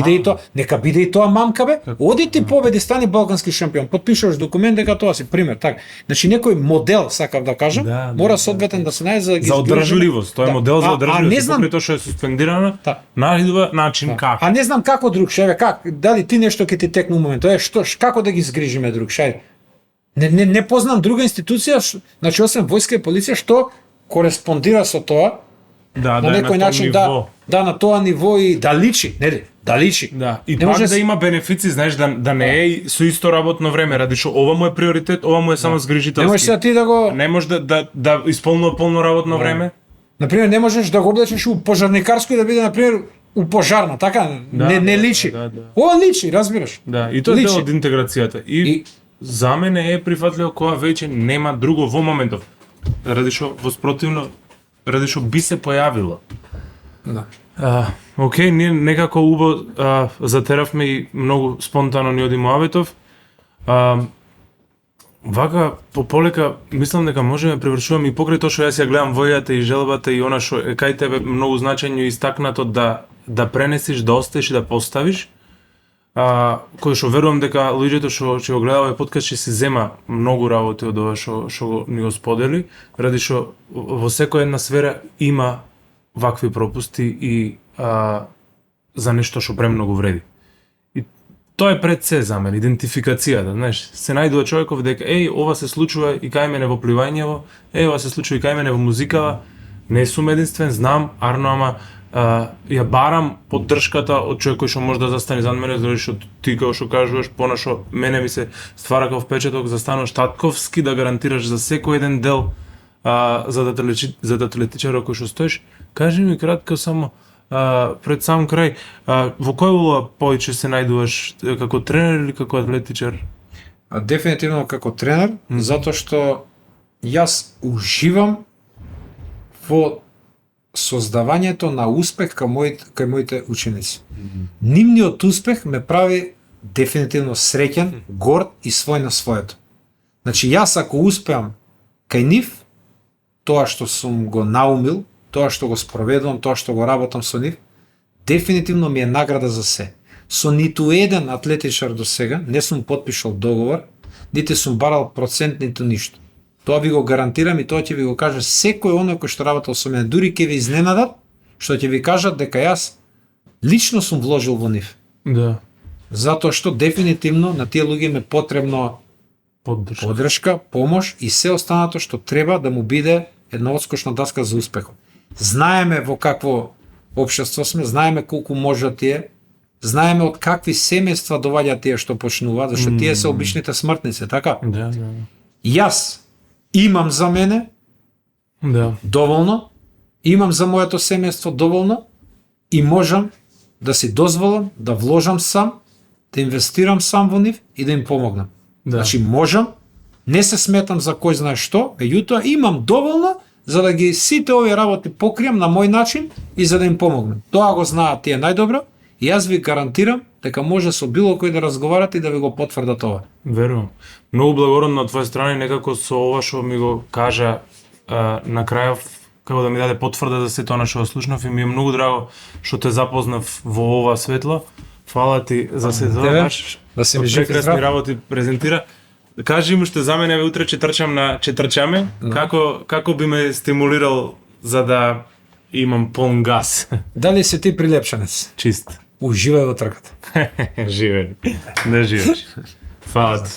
биде и тоа мамка бе. Оди ти победи, стани балкански шампион. Потпишуваш документ дека тоа си пример, така. Значи некој модел, сакав да кажам, мора соодветен да се најде за да ги за одржливост. Тоа е модел за одржливост. Покри тоа што е суспендирана, најдува начин како. А не знам како друг шеве, дали ти нешто ќе ти текне у момент. Тоа е што како да ги згрижиме друг шеве. Не познам друга институција, значи освен војска и полиција што кореспондира со тоа. На некој начин на тоа ниво и да личи, нели? Да личи. И не може да има бенефици, знаеш, да не е со исто работно време, ради што ова му е приоритет, ова му е само згрижителски. Не можеш да ти да го не може да исполнува полно работно време. Например, не можеш да го облечеш у пожарникарско и да биде например у пожарна, така не личи. Ова личи, разбираш? И тоа е дел од интеграцијата. И за мене е прифатливо кога веќе нема друго во моментов. Ради што воспротивно ради што би се појавило. Океј, ние некако убаво затеравме и многу спонтано ни оди муабетов. Вака полека мислам дека можеме да привршуваме и покрај тоа што јас ја гледам војата и желбата и она што е кај тебе многу значајно истакнато да пренесиш, да оставиш и да поставиш. Кој што верувам дека луѓето што ќе го гледаат овој подкаст ќе се зема многу работи од ова што ни го сподели, ради што во секоја една сфера има вакви пропусти и за нешто што премногу вреди. И тоа е пред се за мене, идентификацијата, знаеш, се најдува човеков дека ова се случува и кај мене во пливањево, ова се случува и кај мене во музикава, не сум единствен, знам, арно, ама ја барам поддршката од човек кој што може да застане зад мене, затоа што ти како што кажуваш, понашо мене ми се ствара како впечаток застануваш татковски да гарантираш за секој еден дел за атлетичарот кој што стоиш. Кажи ми кратко само пред сам крај, во која улога повеќе се најдуваш како тренер или како атлетичар? Дефинитивно како тренер, затоа што јас уживам во создавањето на успех кај моите ученици. Нивниот успех ме прави дефинитивно среќен, горд и свој на своето. Значи јас ако успеам кај нив, тоа што сум го наумил, тоа што го спроведувам, тоа што го работам со нив, дефинитивно ми е награда за се. Со ниту еден атлетичар до сега не сум потпишал договор, нити сум барал процент, ниту ништо. Тоа ви го гарантирам и тоа ќе ви го каже секој оној кој што работел со мене. Дури ќе ви изненадат, што ќе ви кажат дека јас лично сум вложил во нив. Да. Затоа што дефинитивно на тие луѓе им е потребно поддршка, помош и се останато што треба да му биде една одскочна даска за успехот. Знаеме во какво општество сме, знаеме колку можат тие, знаеме од какви семејства доаѓаат тие што почнуваат, зашто тие се обичните смртници, така? Да. Јас имам за мене доволно, имам за моето семејство доволно и можам да си дозволам да вложам сам, да инвестирам сам во нив и да им помогнам. Значи можам, не се сметам за кој знае што, меѓутоа имам доволно за да ги сите овие работи покријам на мој начин и за да им помогнам. Тоа го знаат тие најдобро и јас ви гарантирам дека може со било кој да разговарате и да ви го потврдат ова. Верувам. Многу благодарам на твоја страна и некако со ова што ми го кажа на крајов, како да ми даде потврда за сето она што слушнав и ми е многу драго што те запознав во ова светло. Фала ти за сето. Да се ми жив и здрав. Прекрасни работи презентира. Кажи му што за мене утре ќе трчам на четрчаме, како би ме стимулирал за да имам полн газ. Дали си ти прилепшенец? Чист. Уживај во трката. Живеј. Да живееш. Фала ти.